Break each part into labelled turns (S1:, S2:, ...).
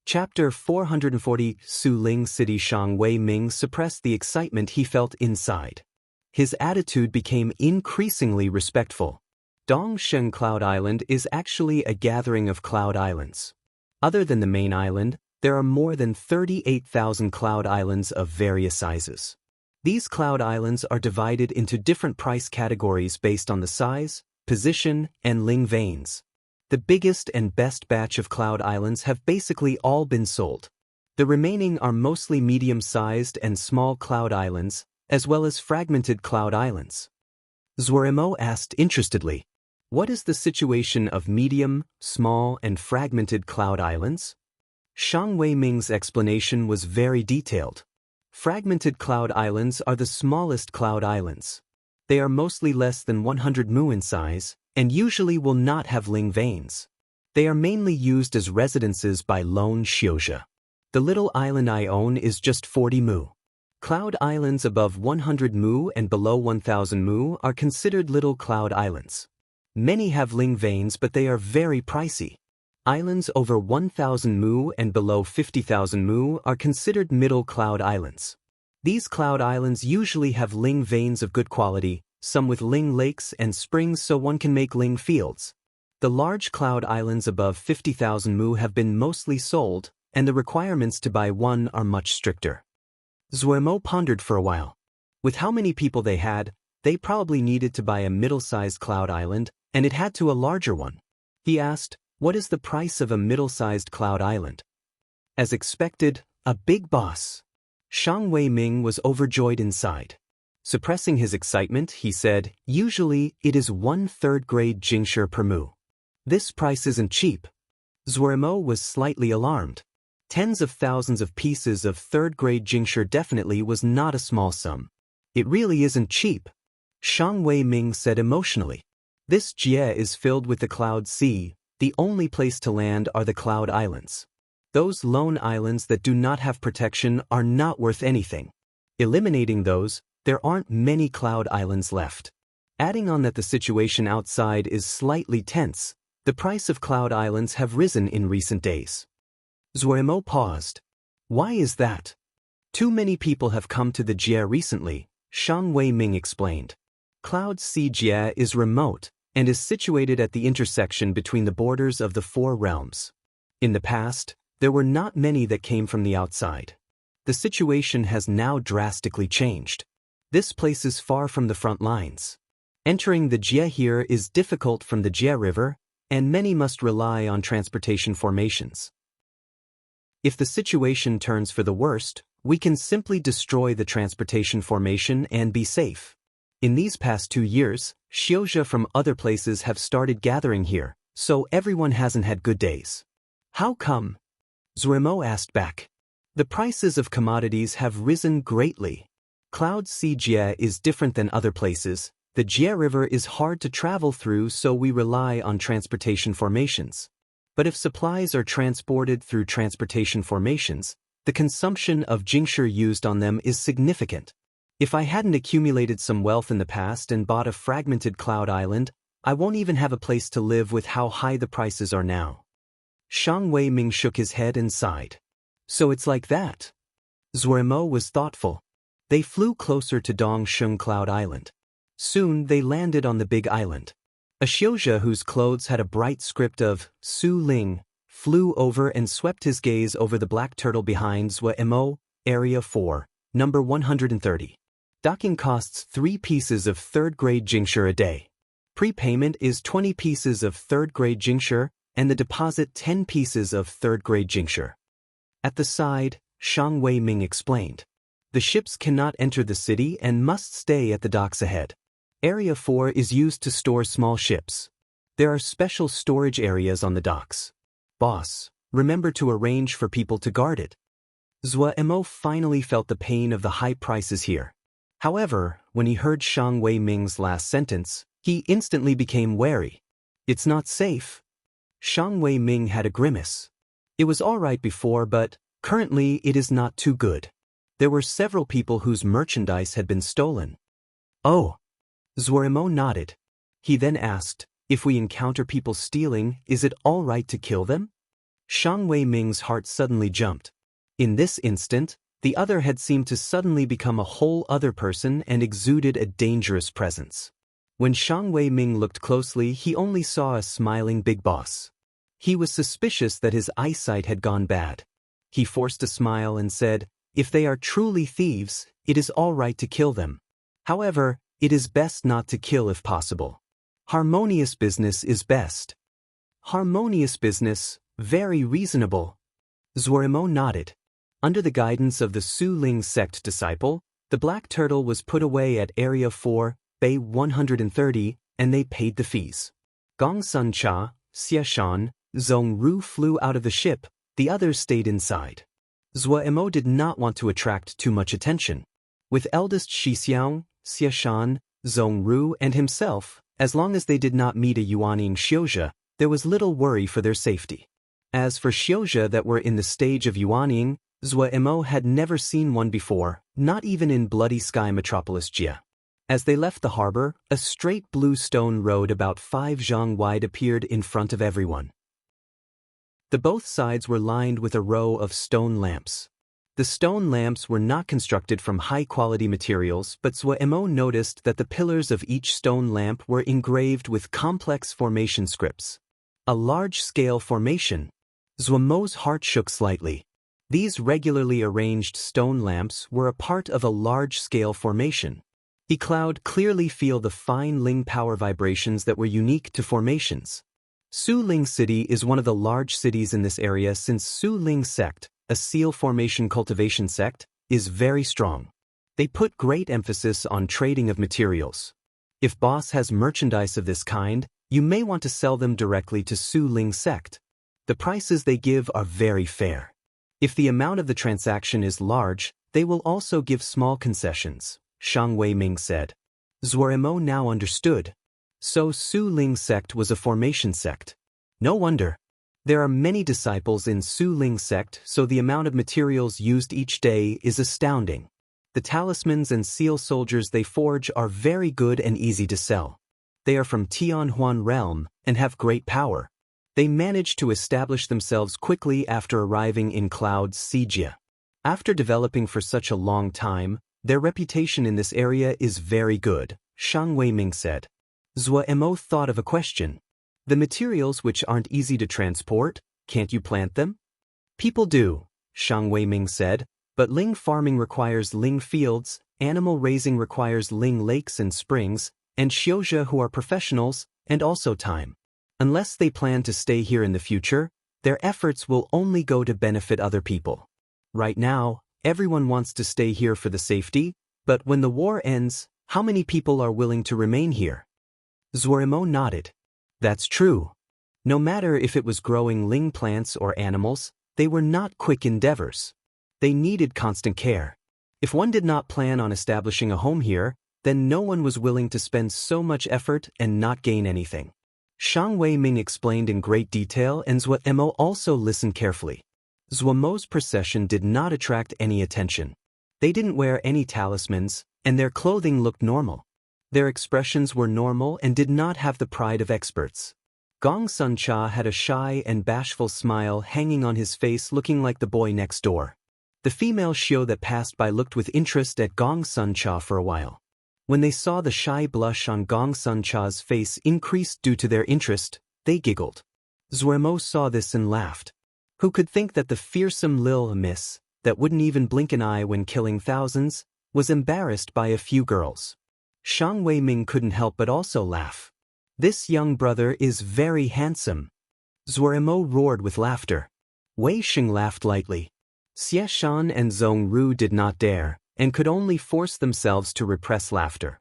S1: Chapter 440 Su Ling City. Shang Wei Ming suppressed the excitement he felt inside. His attitude became increasingly respectful. Dongsheng Cloud Island is actually a gathering of cloud islands. Other than the main island, there are more than 38,000 cloud islands of various sizes. These cloud islands are divided into different price categories based on the size, position, and Ling veins. The biggest and best batch of cloud islands have basically all been sold. The remaining are mostly medium-sized and small cloud islands, as well as fragmented cloud islands. Zuoremo asked interestedly, "What is the situation of medium, small, and fragmented cloud islands?" Shang Wei Ming's explanation was very detailed. Fragmented cloud islands are the smallest cloud islands. They are mostly less than 100 mu in size, and usually will not have Ling veins. They are mainly used as residences by lone Xiuzhe. The little island I own is just 40 mu. Cloud islands above 100 mu and below 1000 mu are considered little cloud islands. Many have Ling veins, but they are very pricey. Islands over 1000 mu and below 50,000 mu are considered middle cloud islands. These cloud islands usually have Ling veins of good quality, some with Ling lakes and springs so one can make Ling fields. The large cloud islands above 50,000 mu have been mostly sold, and the requirements to buy one are much stricter. Zuoremo pondered for a while. With how many people they had, they probably needed to buy a middle-sized cloud island, and it had to a larger one. He asked, "What is the price of a middle-sized cloud island?" As expected, a big boss. Shang Wei Ming was overjoyed inside. Suppressing his excitement, he said, "Usually, it is 1/3 grade Jingshi per mu. This price isn't cheap." Zuoremo was slightly alarmed. Tens of thousands of pieces of 3rd grade Jingshi definitely was not a small sum. "It really isn't cheap," Shang Wei Ming said emotionally. "This Jie is filled with the cloud sea. The only place to land are the cloud islands. Those lone islands that do not have protection are not worth anything. Eliminating those, there aren't many cloud islands left. Adding on that the situation outside is slightly tense, the price of cloud islands have risen in recent days." Zuoremo paused. "Why is that?" "Too many people have come to the Jie recently," Shang Wei Ming explained. Cloud Sea Jie is remote and is situated at the intersection between the borders of the 4 realms. In the past, there were not many that came from the outside. The situation has now drastically changed. This place is far from the front lines. Entering the Jie here is difficult from the Jie River, and many must rely on transportation formations. If the situation turns for the worst, we can simply destroy the transportation formation and be safe. In these past 2 years, Xiuzhe from other places have started gathering here, so everyone hasn't had good days. "How come?" Zuoremo asked back. "The prices of commodities have risen greatly. Cloud Sea Jie is different than other places. The Jie River is hard to travel through, so we rely on transportation formations. But if supplies are transported through transportation formations, the consumption of Jingshi used on them is significant. If I hadn't accumulated some wealth in the past and bought a fragmented cloud island, I won't even have a place to live with how high the prices are now." Shang Wei Ming shook his head and sighed. "So it's like that?" Zuoremo was thoughtful. They flew closer to Dongsheng Cloud Island. Soon they landed on the big island. A Xiuzhe whose clothes had a bright script of Su Ling flew over and swept his gaze over the black turtle behind Zuoremo, Area 4, number 130. Docking costs 3 pieces of 3rd grade Jingshi a day. Prepayment is 20 pieces of 3rd grade Jingshi, and the deposit 10 pieces of 3rd grade Jingshi. At the side, Shang Wei Ming explained. The ships cannot enter the city and must stay at the docks ahead. Area 4 is used to store small ships. There are special storage areas on the docks. Boss, remember to arrange for people to guard it. Zuoremo finally felt the pain of the high prices here. However, when he heard Shang Wei Ming's last sentence, he instantly became wary. "It's not safe." Shang Wei Ming had a grimace. "It was all right before, but currently it is not too good. There were several people whose merchandise had been stolen." "Oh." Zuoremo nodded. He then asked, "If we encounter people stealing, is it all right to kill them?" Shang Wei Ming's heart suddenly jumped. In this instant, the other had seemed to suddenly become a whole other person and exuded a dangerous presence. When Shang Wei Ming looked closely, he only saw a smiling big boss. He was suspicious that his eyesight had gone bad. He forced a smile and said, "If they are truly thieves, it is all right to kill them. However, it is best not to kill if possible. Harmonious business is best." Harmonious business, very reasonable. Zuorimo nodded. Under the guidance of the Su Ling sect disciple, the black turtle was put away at Area 4, Bay 130, and they paid the fees. Gong Sun Cha, Xie Shan, Zhong Ru flew out of the ship, the others stayed inside. Zuorimo did not want to attract too much attention. With eldest Shixiang, Xie Shan, Zhong Ru, and himself, as long as they did not meet a Yuaning Xiuzhe, there was little worry for their safety. As for Xiuzhe that were in the stage of Yuaning, Zuorimo had never seen one before, not even in Bloody Sky Metropolis Jia. As they left the harbor, a straight blue stone road about 5 zhang wide appeared in front of everyone. The both sides were lined with a row of stone lamps. The stone lamps were not constructed from high-quality materials, but Zuorimo noticed that the pillars of each stone lamp were engraved with complex formation scripts. A large-scale formation. Zuorimo's heart shook slightly. These regularly arranged stone lamps were a part of a large-scale formation. He could clearly feel the fine Ling power vibrations that were unique to formations. Su Ling City is one of the large cities in this area since Su Ling sect, a seal formation cultivation sect, is very strong. They put great emphasis on trading of materials. If boss has merchandise of this kind, you may want to sell them directly to Su Ling sect. The prices they give are very fair. If the amount of the transaction is large, they will also give small concessions, Shang Wei Ming said. Zuorimo now understood. So Su Ling sect was a formation sect. No wonder. There are many disciples in Su Ling sect, so the amount of materials used each day is astounding. The talismans and seal soldiers they forge are very good and easy to sell. They are from Tianhuan realm and have great power. They managed to establish themselves quickly after arriving in Cloud Sijia. After developing for such a long time, their reputation in this area is very good, Shang Wei Ming said. Zuorimo thought of a question. The materials which aren't easy to transport, can't you plant them? People do, Shang Wei Ming said, but Ling farming requires Ling fields, animal raising requires Ling lakes and springs, and Xiuzhe who are professionals, and also time. Unless they plan to stay here in the future, their efforts will only go to benefit other people. Right now, everyone wants to stay here for the safety, but when the war ends, how many people are willing to remain here? Zuorimo nodded. That's true. No matter if it was growing Ling plants or animals, they were not quick endeavors. They needed constant care. If one did not plan on establishing a home here, then no one was willing to spend so much effort and not gain anything. Shang Wei Ming explained in great detail, and Zuorimo also listened carefully. Zuorimo's procession did not attract any attention. They didn't wear any talismans, and their clothing looked normal. Their expressions were normal and did not have the pride of experts. Gong Sun Cha had a shy and bashful smile hanging on his face, looking like the boy next door. The female Xiu that passed by looked with interest at Gong Sun Cha for a while. When they saw the shy blush on Gong Sun Cha's face increased due to their interest, they giggled. Zuorimo saw this and laughed. Who could think that the fearsome Lil Miss, that wouldn't even blink an eye when killing thousands, was embarrassed by a few girls? Shang Wei Ming couldn't help but also laugh. This young brother is very handsome. Zuorimo roared with laughter. Wei Xing laughed lightly. Xie Shan and Zhong Ru did not dare, and could only force themselves to repress laughter.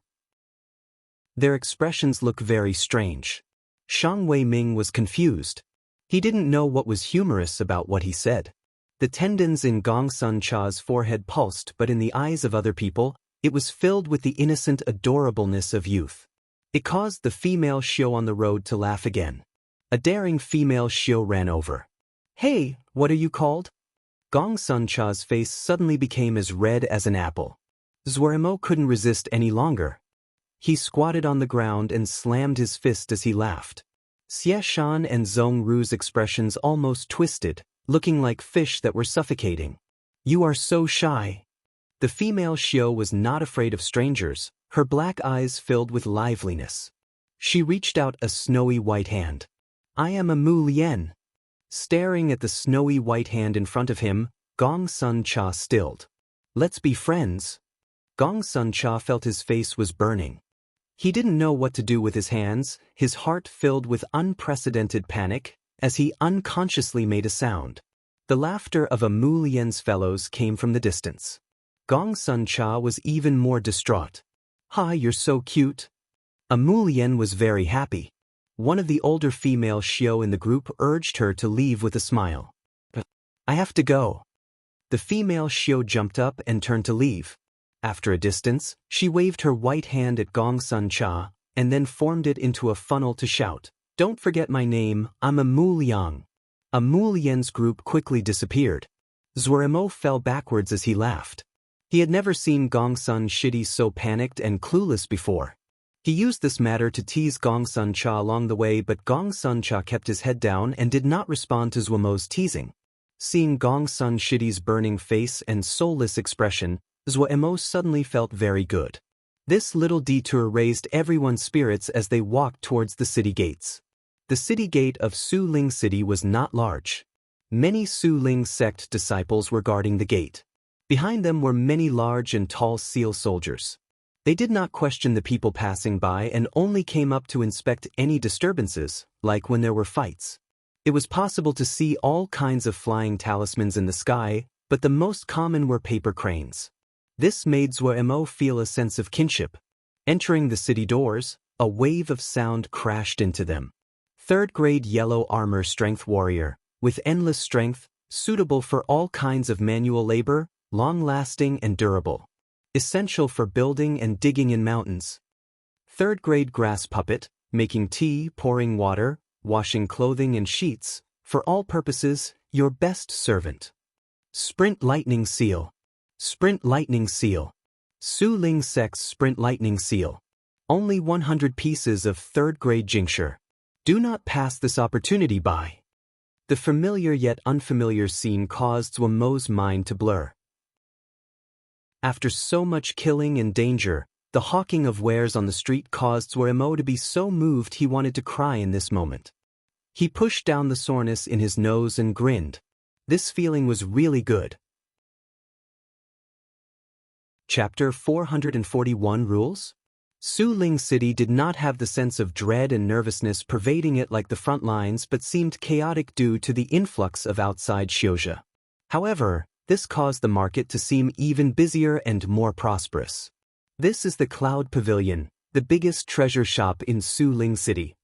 S1: Their expressions looked very strange. Shang Wei Ming was confused. He didn't know what was humorous about what he said. The tendons in Gong Sun Cha's forehead pulsed, but in the eyes of other people, it was filled with the innocent adorableness of youth. It caused the female Xiu on the road to laugh again. A daring female Xiu ran over. Hey, what are you called? Gong Sun Cha's face suddenly became as red as an apple. Zuorimo couldn't resist any longer. He squatted on the ground and slammed his fist as he laughed. Xie Shan and Zhong Ru's expressions almost twisted, looking like fish that were suffocating. You are so shy. The female Xiao was not afraid of strangers, her black eyes filled with liveliness. She reached out a snowy white hand. I am a Mu Lian. Staring at the snowy white hand in front of him, Gong Sun Cha stilled. Let's be friends. Gong Sun Cha felt his face was burning. He didn't know what to do with his hands, his heart filled with unprecedented panic, as he unconsciously made a sound. The laughter of a Mu Lian's fellows came from the distance. Gong Sun Cha was even more distraught. Hi, you're so cute. A Mu Lian was very happy. One of the older female Xiao in the group urged her to leave with a smile. I have to go. The female Xiao jumped up and turned to leave. After a distance, she waved her white hand at Gong Sun Cha, and then formed it into a funnel to shout, Don't forget my name, I'm a Mu Liang. A Mu Lian's group quickly disappeared. Zuoremo fell backwards as he laughed. He had never seen Gong Sun Shidi so panicked and clueless before. He used this matter to tease Gong Sun Cha along the way, but Gong Sun Cha kept his head down and did not respond to Zuomo's teasing. Seeing Gong Sun Shidi's burning face and soulless expression, Zuomo suddenly felt very good. This little detour raised everyone's spirits as they walked towards the city gates. The city gate of Su Ling City was not large. Many Su Ling sect disciples were guarding the gate. Behind them were many large and tall seal soldiers. They did not question the people passing by and only came up to inspect any disturbances, like when there were fights. It was possible to see all kinds of flying talismans in the sky, but the most common were paper cranes. This made Zuomo feel a sense of kinship. Entering the city doors, a wave of sound crashed into them. Third-grade yellow armor strength warrior, with endless strength, suitable for all kinds of manual labor, long-lasting and durable. Essential for building and digging in mountains. Third-grade grass puppet, making tea, pouring water, washing clothing and sheets, for all purposes, your best servant. Sprint lightning seal. Sprint lightning seal. Su Ling Sect's sprint lightning seal. Only 100 pieces of third-grade jincture. Do not pass this opportunity by. The familiar yet unfamiliar scene caused Zuomo's mind to blur. After so much killing and danger, the hawking of wares on the street caused Zuomo to be so moved he wanted to cry in this moment. He pushed down the soreness in his nose and grinned. This feeling was really good. Chapter 441 Rules? Su Ling City did not have the sense of dread and nervousness pervading it like the front lines but seemed chaotic due to the influx of outside Xiozha. However, this caused the market to seem even busier and more prosperous. This is the Cloud Pavilion, the biggest treasure shop in Su Ling City.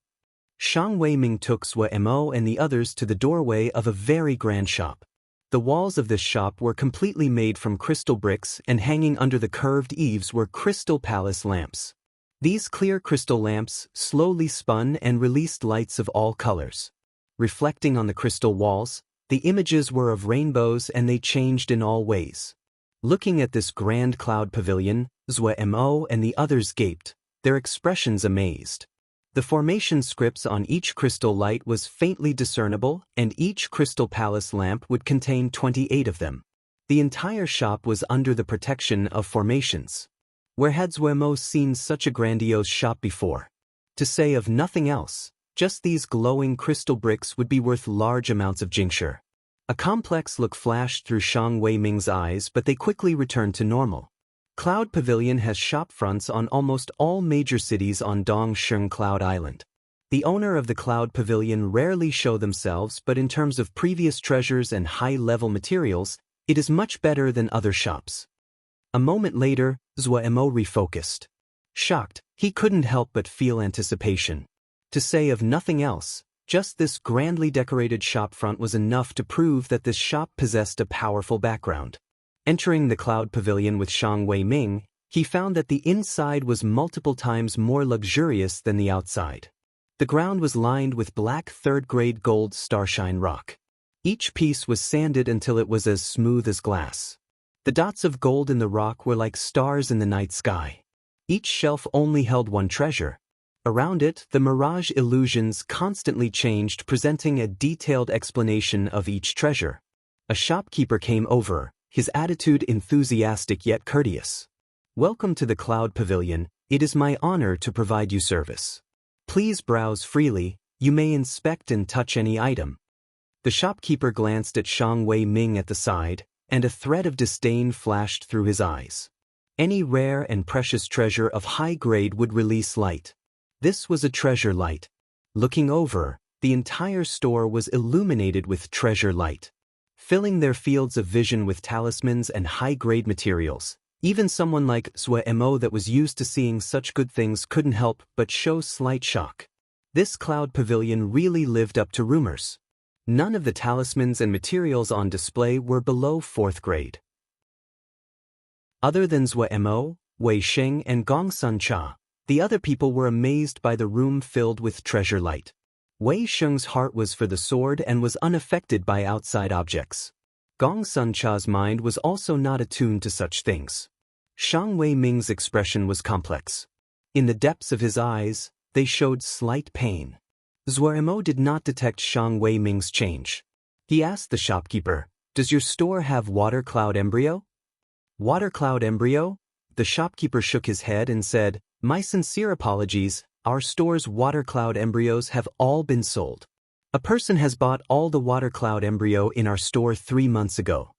S1: Shang Weiming took Zuomo and the others to the doorway of a very grand shop. The walls of this shop were completely made from crystal bricks, and hanging under the curved eaves were crystal palace lamps. These clear crystal lamps slowly spun and released lights of all colors. Reflecting on the crystal walls, the images were of rainbows and they changed in all ways. Looking at this grand cloud pavilion, Zuomo and the others gaped, their expressions amazed. The formation scripts on each crystal light was faintly discernible, and each crystal palace lamp would contain 28 of them. The entire shop was under the protection of formations. Where had Zuomo seen such a grandiose shop before? To say of nothing else, just these glowing crystal bricks would be worth large amounts of jincture. A complex look flashed through Shang Weiming's eyes, but they quickly returned to normal. Cloud Pavilion has shop fronts on almost all major cities on Dongsheng Cloud Island. The owner of the Cloud Pavilion rarely show themselves, but in terms of previous treasures and high-level materials, it is much better than other shops. A moment later, Zuomo refocused. Shocked, he couldn't help but feel anticipation. To say of nothing else, just this grandly decorated shop front was enough to prove that this shop possessed a powerful background. Entering the Cloud Pavilion with Shang Weiming, he found that the inside was multiple times more luxurious than the outside. The ground was lined with black third-grade gold starshine rock. Each piece was sanded until it was as smooth as glass. The dots of gold in the rock were like stars in the night sky. Each shelf only held one treasure. Around it, the mirage illusions constantly changed, presenting a detailed explanation of each treasure. A shopkeeper came over, his attitude enthusiastic yet courteous. "Welcome to the Cloud Pavilion. It is my honor to provide you service. Please browse freely, you may inspect and touch any item." The shopkeeper glanced at Shang Wei Ming at the side, and a thread of disdain flashed through his eyes. Any rare and precious treasure of high grade would release light. This was a treasure light. Looking over, the entire store was illuminated with treasure light, filling their fields of vision with talismans and high-grade materials. Even someone like Zue Mo that was used to seeing such good things couldn't help but show slight shock. This Cloud Pavilion really lived up to rumors. None of the talismans and materials on display were below 4th grade. Other than Zue Mo, Wei Sheng and Gong Sun Cha, the other people were amazed by the room filled with treasure light. Wei Sheng's heart was for the sword and was unaffected by outside objects. Gong Sun Cha's mind was also not attuned to such things. Shang Wei Ming's expression was complex. In the depths of his eyes, they showed slight pain. Zuermo did not detect Shang Wei Ming's change. He asked the shopkeeper, "Does your store have water cloud embryo?" "Water cloud embryo?" The shopkeeper shook his head and said, "My sincere apologies, our store's water cloud embryos have all been sold. A person has bought all the water cloud embryo in our store 3 months ago."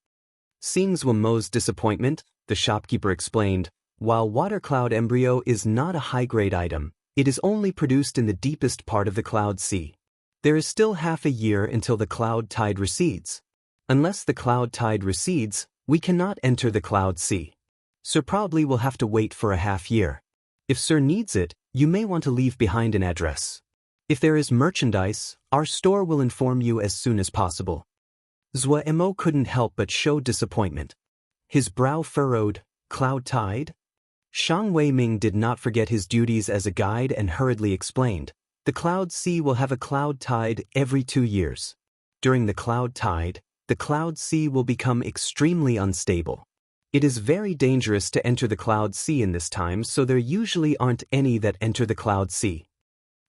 S1: Seeing Zwemo's disappointment, the shopkeeper explained, "While water cloud embryo is not a high-grade item, it is only produced in the deepest part of the cloud sea. There is still half a year until the cloud tide recedes. Unless the cloud tide recedes, we cannot enter the cloud sea. Sir probably will have to wait for a half year. If Sir needs it, you may want to leave behind an address. If there is merchandise, our store will inform you as soon as possible." Zuemo couldn't help but show disappointment. His brow furrowed. Cloud tide? Shang Wei Ming did not forget his duties as a guide and hurriedly explained, "The cloud sea will have a cloud tide every 2 years. During the cloud tide, the cloud sea will become extremely unstable. It is very dangerous to enter the cloud sea in this time, so there usually aren't any that enter the cloud sea.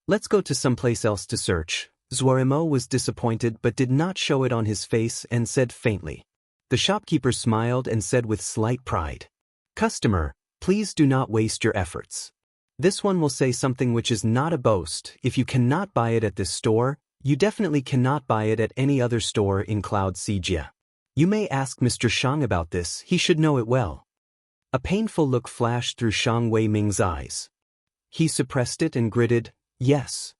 S1: Let's go to someplace else to search." Zuermo was disappointed but did not show it on his face and said faintly. The shopkeeper smiled and said with slight pride, "Customer, please do not waste your efforts. This one will say something which is not a boast. If you cannot buy it at this store, you definitely cannot buy it at any other store in Cloud Sijia. You may ask Mr. Shang about this, he should know it well." A painful look flashed through Shang Wei Ming's eyes. He suppressed it and gritted, "Yes."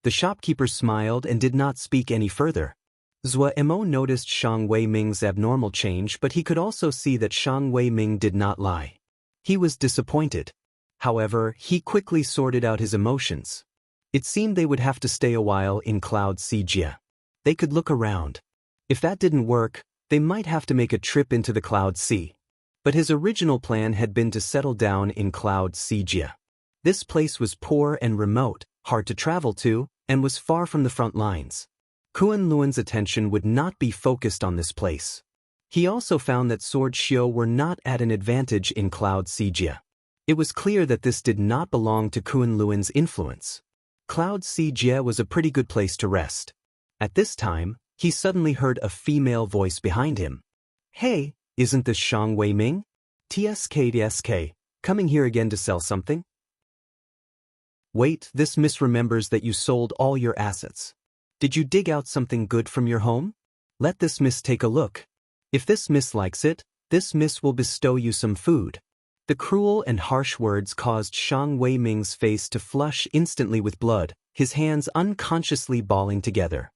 S1: The shopkeeper smiled and did not speak any further. Zuemo noticed Shang Wei Ming's abnormal change, but he could also see that Shang Wei Ming did not lie. He was disappointed. However, he quickly sorted out his emotions. It seemed they would have to stay a while in Cloud Sijia. They could look around. If that didn't work, they might have to make a trip into the Cloud Sea. But his original plan had been to settle down in Cloud Sijia. This place was poor and remote, hard to travel to, and was far from the front lines. Kuan Luan's attention would not be focused on this place. He also found that Sword Shio were not at an advantage in Cloud Sijia. It was clear that this did not belong to Kuan Luan's influence. Cloud Sijia was a pretty good place to rest. At this time, he suddenly heard a female voice behind him. "Hey, isn't this Shang Wei Ming? TSK, coming here again to sell something?" "Wait, this miss remembers that you sold all your assets. Did you dig out something good from your home? Let this miss take a look. If this miss likes it, this miss will bestow you some food." The cruel and harsh words caused Shang Wei Ming's face to flush instantly with blood, his hands unconsciously balling together.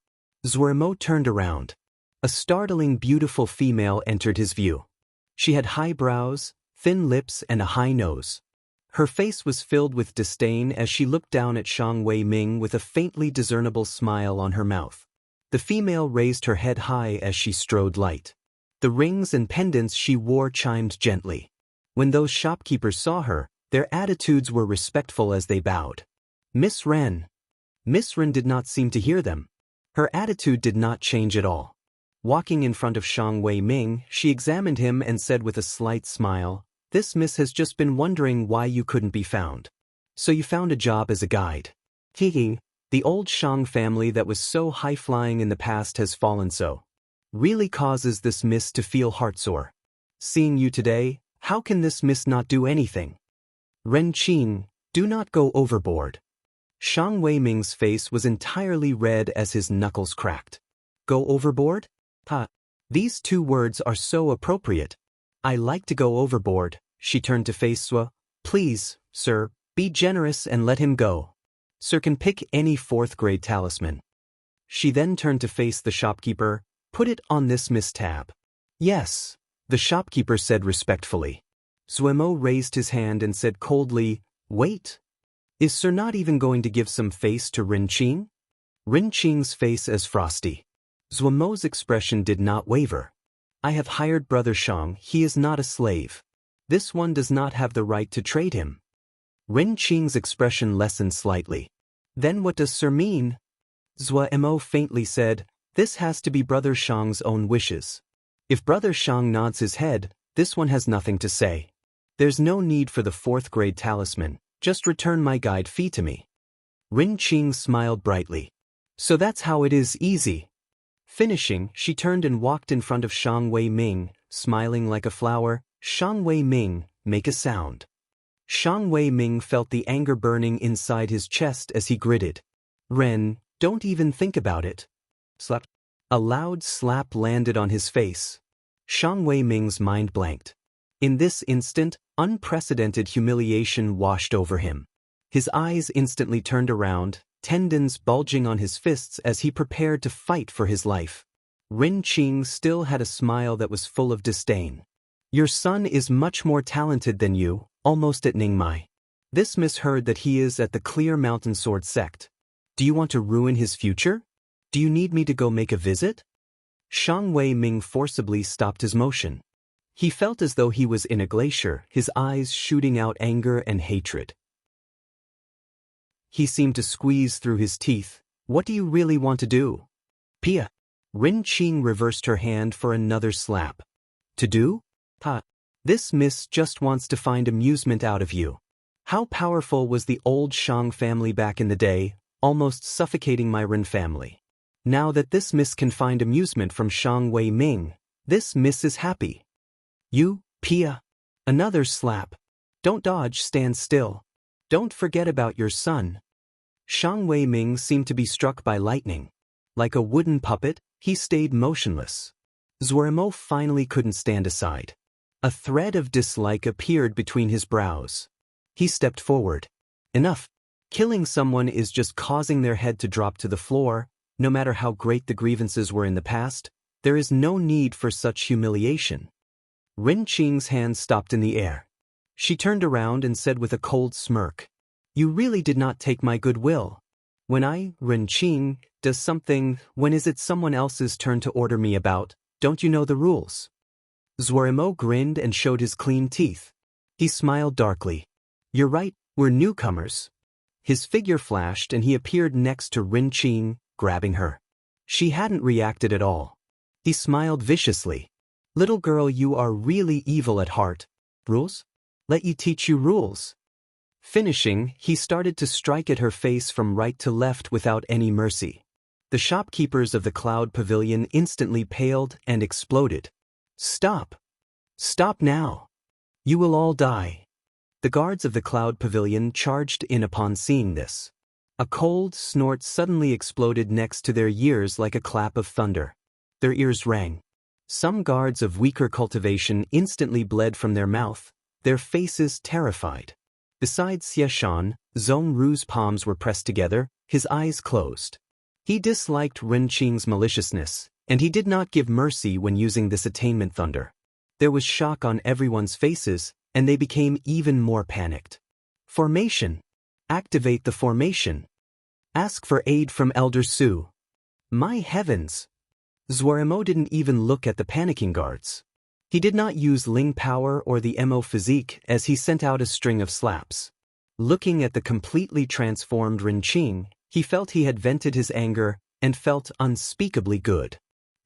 S1: Zuermo turned around. A startling beautiful female entered his view. She had high brows, thin lips and a high nose. Her face was filled with disdain as she looked down at Shang Wei Ming with a faintly discernible smile on her mouth. The female raised her head high as she strode light. The rings and pendants she wore chimed gently. When those shopkeepers saw her, their attitudes were respectful as they bowed. "Miss Ren." Miss Ren did not seem to hear them. Her attitude did not change at all. Walking in front of Shang Wei Ming, she examined him and said with a slight smile, "This miss has just been wondering why you couldn't be found. So you found a job as a guide. Hehe, the old Shang family that was so high-flying in the past has fallen so. Really causes this miss to feel heartsore. Seeing you today, how can this miss not do anything? Ren Qing, do not go overboard. Shang Weiming's face was entirely red as his knuckles cracked. Go overboard? Ha! These two words are so appropriate. I like to go overboard. She turned to face Sua. Please, sir, be generous and let him go. Sir can pick any 4th grade talisman. She then turned to face the shopkeeper. Put it on this Miss Tab. Yes, the shopkeeper said respectfully. Zuemo raised his hand and said coldly, Wait. Is Sir not even going to give some face to Rin Qing? Rin Qing's face as frosty. Zuemo's expression did not waver. I have hired Brother Shang, he is not a slave. This one does not have the right to trade him. Rin Qing's expression lessened slightly. Then what does Sir mean? Zuemo faintly said, This has to be Brother Shang's own wishes. If Brother Shang nods his head, this one has nothing to say. There's no need for the 4th grade talisman, just return my guide fee to me. Rin Qing smiled brightly. So that's how it is, easy. Finishing, she turned and walked in front of Shang Weiming, smiling like a flower. Shang Weiming, make a sound. Shang Weiming felt the anger burning inside his chest as he gritted. Ren, don't even think about it. Slap. A loud slap landed on his face. Shang Weiming's mind blanked. In this instant, unprecedented humiliation washed over him. His eyes instantly turned around, tendons bulging on his fists as he prepared to fight for his life. Rin Qing still had a smile that was full of disdain. Your son is much more talented than you, almost at Ningmai. This misheard that he is at the Clear Mountain Sword sect. Do you want to ruin his future? Do you need me to go make a visit? Shang Weiming forcibly stopped his motion. He felt as though he was in a glacier, his eyes shooting out anger and hatred. He seemed to squeeze through his teeth. What do you really want to do? Pia. Rin Qing reversed her hand for another slap. To do? Ha. This miss just wants to find amusement out of you. How powerful was the old Shang family back in the day, almost suffocating my Rin family. Now that this miss can find amusement from Shang Weiming, this miss is happy. You, Pia. Another slap. Don't dodge, stand still. Don't forget about your son. Shang Weiming seemed to be struck by lightning. Like a wooden puppet, he stayed motionless. Zuemo finally couldn't stand aside. A thread of dislike appeared between his brows. He stepped forward. Enough. Killing someone is just causing their head to drop to the floor. No matter how great the grievances were in the past, there is no need for such humiliation. Rin Qing's hand stopped in the air. She turned around and said with a cold smirk, You really did not take my goodwill. When I, Rin Qing, does something, when is it someone else's turn to order me about? Don't you know the rules? Zuemo grinned and showed his clean teeth. He smiled darkly. You're right, we're newcomers. His figure flashed and he appeared next to Rin Qing, grabbing her. She hadn't reacted at all. He smiled viciously. Little girl, you are really evil at heart. Rules? Let you teach you rules. Finishing, he started to strike at her face from right to left without any mercy. The shopkeepers of the Cloud Pavilion instantly paled and exploded. Stop! Stop now! You will all die. The guards of the Cloud Pavilion charged in upon seeing this. A cold snort suddenly exploded next to their ears like a clap of thunder. Their ears rang. Some guards of weaker cultivation instantly bled from their mouth, their faces terrified. Besides Xieshan, Zhong Ru's palms were pressed together, his eyes closed. He disliked Rin Qing's maliciousness, and he did not give mercy when using this attainment thunder. There was shock on everyone's faces, and they became even more panicked. Formation. Activate the formation. Ask for aid from Elder Su. My heavens! Zuemo didn't even look at the panicking guards. He did not use Ling power or the Mo physique as he sent out a string of slaps. Looking at the completely transformed Rin Qing, he felt he had vented his anger and felt unspeakably good.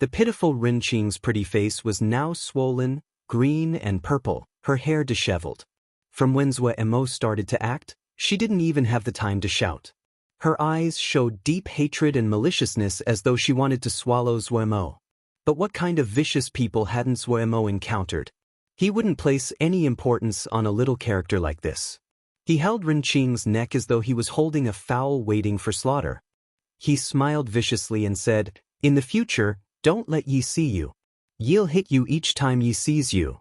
S1: The pitiful Rin Qing's pretty face was now swollen, green and purple, her hair disheveled. From when Zuemo started to act, She didn't even have the time to shout. Her eyes showed deep hatred and maliciousness as though she wanted to swallow Zuemo. But what kind of vicious people hadn't Zuemo encountered? He wouldn't place any importance on a little character like this. He held Renqing's neck as though he was holding a fowl waiting for slaughter. He smiled viciously and said, "In the future, don't let Yi see you. Yi'll hit you each time Yi sees you."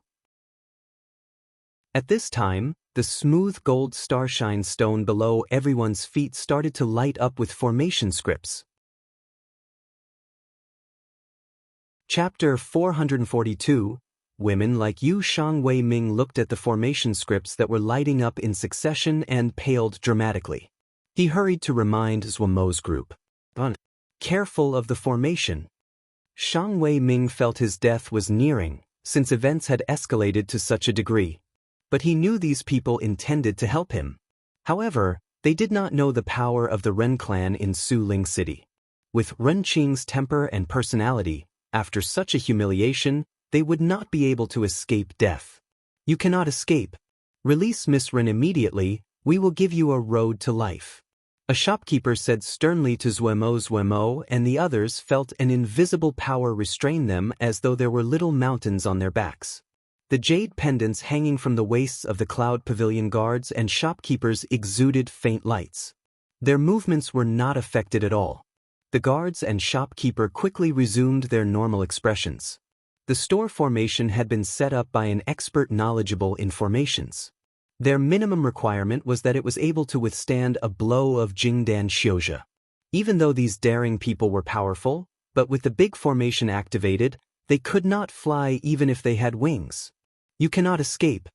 S1: At this time, the smooth gold starshine stone below everyone's feet started to light up with formation scripts. Chapter 442. Women like Yu Shangwei Ming looked at the formation scripts that were lighting up in succession and paled dramatically. He hurried to remind Zuemo's group. Careful of the formation. Shangwei Ming felt his death was nearing, since events had escalated to such a degree. But he knew these people intended to help him. However, they did not know the power of the Ren clan in Suling City. With Renqing's temper and personality, after such a humiliation, they would not be able to escape death. You cannot escape. Release Miss Ren immediately, we will give you a road to life. A shopkeeper said sternly to Zuemo, and the others felt an invisible power restrain them as though there were little mountains on their backs. The jade pendants hanging from the waists of the Cloud Pavilion guards and shopkeepers exuded faint lights. Their movements were not affected at all. The guards and shopkeeper quickly resumed their normal expressions. The store formation had been set up by an expert knowledgeable in formations. Their minimum requirement was that it was able to withstand a blow of Jingdan Xiuzhe. Even though these daring people were powerful, but with the big formation activated, they could not fly even if they had wings. You cannot escape.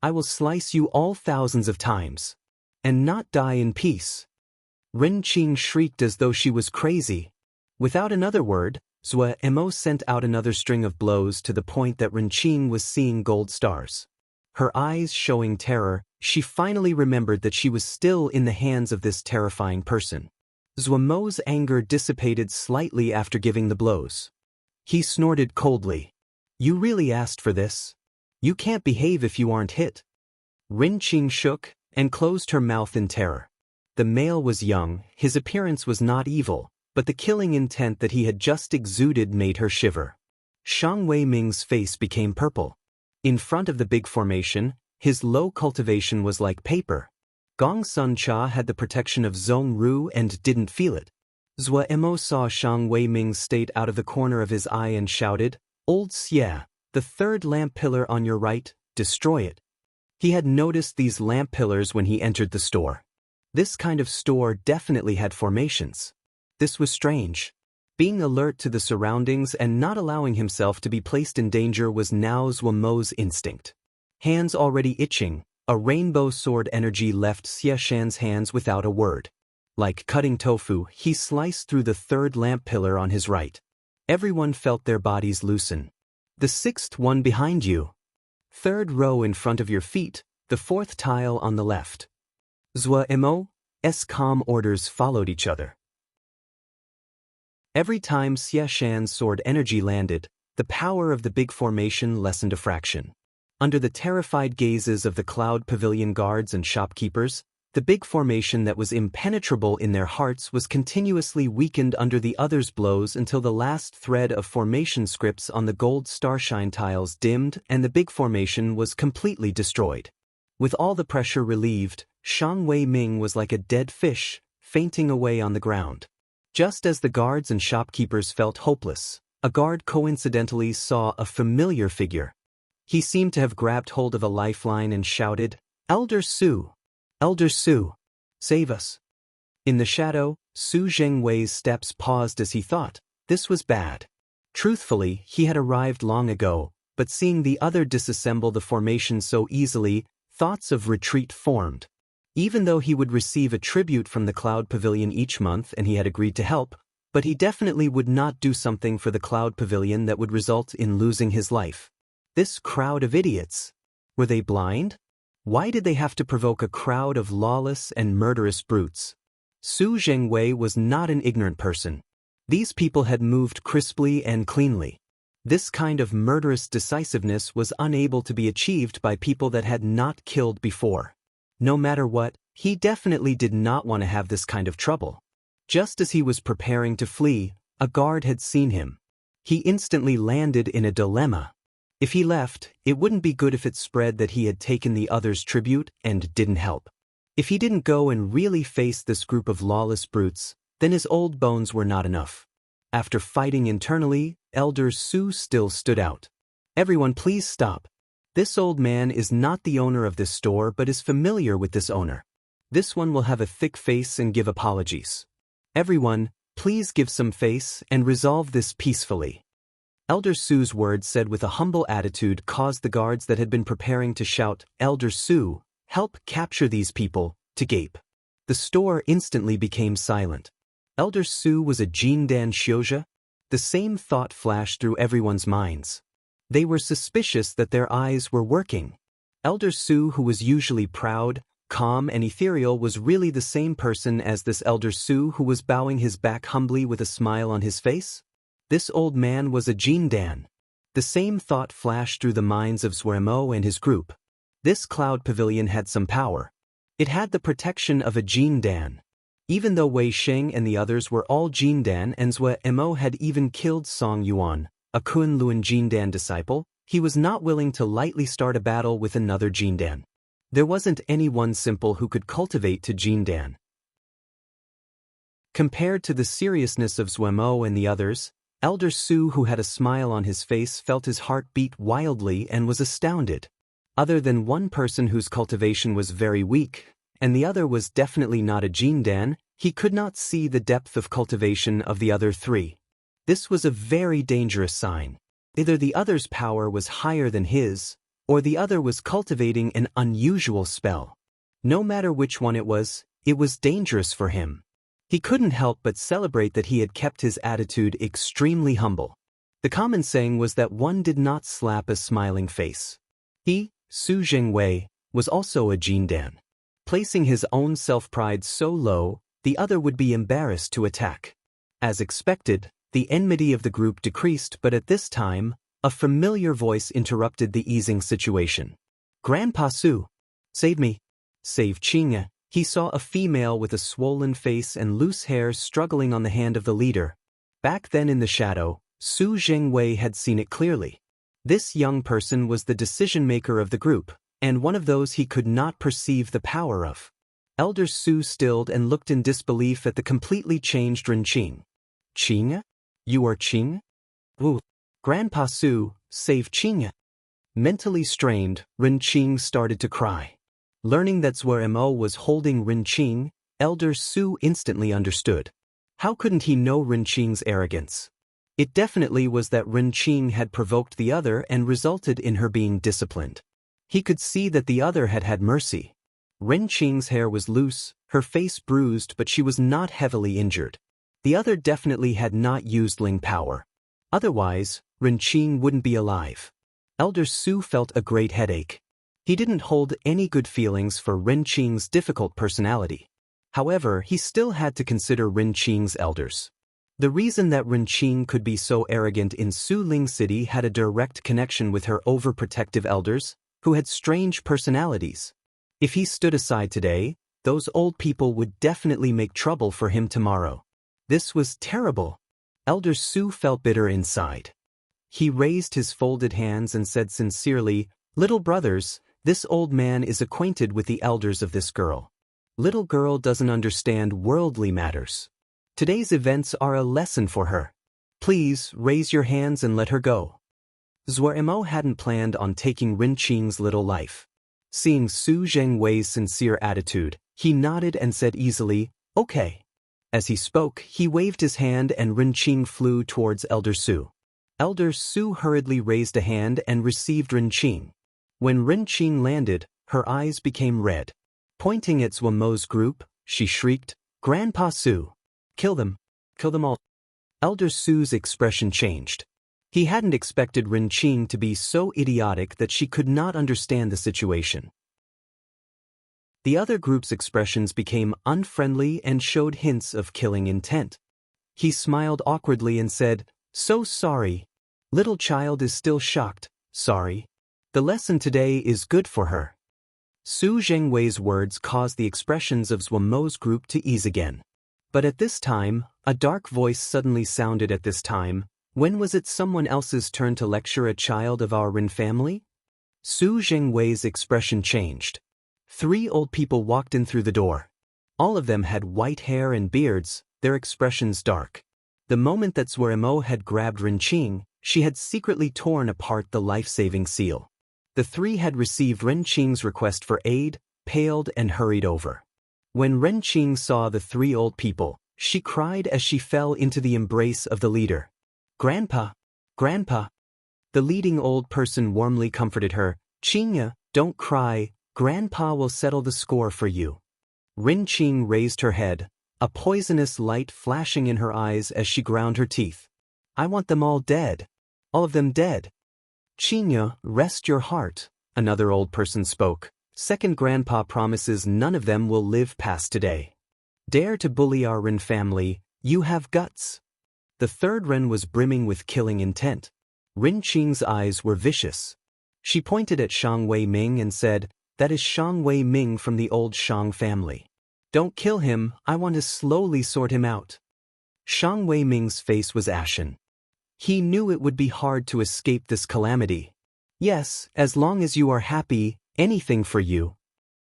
S1: I will slice you all thousands of times. And not die in peace. Renqing shrieked as though she was crazy. Without another word, Zuemo sent out another string of blows to the point that Renqing was seeing gold stars. Her eyes showing terror, she finally remembered that she was still in the hands of this terrifying person. Zuemo's anger dissipated slightly after giving the blows. He snorted coldly. You really asked for this? You can't behave if you aren't hit. Renqing shook and closed her mouth in terror. The male was young, his appearance was not evil, but the killing intent that he had just exuded made her shiver. Shangwei Ming's face became purple. In front of the big formation, his low cultivation was like paper. Gong Sun Cha had the protection of Zong Ru and didn't feel it. Zuemo saw Shangwei Ming's state out of the corner of his eye and shouted, Old Xie, the third lamp pillar on your right, destroy it. He had noticed these lamp pillars when he entered the store. This kind of store definitely had formations. This was strange. Being alert to the surroundings and not allowing himself to be placed in danger was now Zuemo's instinct. Hands already itching, a rainbow sword energy left Xie Shan's hands without a word. Like cutting tofu, he sliced through the third lamp pillar on his right. Everyone felt their bodies loosen. The sixth one behind you. Third row in front of your feet, the fourth tile on the left. Zuemo's calm orders followed each other. Every time Xie Shan's sword energy landed, the power of the big formation lessened a fraction. Under the terrified gazes of the Cloud Pavilion guards and shopkeepers, the big formation that was impenetrable in their hearts was continuously weakened under the others' blows until the last thread of formation scripts on the gold starshine tiles dimmed and the big formation was completely destroyed. With all the pressure relieved, Shangwei Ming was like a dead fish, fainting away on the ground. Just as the guards and shopkeepers felt hopeless, a guard coincidentally saw a familiar figure. He seemed to have grabbed hold of a lifeline and shouted, Elder Su! Elder Su! Save us! In the shadow, Su Zhengwei's steps paused as he thought, this was bad. Truthfully, he had arrived long ago, but seeing the other disassemble the formation so easily, thoughts of retreat formed. Even though he would receive a tribute from the Cloud Pavilion each month and he had agreed to help, but he definitely would not do something for the Cloud Pavilion that would result in losing his life. This crowd of idiots. Were they blind? Why did they have to provoke a crowd of lawless and murderous brutes? Su Zhengwei was not an ignorant person. These people had moved crisply and cleanly. This kind of murderous decisiveness was unable to be achieved by people that had not killed before. No matter what, he definitely did not want to have this kind of trouble. Just as he was preparing to flee, a guard had seen him. He instantly landed in a dilemma. If he left, it wouldn't be good if it spread that he had taken the others' tribute and didn't help. If he didn't go and really face this group of lawless brutes, then his old bones were not enough. After fighting internally, Elder Su still stood out. Everyone, please stop. This old man is not the owner of this store but is familiar with this owner. This one will have a thick face and give apologies. Everyone, please give some face and resolve this peacefully. Elder Su's words said with a humble attitude caused the guards that had been preparing to shout, "Elder Su, help capture these people," to gape. The store instantly became silent. Elder Su was a Jindan Shioja? The same thought flashed through everyone's minds. They were suspicious that their eyes were working. Elder Su, who was usually proud, calm and ethereal, was really the same person as this Elder Su who was bowing his back humbly with a smile on his face? This old man was a Jindan. The same thought flashed through the minds of Zwermo and his group. This cloud pavilion had some power. It had the protection of a Jindan. Even though Wei Sheng and the others were all Jindan and Zwermo had even killed Song Yuan, a Kunlun Jindan disciple, he was not willing to lightly start a battle with another Jindan. There wasn't anyone simple who could cultivate to Jindan. Compared to the seriousness of Zwermo and the others, Elder Su, who had a smile on his face, felt his heart beat wildly and was astounded. Other than one person whose cultivation was very weak, and the other was definitely not a Jindan, he could not see the depth of cultivation of the other three. This was a very dangerous sign. Either the other's power was higher than his, or the other was cultivating an unusual spell. No matter which one it was dangerous for him. He couldn't help but celebrate that he had kept his attitude extremely humble. The common saying was that one did not slap a smiling face. He, Su Zhengwei, was also a Jindan. Placing his own self-pride so low, the other would be embarrassed to attack. As expected, the enmity of the group decreased, but at this time, a familiar voice interrupted the easing situation. "Grandpa Su, save me. Save Qingya." He saw a female with a swollen face and loose hair struggling on the hand of the leader. Back then in the shadow, Su Zhengwei had seen it clearly. This young person was the decision-maker of the group, and one of those he could not perceive the power of. Elder Su stilled and looked in disbelief at the completely changed Renqing. "Qingya? You are Qing? Ooh. Grandpa Su, save Qingya." Mentally strained, Renqing started to cry. Learning that Zwermo was holding Renqing, Elder Su instantly understood. How couldn't he know Renqing's arrogance? It definitely was that Renqing had provoked the other and resulted in her being disciplined. He could see that the other had had mercy. Renqing's hair was loose, her face bruised, but she was not heavily injured. The other definitely had not used Ling power. Otherwise, Renqing wouldn't be alive. Elder Su felt a great headache. He didn't hold any good feelings for Renqing's difficult personality. However, he still had to consider Renqing's elders. The reason that Renqing could be so arrogant in Su Ling City had a direct connection with her overprotective elders, who had strange personalities. If he stood aside today, those old people would definitely make trouble for him tomorrow. This was terrible. Elder Su felt bitter inside. He raised his folded hands and said sincerely, "Little brothers, this old man is acquainted with the elders of this girl. Little girl doesn't understand worldly matters. Today's events are a lesson for her. Please raise your hands and let her go." Zwermo hadn't planned on taking Renqing's little life. Seeing Su Zhengwei's sincere attitude, he nodded and said easily, "Okay." As he spoke, he waved his hand and Renqing flew towards Elder Su. Elder Su hurriedly raised a hand and received Renqing. When Renqing landed, her eyes became red. Pointing at Zwermo's group, she shrieked, "Grandpa Su! Kill them! Kill them all!" Elder Su's expression changed. He hadn't expected Renqing to be so idiotic that she could not understand the situation. The other group's expressions became unfriendly and showed hints of killing intent. He smiled awkwardly and said, "So sorry. Little child is still shocked, sorry. The lesson today is good for her." Su Zhengwei's words caused the expressions of Zhuamo's group to ease again. But at this time, a dark voice suddenly sounded at this time. When was it someone else's turn to lecture a child of our Ren family? Su Zhengwei's expression changed. 3 old people walked in through the door. All of them had white hair and beards, their expressions dark. The moment that Zhuamo had grabbed Ren Qing, she had secretly torn apart the life-saving seal. The 3 had received Ren Qing's request for aid, paled and hurried over. When Ren Qing saw the 3 old people, she cried as she fell into the embrace of the leader. "Grandpa! Grandpa!" The leading old person warmly comforted her. "Qingya, don't cry, Grandpa will settle the score for you." Ren Qing raised her head, a poisonous light flashing in her eyes as she ground her teeth. "I want them all dead. All of them dead." "Qingya, rest your heart," another old person spoke. "Second Grandpa promises none of them will live past today. Dare to bully our Ren family, you have guts." The third Ren was brimming with killing intent. Ren Qing's eyes were vicious. She pointed at Shang Wei Ming and said, "That is Shang Wei Ming from the old Shang family. Don't kill him, I want to slowly sort him out." Shang Wei Ming's face was ashen. He knew it would be hard to escape this calamity. "Yes, as long as you are happy, anything for you."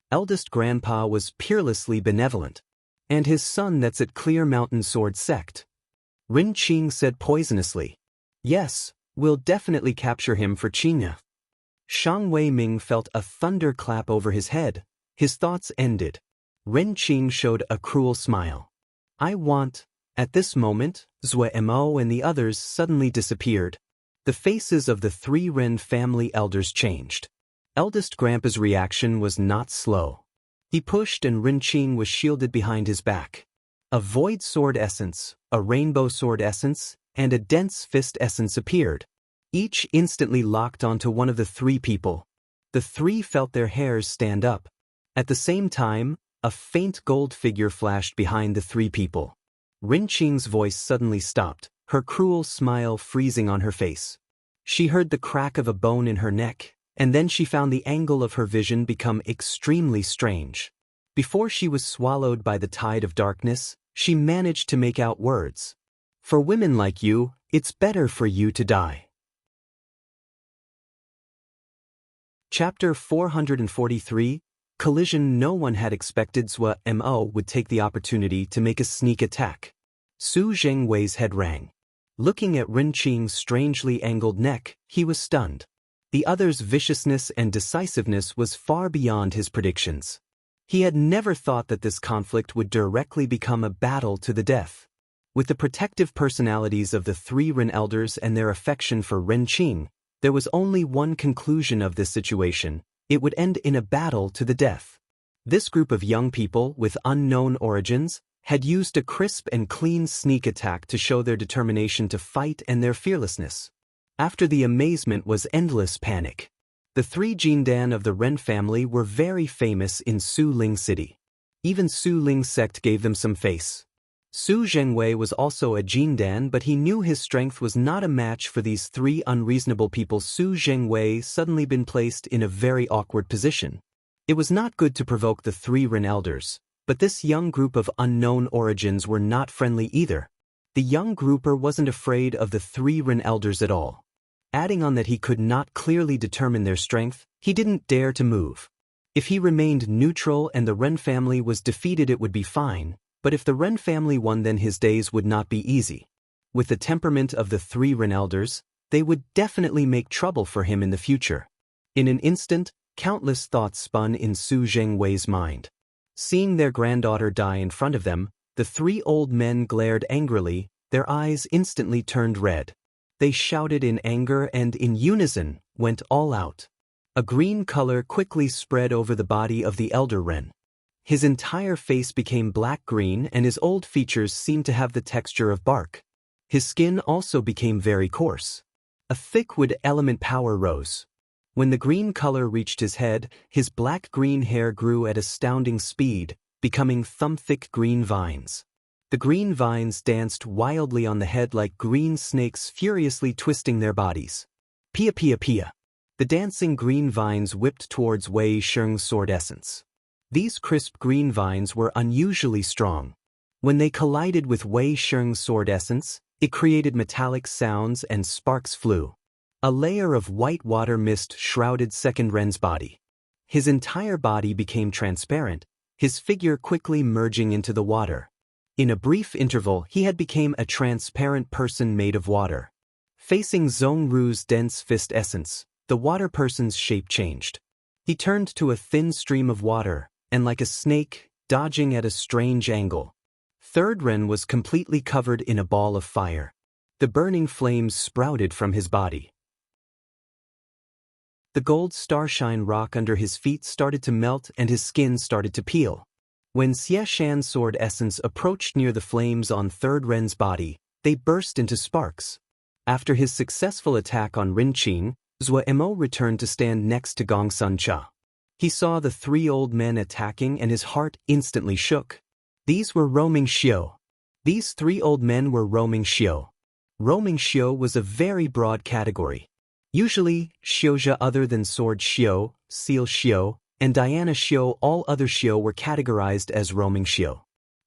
S1: Eldest Grandpa was peerlessly benevolent. "And his son that's at Clear Mountain Sword Sect." Ren Qing said poisonously. "Yes, we'll definitely capture him for Qingya." Shang Wei Ming felt a thunderclap over his head. His thoughts ended. Ren Qing showed a cruel smile. "I want..." At this moment, Zhuamo and the others suddenly disappeared. The faces of the 3 Ren family elders changed. Eldest Grandpa's reaction was not slow. He pushed and Ren Qing was shielded behind his back. A void sword essence, a rainbow sword essence, and a dense fist essence appeared. Each instantly locked onto one of the 3 people. The 3 felt their hairs stand up. At the same time, a faint gold figure flashed behind the 3 people. Ren Qing's voice suddenly stopped, her cruel smile freezing on her face. She heard the crack of a bone in her neck, and then she found the angle of her vision become extremely strange. Before she was swallowed by the tide of darkness, she managed to make out words. "For women like you, it's better for you to die." Chapter 443, Collision. No one had expected Zhuamo would take the opportunity to make a sneak attack. Su Zhengwei's head rang. Looking at Ren Qing's strangely angled neck, he was stunned. The other's viciousness and decisiveness was far beyond his predictions. He had never thought that this conflict would directly become a battle to the death. With the protective personalities of the 3 Ren elders and their affection for Ren Qing, there was only one conclusion of this situation: it would end in a battle to the death. This group of young people with unknown origins had used a crisp and clean sneak attack to show their determination to fight and their fearlessness. After the amazement was endless panic. The 3 Jindan of the Ren family were very famous in Su Ling City. Even Su Ling sect gave them some face. Su Zhengwei was also a Jindan, but he knew his strength was not a match for these 3 unreasonable people. Su Zhengwei suddenly been placed in a very awkward position. It was not good to provoke the 3 Ren elders, but this young group of unknown origins were not friendly either. The young grouper wasn't afraid of the 3 Ren elders at all. Adding on that he could not clearly determine their strength, he didn't dare to move. If he remained neutral and the Ren family was defeated, it would be fine. But if the Ren family won, then his days would not be easy. With the temperament of the 3 Ren elders, they would definitely make trouble for him in the future. In an instant, countless thoughts spun in Su Zhengwei's mind. Seeing their granddaughter die in front of them, the 3 old men glared angrily, their eyes instantly turned red. They shouted in anger and in unison, went all out. A green color quickly spread over the body of the elder Ren. His entire face became black-green and his old features seemed to have the texture of bark. His skin also became very coarse. A thick wood element power rose. When the green color reached his head, his black-green hair grew at astounding speed, becoming thumb-thick green vines. The green vines danced wildly on the head like green snakes furiously twisting their bodies. Pia pia pia. The dancing green vines whipped towards Wei Sheng's sword essence. These crisp green vines were unusually strong. When they collided with Wei Sheng's sword essence, it created metallic sounds and sparks flew. A layer of white water mist shrouded Second Ren's body. His entire body became transparent, his figure quickly merging into the water. In a brief interval, he had become a transparent person made of water. Facing Zhongru's dense fist essence, the water person's shape changed. He turned to a thin stream of water, and like a snake, dodging at a strange angle. Third Ren was completely covered in a ball of fire. The burning flames sprouted from his body. The gold starshine rock under his feet started to melt and his skin started to peel. When Xie Shan's sword essence approached near the flames on Third Ren's body, they burst into sparks. After his successful attack on Rinqing, Zhou Emo returned to stand next to Gong Sun Cha. He saw the three old men attacking and his heart instantly shook. These were roaming Xiu. These three old men were roaming Xiu. Roaming Xiu was a very broad category. Usually, Xiuzhe other than Sword Xiu, Seal Xiu, and Diana Xiu, all other Xiu were categorized as roaming Xiu.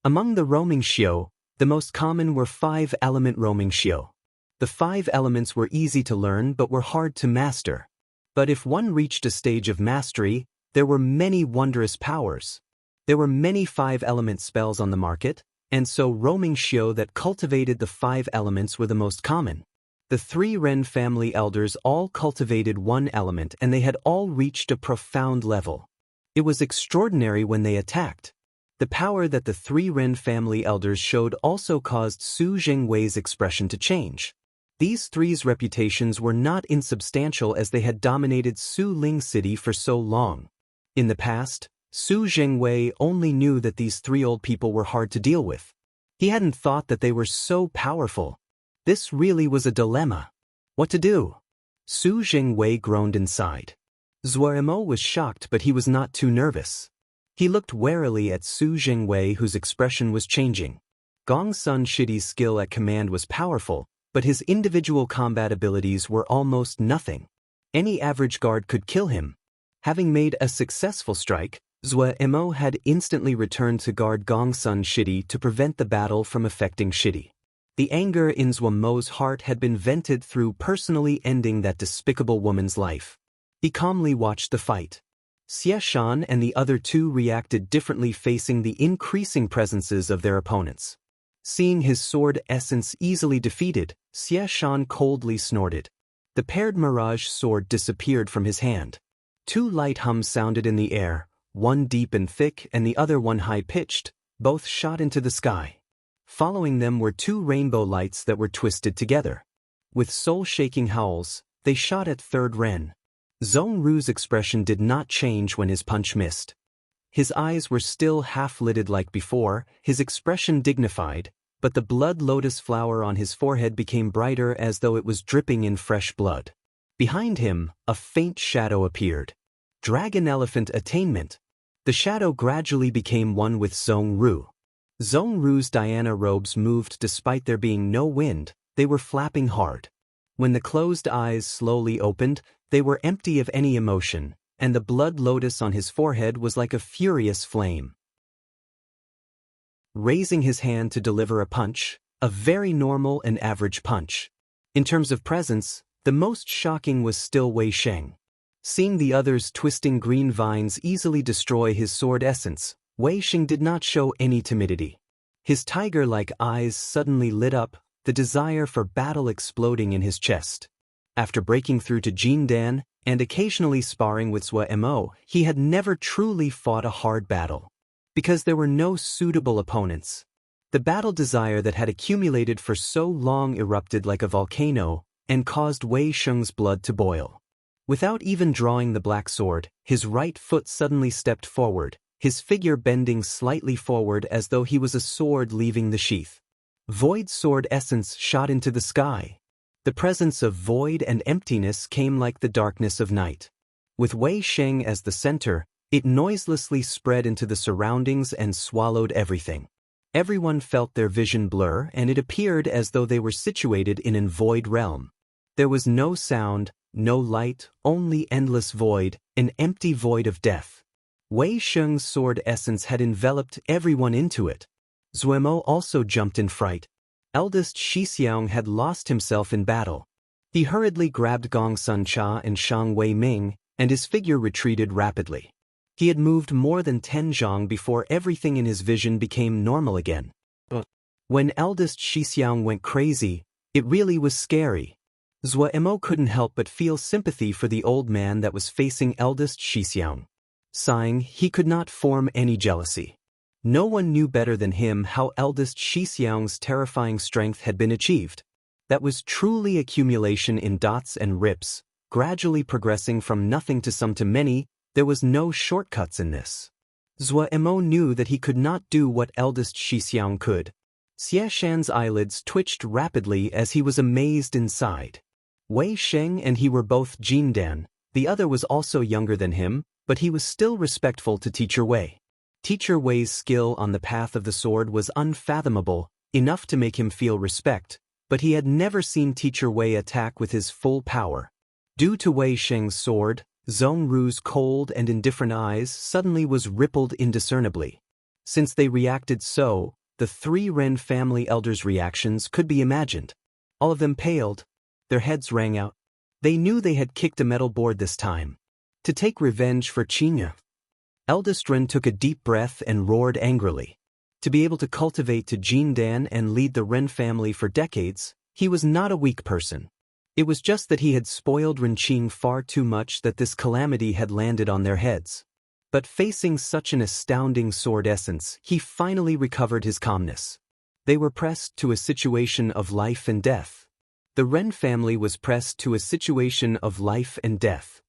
S1: Among the roaming Xiu, the most common were 5-element roaming Xiu. The 5 elements were easy to learn but were hard to master. But if one reached a stage of mastery, there were many wondrous powers. There were many 5-element spells on the market, and so roaming Xiu that cultivated the 5 elements were the most common. The 3 Ren family elders all cultivated 1 element and they had all reached a profound level. It was extraordinary when they attacked. The power that the 3 Ren family elders showed also caused Su Zhengwei's expression to change. These three's reputations were not insubstantial as they had dominated Su Ling City for so long. In the past, Su Zhengwei only knew that these 3 old people were hard to deal with. He hadn't thought that they were so powerful. This really was a dilemma. What to do? Su Zhengwei groaned inside. Zhou Emo was shocked but he was not too nervous. He looked warily at Su Zhengwei whose expression was changing. Gong Sun Shidi's skill at command was powerful, but his individual combat abilities were almost nothing. Any average guard could kill him. Having made a successful strike, Zhou Emo had instantly returned to guard Gong Sun Shidi to prevent the battle from affecting Shidi. The anger in Zhou Emo's heart had been vented through personally ending that despicable woman's life. He calmly watched the fight. Xie Shan and the other 2 reacted differently facing the increasing presences of their opponents. Seeing his sword essence easily defeated, Xie Shan coldly snorted. The paired mirage sword disappeared from his hand. 2 light hums sounded in the air, one deep and thick and the other one high-pitched, both shot into the sky. Following them were 2 rainbow lights that were twisted together. With soul-shaking howls, they shot at Third Ren. Zhongru's expression did not change when his punch missed. His eyes were still half-lidded like before, his expression dignified, but the blood lotus flower on his forehead became brighter as though it was dripping in fresh blood. Behind him, a faint shadow appeared. Dragon Elephant Attainment. The shadow gradually became one with Zhongru. Zhongru's Diana robes moved despite there being no wind, they were flapping hard. When the closed eyes slowly opened, they were empty of any emotion, and the blood lotus on his forehead was like a furious flame. Raising his hand to deliver a punch, a very normal and average punch. In terms of presence, the most shocking was still Wei Sheng. Seeing the others twisting green vines easily destroy his sword essence, Wei Sheng did not show any timidity. His tiger-like eyes suddenly lit up, the desire for battle exploding in his chest. After breaking through to Jin Dan, and occasionally sparring with Zhou Emo, he had never truly fought a hard battle. Because there were no suitable opponents. The battle desire that had accumulated for so long erupted like a volcano, and caused Wei Sheng's blood to boil. Without even drawing the black sword, his right foot suddenly stepped forward, his figure bending slightly forward as though he was a sword leaving the sheath. Void sword essence shot into the sky. The presence of void and emptiness came like the darkness of night. With Wei Sheng as the center, it noiselessly spread into the surroundings and swallowed everything. Everyone felt their vision blur and it appeared as though they were situated in an void realm. There was no sound, no light, only endless void, an empty void of death. Wei Sheng's sword essence had enveloped everyone into it. Zuemo also jumped in fright. Eldest Shixiang had lost himself in battle. He hurriedly grabbed Gong Sun Cha and Shang Wei Ming, and his figure retreated rapidly. He had moved more than 10 zhang before everything in his vision became normal again. But when eldest Shixiang went crazy, it really was scary. Zuemo couldn't help but feel sympathy for the old man that was facing eldest Shixiang. Sighing, he could not form any jealousy. No one knew better than him how eldest Shixiang's terrifying strength had been achieved. That was truly accumulation in dots and rips, gradually progressing from nothing to some to many. There was no shortcuts in this. Zuemo knew that he could not do what eldest Shixiang could. Xie Shan's eyelids twitched rapidly as he was amazed inside. Wei Sheng and he were both Jindan, the other was also younger than him, but he was still respectful to Teacher Wei. Teacher Wei's skill on the path of the sword was unfathomable, enough to make him feel respect, but he had never seen Teacher Wei attack with his full power. Due to Wei Sheng's sword, Zhong Ru's cold and indifferent eyes suddenly was rippled indiscernibly. Since they reacted so, the 3 Ren family elders' reactions could be imagined. All of them paled. Their heads rang out. They knew they had kicked a metal board this time. To take revenge for Qinya. Eldest Ren took a deep breath and roared angrily. To be able to cultivate to Jindan and lead the Ren family for decades, he was not a weak person. It was just that he had spoiled Renqing far too much that this calamity had landed on their heads. But facing such an astounding sword essence, he finally recovered his calmness. They were pressed to a situation of life and death. The Ren family was pressed to a situation of life and death.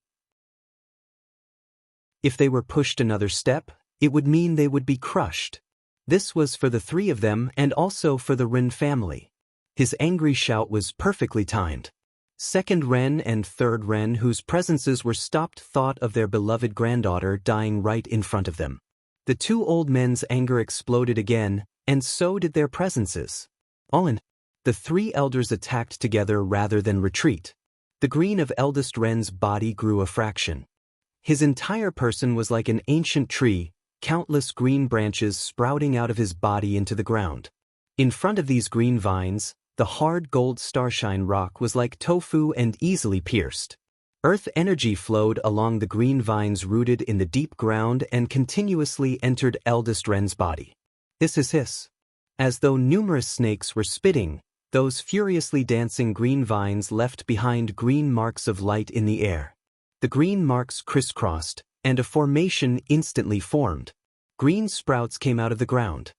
S1: If they were pushed another step, it would mean they would be crushed. This was for the 3 of them and also for the Ren family. His angry shout was perfectly timed. Second Ren and Third Ren, whose presences were stopped, thought of their beloved granddaughter dying right in front of them. The 2 old men's anger exploded again, and so did their presences. All in, the 3 elders attacked together rather than retreat. The green of eldest Ren's body grew a fraction. His entire person was like an ancient tree, countless green branches sprouting out of his body into the ground. In front of these green vines, the hard gold starshine rock was like tofu and easily pierced. Earth energy flowed along the green vines rooted in the deep ground and continuously entered eldest Ren's body. Hiss. As though numerous snakes were spitting, those furiously dancing green vines left behind green marks of light in the air. The green marks crisscrossed, and a formation instantly formed. Green sprouts came out of the ground.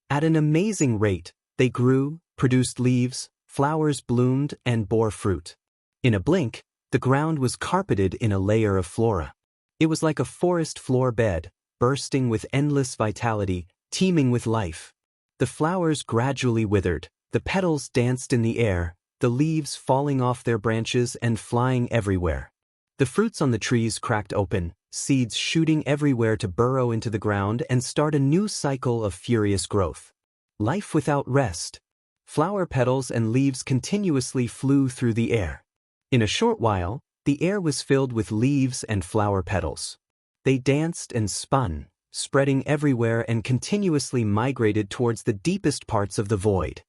S1: At an amazing rate, they grew, produced leaves, flowers bloomed, and bore fruit. In a blink, the ground was carpeted in a layer of flora. It was like a forest floor bed, bursting with endless vitality, teeming with life. The flowers gradually withered, the petals danced in the air, the leaves falling off their branches and flying everywhere. The fruits on the trees cracked open, seeds shooting everywhere to burrow into the ground and start a new cycle of furious growth. Life without rest. Flower petals and leaves continuously flew through the air. In a short while, the air was filled with leaves and flower petals. They danced and spun, spreading everywhere and continuously migrated towards the deepest parts of the void.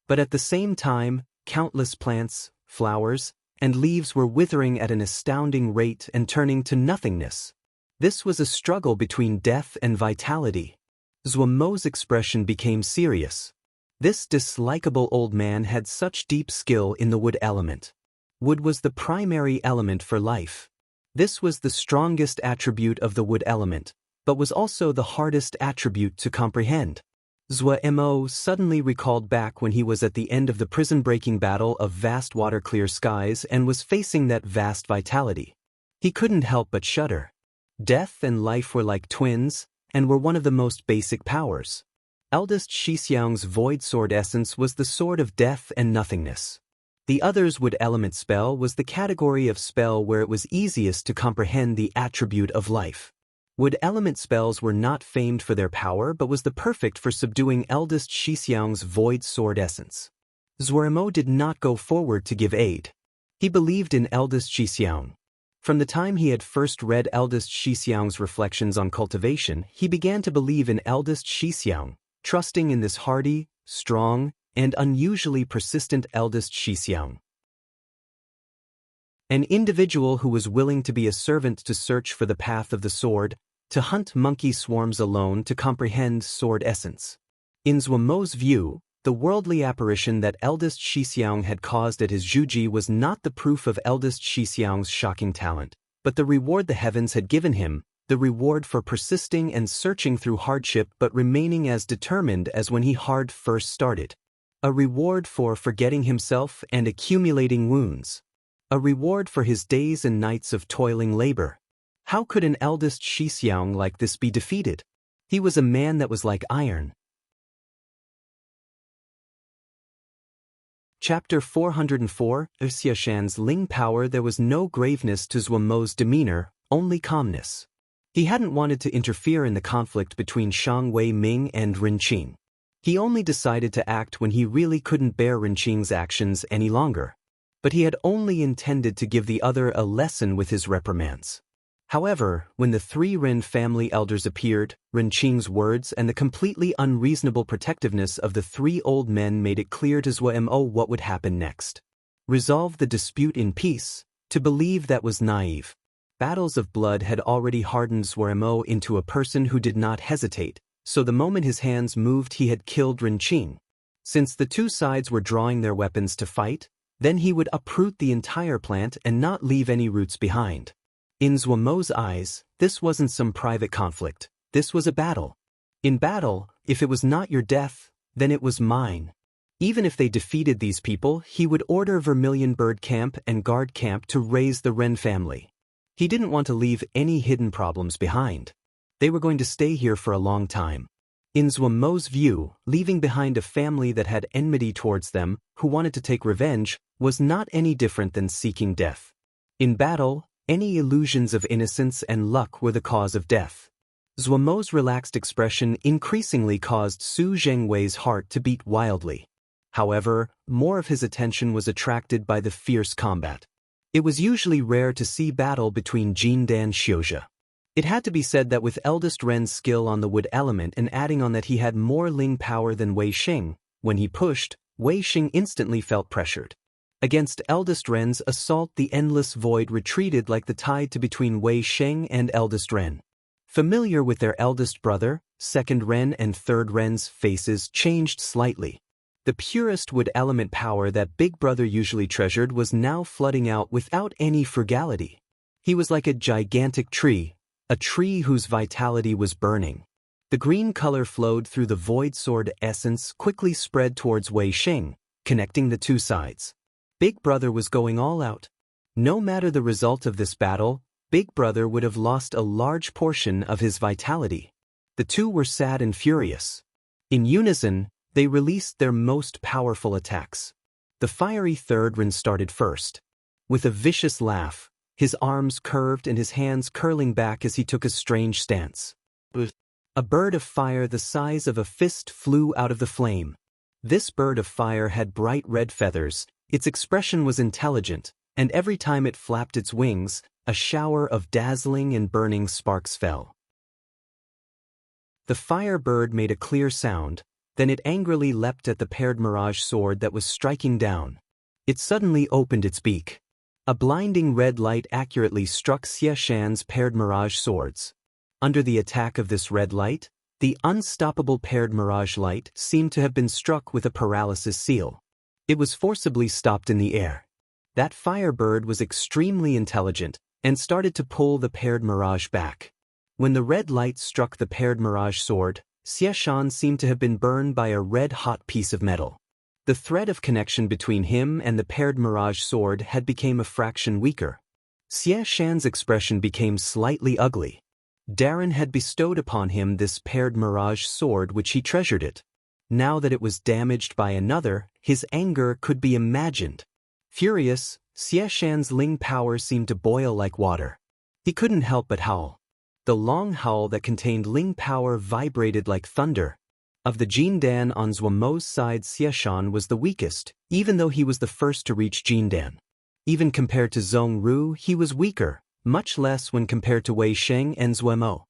S1: But at the same time, countless plants, flowers, and leaves were withering at an astounding rate and turning to nothingness. This was a struggle between death and vitality. Zuomo's expression became serious. This dislikable old man had such deep skill in the wood element. Wood was the primary element for life. This was the strongest attribute of the wood element, but was also the hardest attribute to comprehend. Zuemo suddenly recalled back when he was at the end of the prison-breaking battle of vast water-clear skies and was facing that vast vitality. He couldn't help but shudder. Death and life were like twins, and were one of the most basic powers. Eldest Shixiang's void sword essence was the sword of death and nothingness. The other's wood element spell was the category of spell where it was easiest to comprehend the attribute of life. Wood element spells were not famed for their power but was the perfect for subduing eldest Shixiang's void sword essence. Zuemo did not go forward to give aid. He believed in eldest Xixiang. From the time he had first read eldest Xixiang's reflections on cultivation, he began to believe in eldest Xixiang, trusting in this hardy, strong, and unusually persistent eldest Xixiang. An individual who was willing to be a servant to search for the path of the sword, to hunt monkey swarms alone to comprehend sword essence. In Zhuomo's view, the worldly apparition that eldest Xixiang had caused at his Zhuji was not the proof of eldest Xixiang's shocking talent, but the reward the heavens had given him, the reward for persisting and searching through hardship but remaining as determined as when he hard first started. A reward for forgetting himself and accumulating wounds. A reward for his days and nights of toiling labor. How could an eldest Xixiang like this be defeated? He was a man that was like iron. Chapter 404, Xiashan's Ling Power. There was no graveness to Zhuomo's demeanor, only calmness. He hadn't wanted to interfere in the conflict between Shang Wei Ming and Ren Qing. He only decided to act when he really couldn't bear Ren Qing's actions any longer. But he had only intended to give the other a lesson with his reprimands. However, when the three Ren family elders appeared, Ren Qing's words and the completely unreasonable protectiveness of the three old men made it clear to Zhuo what would happen next. Resolve the dispute in peace, to believe that was naive. Battles of blood had already hardened Zhuo into a person who did not hesitate, so the moment his hands moved he had killed Ren Qing. Since the two sides were drawing their weapons to fight, then he would uproot the entire plant and not leave any roots behind. In Zhuomo's eyes, this wasn't some private conflict, this was a battle. In battle, if it was not your death, then it was mine. Even if they defeated these people, he would order Vermilion Bird Camp and Guard Camp to raise the Ren family. He didn't want to leave any hidden problems behind. They were going to stay here for a long time. In Zhuomo's view, leaving behind a family that had enmity towards them, who wanted to take revenge, was not any different than seeking death. In battle, any illusions of innocence and luck were the cause of death. Zhuomo's relaxed expression increasingly caused Su Zhengwei's heart to beat wildly. However, more of his attention was attracted by the fierce combat. It was usually rare to see battle between Jindan Xiuzhe. It had to be said that with eldest Ren's skill on the wood element and adding on that he had more Ling power than Wei Xing, when he pushed, Wei Xing instantly felt pressured. Against eldest Ren's assault the endless void retreated like the tide to between Wei Xing and eldest Ren. Familiar with their eldest brother, second Ren and third Ren's faces changed slightly. The purest wood element power that big brother usually treasured was now flooding out without any frugality. He was like a gigantic tree, a tree whose vitality was burning. The green color flowed through the void sword essence quickly spread towards Wei Xing, connecting the two sides. Big Brother was going all out. No matter the result of this battle, Big Brother would have lost a large portion of his vitality. The two were sad and furious. In unison, they released their most powerful attacks. The fiery third Ren started first. With a vicious laugh, his arms curved and his hands curling back as he took a strange stance. A bird of fire the size of a fist flew out of the flame. This bird of fire had bright red feathers. Its expression was intelligent, and every time it flapped its wings, a shower of dazzling and burning sparks fell. The fire bird made a clear sound, then it angrily leapt at the paired mirage sword that was striking down. It suddenly opened its beak. A blinding red light accurately struck Xie Shan's paired mirage swords. Under the attack of this red light, the unstoppable paired mirage light seemed to have been struck with a paralysis seal. It was forcibly stopped in the air. That firebird was extremely intelligent and started to pull the paired mirage back. When the red light struck the paired mirage sword, Xie Shan seemed to have been burned by a red-hot piece of metal. The thread of connection between him and the paired mirage sword had become a fraction weaker. Xie Shan's expression became slightly ugly. Darren had bestowed upon him this paired mirage sword which he treasured it. Now that it was damaged by another, his anger could be imagined. Furious, Xie Shan's Ling power seemed to boil like water. He couldn't help but howl. The long howl that contained Ling power vibrated like thunder. Of the Jindan on Zhuomo's side, Xie Shan was the weakest, even though he was the first to reach Jindan. Even compared to Zhong Ru, he was weaker, much less when compared to Wei Sheng and Zuemo.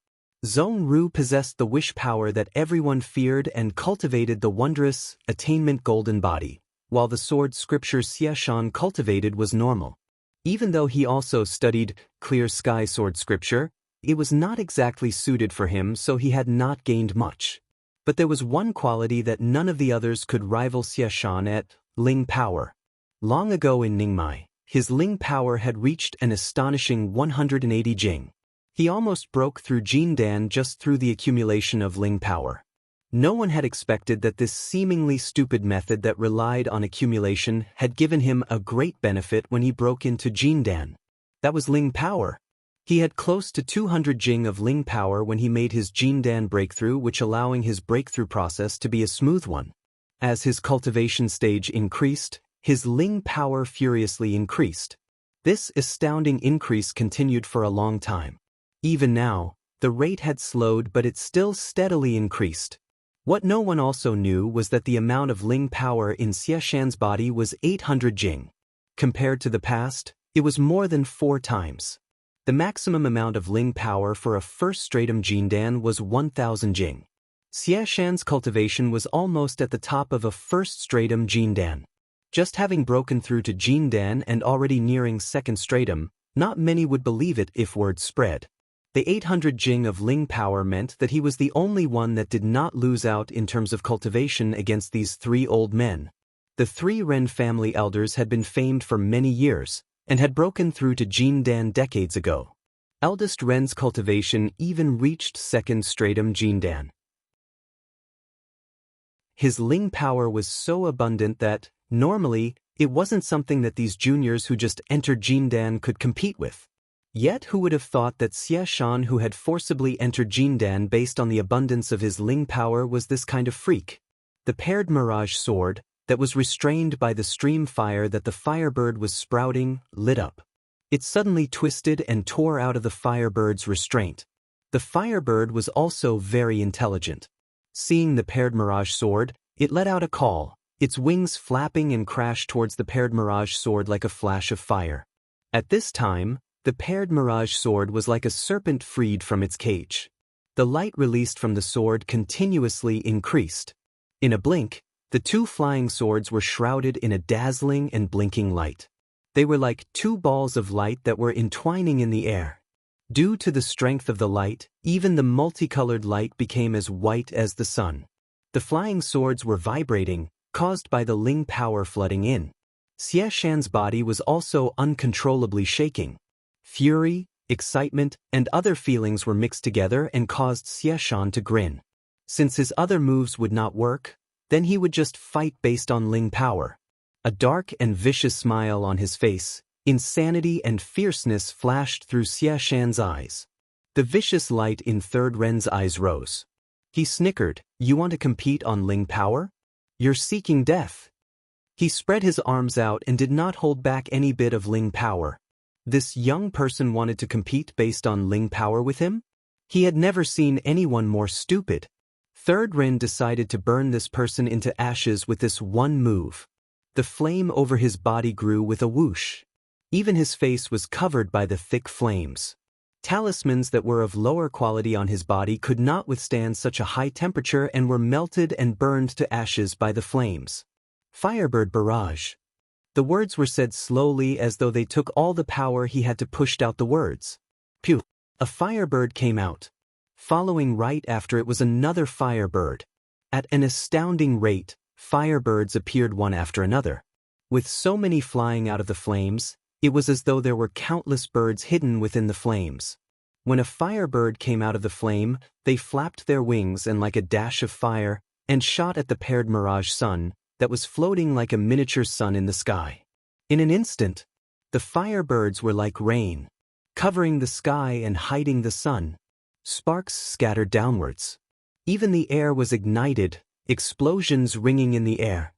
S1: Zhong Ru possessed the wish power that everyone feared and cultivated the wondrous, attainment golden body, while the sword scripture Xie Shan cultivated was normal. Even though he also studied clear sky sword scripture, it was not exactly suited for him, so he had not gained much. But there was one quality that none of the others could rival Xie Shan at: Ling power. Long ago in Ningmai, his Ling power had reached an astonishing 180 Jing. He almost broke through Jindan just through the accumulation of Ling power. No one had expected that this seemingly stupid method that relied on accumulation had given him a great benefit when he broke into Jindan. That was Ling power. He had close to 200 Jing of Ling power when he made his Jindan breakthrough, which allowing his breakthrough process to be a smooth one. As his cultivation stage increased, his Ling power furiously increased. This astounding increase continued for a long time. Even now, the rate had slowed, but it still steadily increased. What no one also knew was that the amount of Ling power in Xie Shan's body was 800 Jing. Compared to the past, it was more than 4 times. The maximum amount of Ling power for a first stratum Jindan was 1000 Jing. Xie Shan's cultivation was almost at the top of a first stratum Jindan. Just having broken through to Jindan and already nearing second stratum, not many would believe it if word spread. The 800 Jing of Ling power meant that he was the only one that did not lose out in terms of cultivation against these 3 old men. The 3 Ren family elders had been famed for many years, and had broken through to Jindan decades ago. Eldest Ren's cultivation even reached second stratum Jindan. His Ling power was so abundant that, normally, it wasn't something that these juniors who just entered Jindan could compete with. Yet who would have thought that Xie Shan, who had forcibly entered Jindan based on the abundance of his Ling power, was this kind of freak? The paired mirage sword, that was restrained by the stream fire that the firebird was sprouting, lit up. It suddenly twisted and tore out of the firebird's restraint. The firebird was also very intelligent. Seeing the paired mirage sword, it let out a call, its wings flapping and crashed towards the paired mirage sword like a flash of fire. At this time, the paired mirage sword was like a serpent freed from its cage. The light released from the sword continuously increased. In a blink, the 2 flying swords were shrouded in a dazzling and blinking light. They were like 2 balls of light that were entwining in the air. Due to the strength of the light, even the multicolored light became as white as the sun. The flying swords were vibrating, caused by the Ling power flooding in. Xie Shan's body was also uncontrollably shaking. Fury, excitement, and other feelings were mixed together and caused Xie Shan to grin. Since his other moves would not work, then he would just fight based on Ling power. A dark and vicious smile on his face, insanity and fierceness flashed through Xie Shan's eyes. The vicious light in Third Ren's eyes rose. He snickered, "You want to compete on Ling power? You're seeking death." He spread his arms out and did not hold back any bit of Ling power. This young person wanted to compete based on Ling power with him? He had never seen anyone more stupid. Third Ren decided to burn this person into ashes with this one move. The flame over his body grew with a whoosh. Even his face was covered by the thick flames. Talismans that were of lower quality on his body could not withstand such a high temperature and were melted and burned to ashes by the flames. Firebird barrage. The words were said slowly as though they took all the power he had to push out the words. Pew! A firebird came out. Following right after it was another firebird. At an astounding rate, firebirds appeared one after another. With so many flying out of the flames, it was as though there were countless birds hidden within the flames. When a firebird came out of the flame, they flapped their wings and like a dash of fire, and shot at the paired mirage sun, that was floating like a miniature sun in the sky. In an instant, the firebirds were like rain, covering the sky and hiding the sun. Sparks scattered downwards. Even the air was ignited, explosions ringing in the air.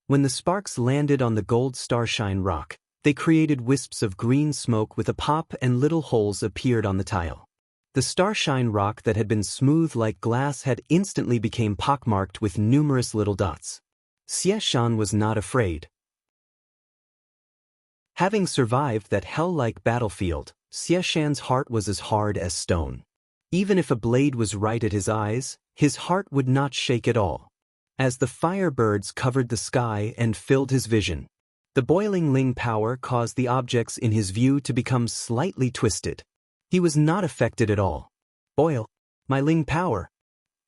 S1: When the sparks landed on the gold starshine rock, they created wisps of green smoke with a pop and little holes appeared on the tile. The starshine rock that had been smooth like glass had instantly become pockmarked with numerous little dots. Xie Shan was not afraid. Having survived that hell-like battlefield, Xieshan's heart was as hard as stone. Even if a blade was right at his eyes, his heart would not shake at all. As the firebirds covered the sky and filled his vision, the boiling Ling power caused the objects in his view to become slightly twisted. He was not affected at all. "Boil, my Ling power."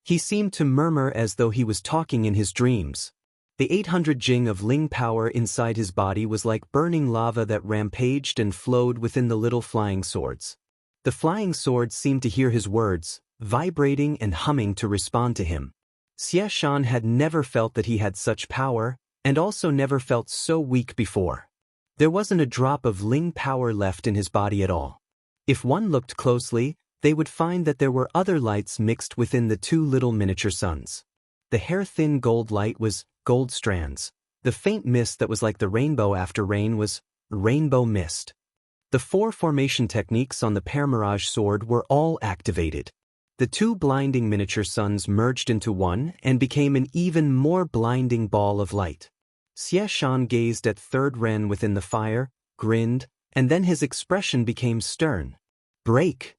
S1: He seemed to murmur as though he was talking in his dreams. The 800 jing of Ling power inside his body was like burning lava that rampaged and flowed within the little flying swords. The flying swords seemed to hear his words, vibrating and humming to respond to him. Xieshan had never felt that he had such power, and also never felt so weak before. There wasn't a drop of Ling power left in his body at all. If one looked closely, they would find that there were other lights mixed within the two little miniature suns. The hair-thin gold light was gold strands. The faint mist that was like the rainbow after rain was rainbow mist. The 4 formation techniques on the Pear Mirage sword were all activated. The 2 blinding miniature suns merged into one and became an even more blinding ball of light. Xieshan gazed at Third Ren within the fire, grinned, and then his expression became stern. "Break!"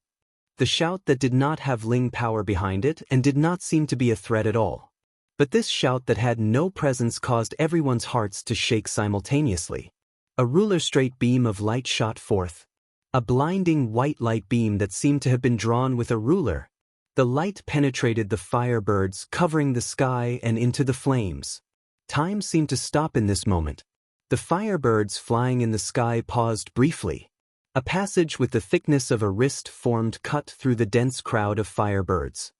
S1: The shout that did not have Ling power behind it and did not seem to be a threat at all. But this shout that had no presence caused everyone's hearts to shake simultaneously. A ruler-straight beam of light shot forth. A blinding white light beam that seemed to have been drawn with a ruler. The light penetrated the firebirds, covering the sky and into the flames. Time seemed to stop in this moment. The firebirds flying in the sky paused briefly. A passage with the thickness of a wrist formed cut through the dense crowd of firebirds.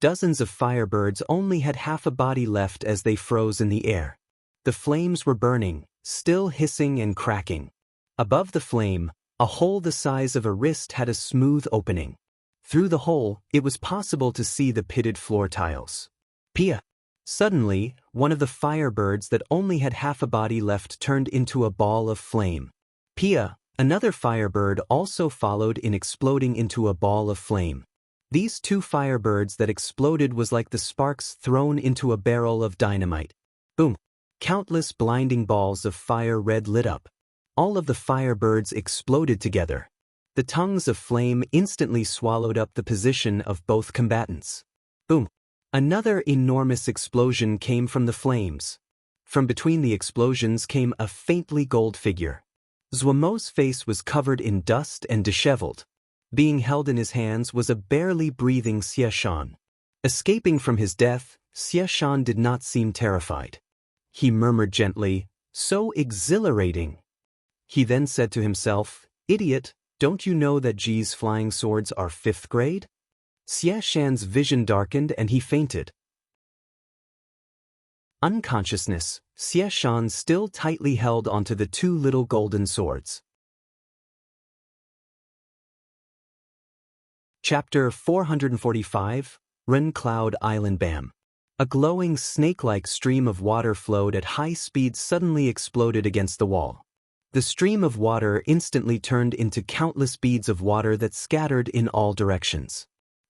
S1: Dozens of firebirds only had half a body left as they froze in the air. The flames were burning, still hissing and cracking. Above the flame, a hole the size of a wrist had a smooth opening. Through the hole, it was possible to see the pitted floor tiles. Pia! Suddenly, one of the firebirds that only had half a body left turned into a ball of flame. Pia! Another firebird also followed in exploding into a ball of flame. These 2 firebirds that exploded was like the sparks thrown into a barrel of dynamite. Boom! Countless blinding balls of fire red lit up. All of the firebirds exploded together. The tongues of flame instantly swallowed up the position of both combatants. Boom! Another enormous explosion came from the flames. From between the explosions came a faintly gold figure. Zuamo's face was covered in dust and disheveled. Being held in his hands was a barely breathing Xieshan. Escaping from his death, Xieshan did not seem terrified. He murmured gently, "So exhilarating." He then said to himself, "Idiot, don't you know that Ji's flying swords are 5th grade?" Xieshan's vision darkened and he fainted. Unconsciousness, Xieshan still tightly held onto the 2 little golden swords. Chapter 445, Ren Cloud Island Bam. A glowing snake-like stream of water flowed at high speed suddenly exploded against the wall. The stream of water instantly turned into countless beads of water that scattered in all directions.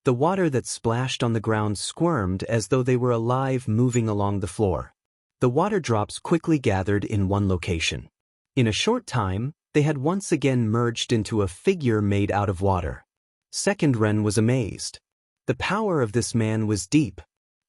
S1: The water that splashed on the ground squirmed as though they were alive moving along the floor. The water drops quickly gathered in one location. In a short time, they had once again merged into a figure made out of water. Second Ren was amazed. The power of this man was deep.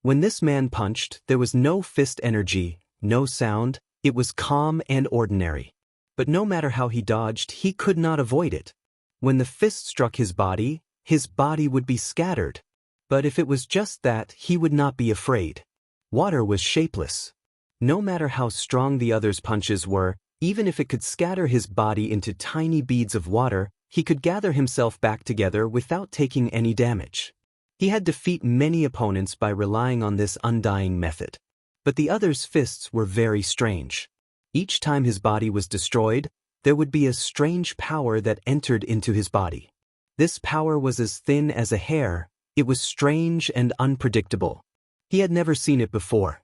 S1: When this man punched, there was no fist energy, no sound, it was calm and ordinary. But no matter how he dodged, he could not avoid it. When the fist struck his body would be scattered. But if it was just that, he would not be afraid. Water was shapeless. No matter how strong the other's punches were, even if it could scatter his body into tiny beads of water, he could gather himself back together without taking any damage. He had defeated many opponents by relying on this undying method. But the other's fists were very strange. Each time his body was destroyed, there would be a strange power that entered into his body. This power was as thin as a hair, it was strange and unpredictable. He had never seen it before.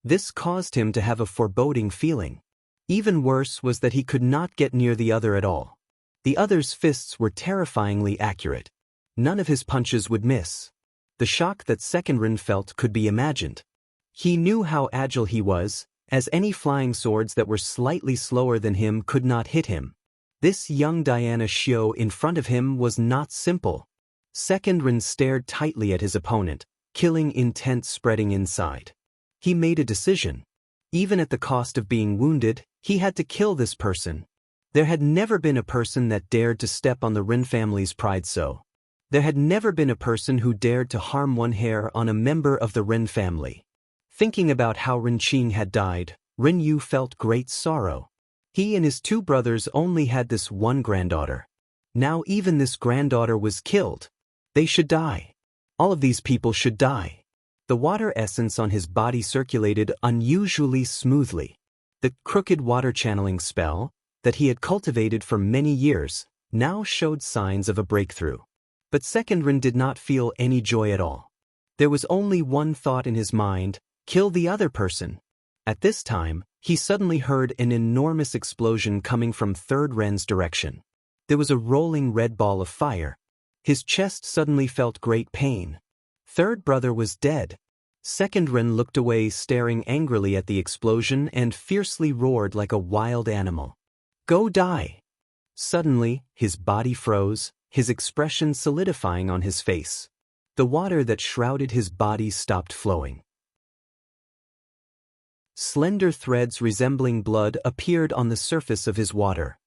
S1: This caused him to have a foreboding feeling. Even worse was that he could not get near the other at all. The other's fists were terrifyingly accurate. None of his punches would miss. The shock that Second Ren felt could be imagined. He knew how agile he was, as any flying swords that were slightly slower than him could not hit him. This young Diana Xiao in front of him was not simple. Second Ren stared tightly at his opponent, killing intent spreading inside. He made a decision. Even at the cost of being wounded, he had to kill this person. There had never been a person that dared to step on the Ren family's pride so. There had never been a person who dared to harm one hair on a member of the Ren family. Thinking about how Ren Qing had died, Ren Yu felt great sorrow. He and his two brothers only had this one granddaughter. Now even this granddaughter was killed. They should die. All of these people should die. The water essence on his body circulated unusually smoothly. The crooked water channeling spell, that he had cultivated for many years, now showed signs of a breakthrough. But Second Ren did not feel any joy at all. There was only one thought in his mind: kill the other person. At this time, he suddenly heard an enormous explosion coming from Third Ren's direction. There was a rolling red ball of fire. His chest suddenly felt great pain. Third brother was dead. Second Ren looked away, staring angrily at the explosion, and fiercely roared like a wild animal. Go die! Suddenly, his body froze, his expression solidifying on his face. The water that shrouded his body stopped flowing. Slender threads resembling blood appeared on the surface of his water.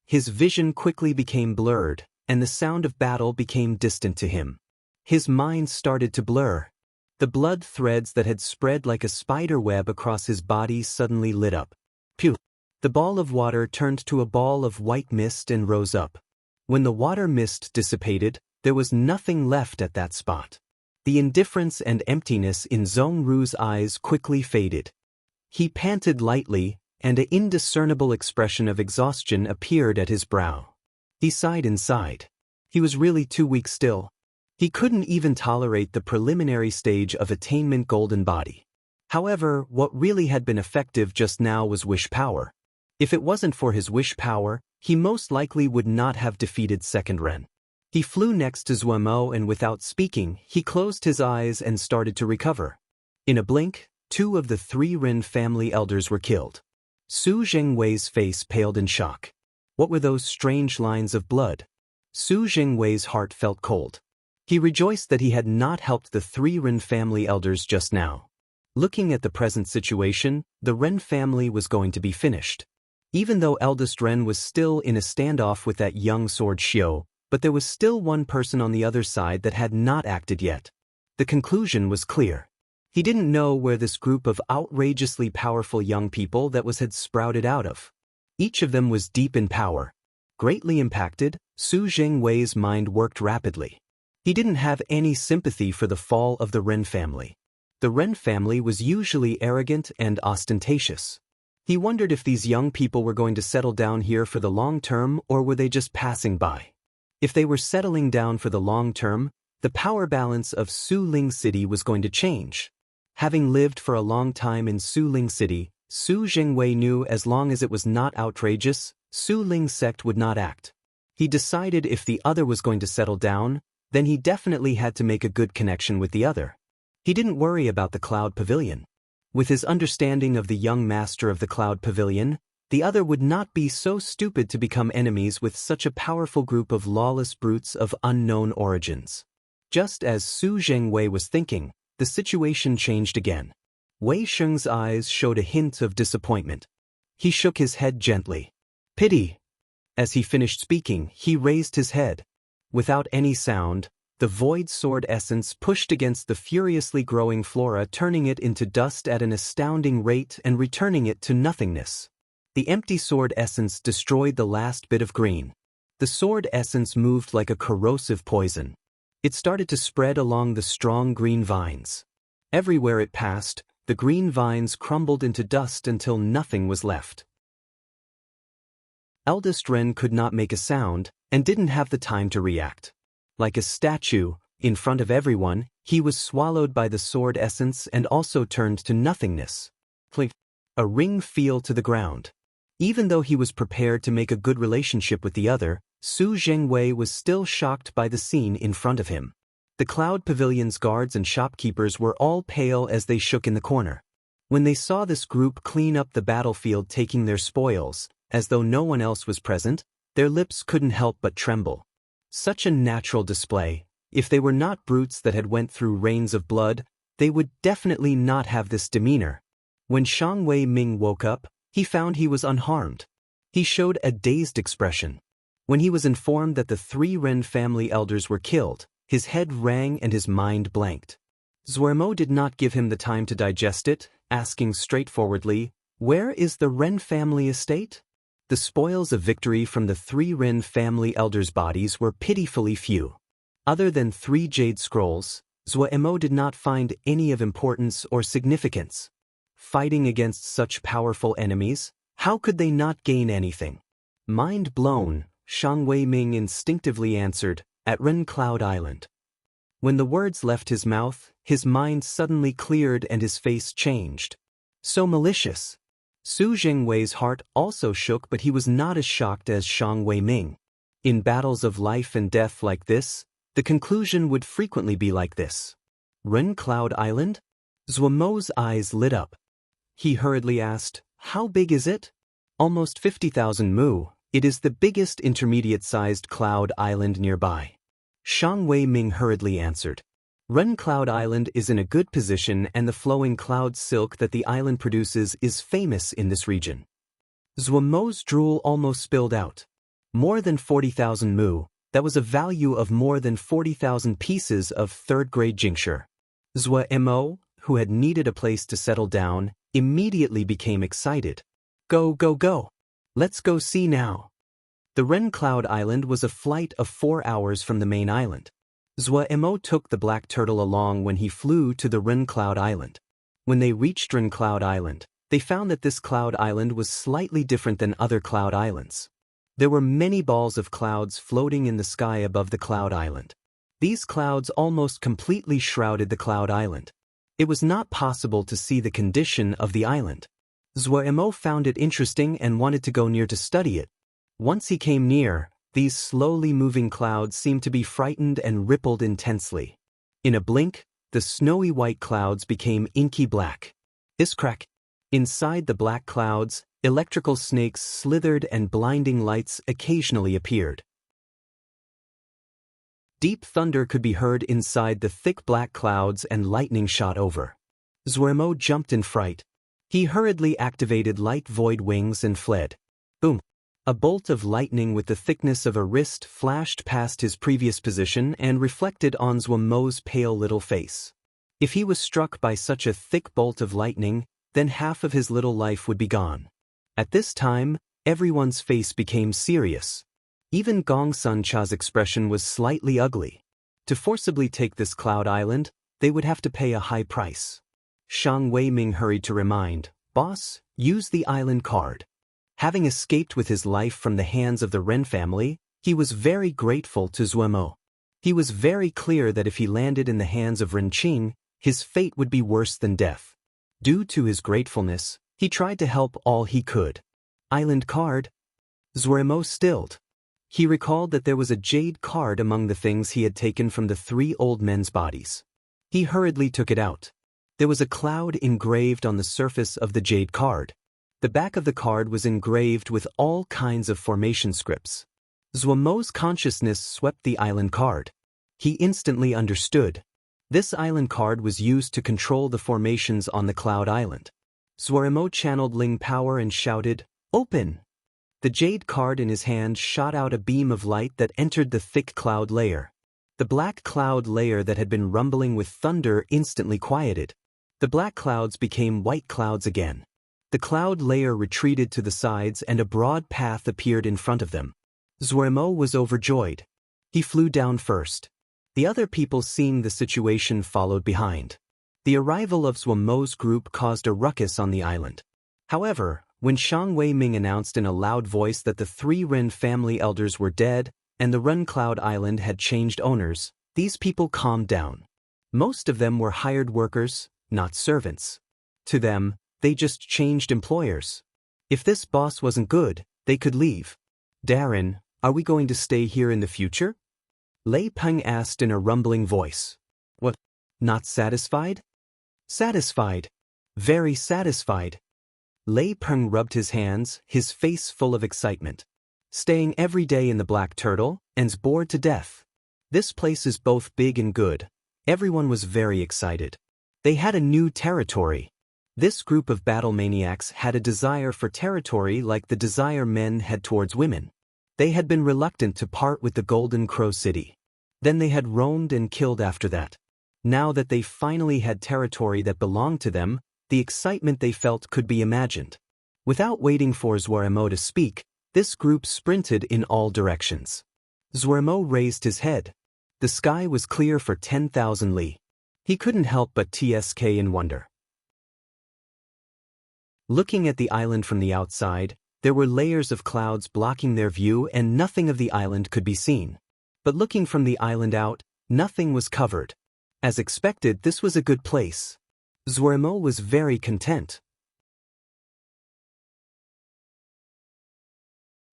S1: His vision quickly became blurred, and the sound of battle became distant to him. His mind started to blur. The blood threads that had spread like a spider web across his body suddenly lit up. Phew! The ball of water turned to a ball of white mist and rose up. When the water mist dissipated, there was nothing left at that spot. The indifference and emptiness in Zhong Ru's eyes quickly faded. He panted lightly, and an indiscernible expression of exhaustion appeared at his brow. He sighed inside. He was really too weak still. He couldn't even tolerate the preliminary stage of attainment golden body. However, what really had been effective just now was wish power. If it wasn't for his wish power, he most likely would not have defeated Second Ren. He flew next to Zuemo, and without speaking, he closed his eyes and started to recover. In a blink, 2 of the 3 Ren family elders were killed. Su Zhengwei's face paled in shock. What were those strange lines of blood? Su Zhengwei's heart felt cold. He rejoiced that he had not helped the 3 Ren family elders just now. Looking at the present situation, the Ren family was going to be finished. Even though eldest Ren was still in a standoff with that young sword Xiao, but there was still one person on the other side that had not acted yet. The conclusion was clear. He didn't know where this group of outrageously powerful young people had sprouted out of. Each of them was deep in power. Greatly impacted, Su Zhengwei's mind worked rapidly. He didn't have any sympathy for the fall of the Ren family. The Ren family was usually arrogant and ostentatious. He wondered if these young people were going to settle down here for the long term, or were they just passing by. If they were settling down for the long term, the power balance of Su Ling City was going to change. Having lived for a long time in Su Ling City, Su Zhengwei knew as long as it was not outrageous, Su Ling sect would not act. He decided if the other was going to settle down, then he definitely had to make a good connection with the other. He didn't worry about the Cloud Pavilion. With his understanding of the young master of the Cloud Pavilion, the other would not be so stupid to become enemies with such a powerful group of lawless brutes of unknown origins. Just as Su Zhengwei was thinking, the situation changed again. Wei Sheng's eyes showed a hint of disappointment. He shook his head gently. Pity. As he finished speaking, he raised his head. Without any sound, the void sword essence pushed against the furiously growing flora, turning it into dust at an astounding rate and returning it to nothingness. The empty sword essence destroyed the last bit of green. The sword essence moved like a corrosive poison. It started to spread along the strong green vines. Everywhere it passed, the green vines crumbled into dust until nothing was left. Eldest Ren could not make a sound, and didn't have the time to react. Like a statue, in front of everyone, he was swallowed by the sword essence and also turned to nothingness. Clink. A ring fell to the ground. Even though he was prepared to make a good relationship with the other, Su Zhengwei was still shocked by the scene in front of him. The Cloud Pavilion's guards and shopkeepers were all pale as they shook in the corner. When they saw this group clean up the battlefield taking their spoils, as though no one else was present, Their lips couldn't help but tremble. Such a natural display. If they were not brutes that had went through rains of blood, they would definitely not have this demeanor. When Shang Wei Ming woke up, he found he was unharmed. He showed a dazed expression. When he was informed that the 3 Ren family elders were killed, his head rang and his mind blanked. Zuermo did not give him the time to digest it, asking straightforwardly, "Where is the Ren family estate?" The spoils of victory from the 3 Ren family elders' bodies were pitifully few. Other than 3 jade scrolls, Zuermo did not find any of importance or significance. Fighting against such powerful enemies, how could they not gain anything? Mind blown, Shang Wei Ming instinctively answered, "At Ren Cloud Island." When the words left his mouth, his mind suddenly cleared and his face changed. So malicious. Su Zhengwei's heart also shook, but he was not as shocked as Shang Wei Ming. In battles of life and death like this, the conclusion would frequently be like this. Ren Cloud Island? Zuermo's eyes lit up. He hurriedly asked, "How big is it?" "Almost 50,000 mu. It is the biggest intermediate-sized cloud island nearby." Shang Wei Ming hurriedly answered. Ren Cloud Island is in a good position and the flowing cloud silk that the island produces is famous in this region. Zuermo's drool almost spilled out. More than 40,000 mu, that was a value of more than 40,000 pieces of 3rd-grade jingsher. Zuermo, who had needed a place to settle down, immediately became excited. "Go, go, go! Let's go see now." The Ren Cloud Island was a flight of 4 hours from the main island. Zuermo took the black turtle along when he flew to the Ren Cloud Island. When they reached Ren Cloud Island, they found that this cloud island was slightly different than other cloud islands. There were many balls of clouds floating in the sky above the cloud island. These clouds almost completely shrouded the cloud island. It was not possible to see the condition of the island. Zuermo found it interesting and wanted to go near to study it. Once he came near, these slowly moving clouds seemed to be frightened and rippled intensely. In a blink, the snowy white clouds became inky black. Iscrack! Inside the black clouds, electrical snakes slithered and blinding lights occasionally appeared. Deep thunder could be heard inside the thick black clouds and lightning shot over. Zuermo jumped in fright. He hurriedly activated light void wings and fled. Boom! A bolt of lightning with the thickness of a wrist flashed past his previous position and reflected on Zuermo's pale little face. If he was struck by such a thick bolt of lightning, then half of his little life would be gone. At this time, everyone's face became serious. Even Gong Sun Cha's expression was slightly ugly. To forcibly take this cloud island, they would have to pay a high price. Shang Wei Ming hurried to remind, "Boss, use the island card." Having escaped with his life from the hands of the Ren family, he was very grateful to Zuermo. He was very clear that if he landed in the hands of Ren Qing, his fate would be worse than death. Due to his gratefulness, he tried to help all he could. Island card? Zuermo stilled. He recalled that there was a jade card among the things he had taken from the 3 old men's bodies. He hurriedly took it out. There was a cloud engraved on the surface of the jade card. The back of the card was engraved with all kinds of formation scripts. Zuermo's consciousness swept the island card. He instantly understood. This island card was used to control the formations on the cloud island. Zuermo channeled Ling power and shouted, "Open!" The jade card in his hand shot out a beam of light that entered the thick cloud layer. The black cloud layer that had been rumbling with thunder instantly quieted. The black clouds became white clouds again. The cloud layer retreated to the sides and a broad path appeared in front of them. Zuermo was overjoyed. He flew down first. The other people seeing the situation followed behind. The arrival of Zuermo's group caused a ruckus on the island. However, when Shang Wei Ming announced in a loud voice that the 3 Ren family elders were dead and the Ren Cloud Island had changed owners, these people calmed down. Most of them were hired workers, not servants. To them, they just changed employers. If this boss wasn't good, they could leave. "Darren, are we going to stay here in the future?" Lei Peng asked in a rumbling voice. "What? Not satisfied?" "Satisfied. Very satisfied." Lei Peng rubbed his hands, his face full of excitement. staying every day in the Black Turtle, and's bored to death. This place is both big and good. Everyone was very excited. They had a new territory. This group of battle maniacs had a desire for territory like the desire men had towards women. They had been reluctant to part with the Golden Crow City. Then they had roamed and killed after that. Now that they finally had territory that belonged to them, the excitement they felt could be imagined. Without waiting for Zwermo to speak, this group sprinted in all directions. Zwermo raised his head. The sky was clear for 10,000 li. He couldn't help but tsk in wonder. Looking at the island from the outside, there were layers of clouds blocking their view and nothing of the island could be seen. But looking from the island out, nothing was covered. As expected, this was a good place. Zwermo was very content.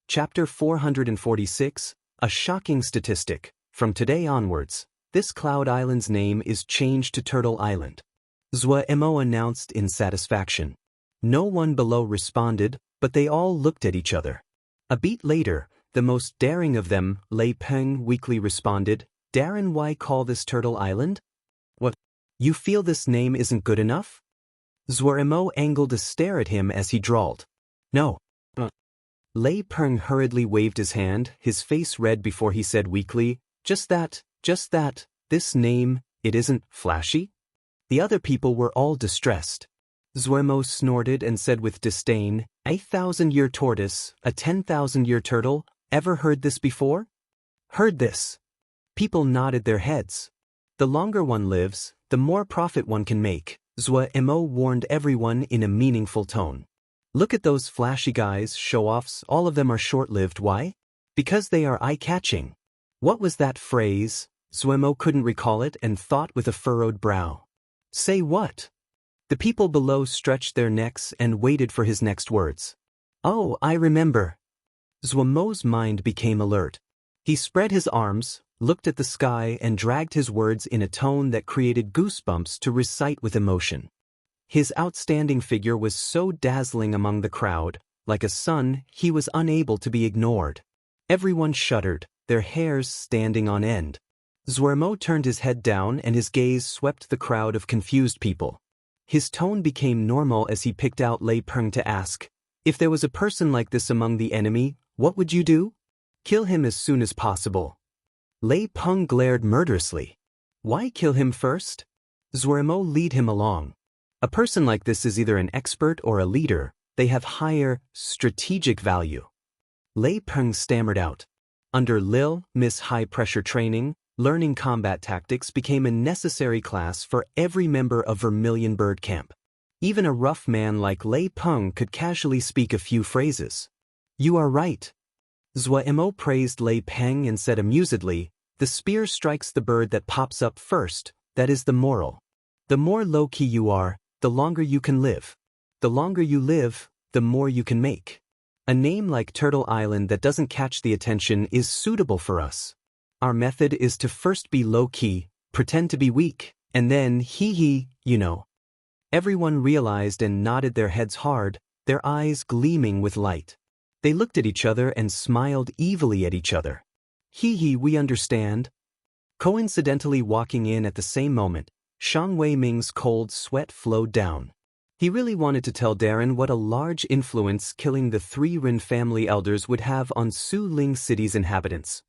S1: Chapter 446, A Shocking Statistic. From today onwards, this cloud island's name is changed to Turtle Island. Zwermo announced in satisfaction. No one below responded, but they all looked at each other. A beat later, the most daring of them, Lei Peng, weakly responded, "Darren, why call this Turtle Island? What? You feel this name isn't good enough?" Zwermo angled a stare at him as he drawled. "No." Lei Peng hurriedly waved his hand, his face red before he said weakly, just that, this name, it isn't flashy?" The other people were all distressed. Zwermo snorted and said with disdain, "A 1,000-year tortoise, a 10,000-year turtle, ever heard this before?" "Heard this." People nodded their heads. "The longer one lives, the more profit one can make," Zwermo warned everyone in a meaningful tone. "Look at those flashy guys, show-offs, all of them are short-lived. Why? Because they are eye-catching." What was that phrase? Zwermo couldn't recall it and thought with a furrowed brow. Say what? The people below stretched their necks and waited for his next words. "Oh, I remember." Zwermo's mind became alert. He spread his arms, looked at the sky and dragged his words in a tone that created goosebumps to recite with emotion. His outstanding figure was so dazzling among the crowd, like a sun, he was unable to be ignored. Everyone shuddered, their hairs standing on end. Zwermo turned his head down and his gaze swept the crowd of confused people. His tone became normal as he picked out Lei Peng to ask, "If there was a person like this among the enemy, what would you do?" "Kill him as soon as possible." Lei Peng glared murderously. "Why kill him first?" "Zwermo, lead him along. A person like this is either an expert or a leader. They have higher, strategic value." Lei Peng stammered out. Under Lil, Miss High-Pressure Training, learning combat tactics became a necessary class for every member of Vermilion Bird Camp. Even a rough man like Lei Peng could casually speak a few phrases. "You are right." Zwermo praised Lei Peng and said amusedly, "The spear strikes the bird that pops up first, that is the moral. The more low-key you are, the longer you can live. The longer you live, the more you can make. A name like Turtle Island that doesn't catch the attention is suitable for us. Our method is to first be low-key, pretend to be weak, and then hee-hee, you know." Everyone realized and nodded their heads hard, their eyes gleaming with light. They looked at each other and smiled evilly at each other. "Hee-hee, we understand." Coincidentally walking in at the same moment, Shang Wei Ming's cold sweat flowed down. He really wanted to tell Darren what a large influence killing the 3 Rin family elders would have on Su Ling City's inhabitants.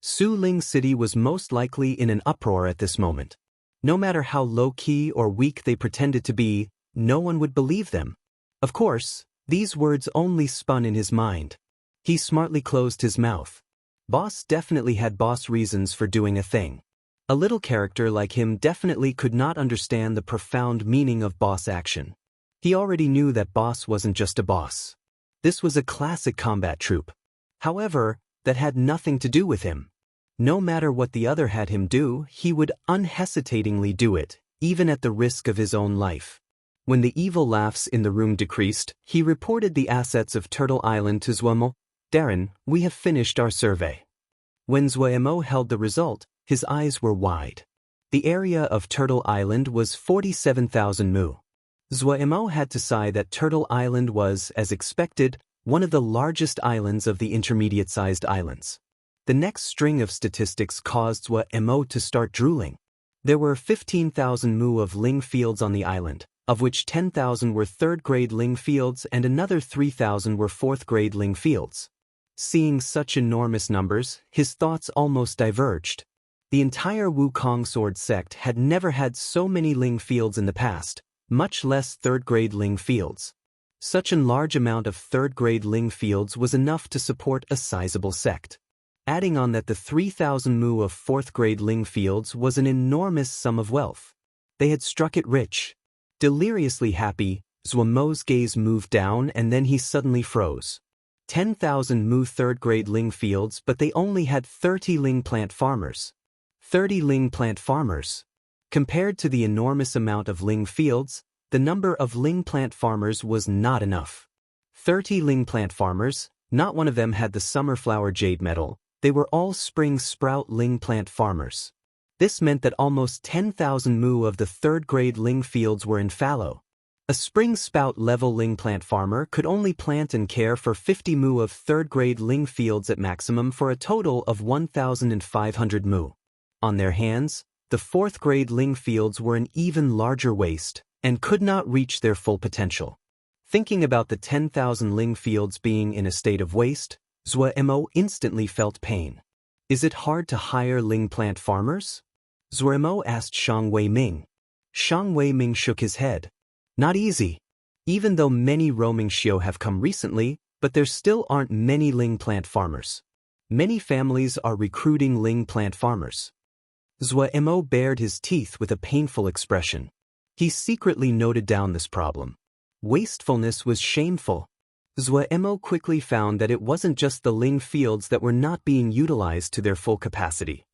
S1: Su Ling City was most likely in an uproar at this moment. No matter how low-key or weak they pretended to be, no one would believe them. Of course, these words only spun in his mind. He smartly closed his mouth. Boss definitely had boss reasons for doing a thing. A little character like him definitely could not understand the profound meaning of boss action. He already knew that boss wasn't just a boss. This was a classic combat troupe. However, that had nothing to do with him. No matter what the other had him do, he would unhesitatingly do it, even at the risk of his own life. When the evil laughs in the room decreased, he reported the assets of Turtle Island to Zwermo. "Darren, we have finished our survey." When Zwermo held the result, his eyes were wide. The area of Turtle Island was 47,000 mu. Zwermo had to sigh that Turtle Island was, as expected, one of the largest islands of the intermediate-sized islands. The next string of statistics caused Mo to start drooling. There were 15,000 mu of ling fields on the island, of which 10,000 were third-grade ling fields and another 3,000 were fourth-grade ling fields. Seeing such enormous numbers, his thoughts almost diverged. The entire Wukong sword sect had never had so many ling fields in the past, much less third-grade ling fields. Such a large amount of third-grade ling fields was enough to support a sizable sect. Adding on that the 3,000 mu of fourth-grade ling fields was an enormous sum of wealth. They had struck it rich. Deliriously happy, Mo's gaze moved down and then he suddenly froze. 10,000 mu third-grade ling fields, but they only had 30 ling plant farmers. 30 ling plant farmers. Compared to the enormous amount of ling fields, the number of ling plant farmers was not enough. 30 ling plant farmers, not one of them had the summer flower jade metal, they were all spring sprout ling plant farmers. This meant that almost 10,000 mu of the third-grade ling fields were in fallow. A spring spout level ling plant farmer could only plant and care for 50 mu of third-grade ling fields at maximum for a total of 1,500 mu. On their hands, the fourth-grade ling fields were an even larger waste and could not reach their full potential. Thinking about the 10,000 ling fields being in a state of waste, Mo instantly felt pain. Is it hard to hire ling plant farmers? Mo asked Shang Wei-ming. Shang Wei-ming shook his head. Not easy. Even though many roaming Xiu have come recently, but there still aren't many ling plant farmers. Many families are recruiting ling plant farmers. Mo bared his teeth with a painful expression. He secretly noted down this problem. Wastefulness was shameful. Mo quickly found that it wasn't just the ling fields that were not being utilized to their full capacity.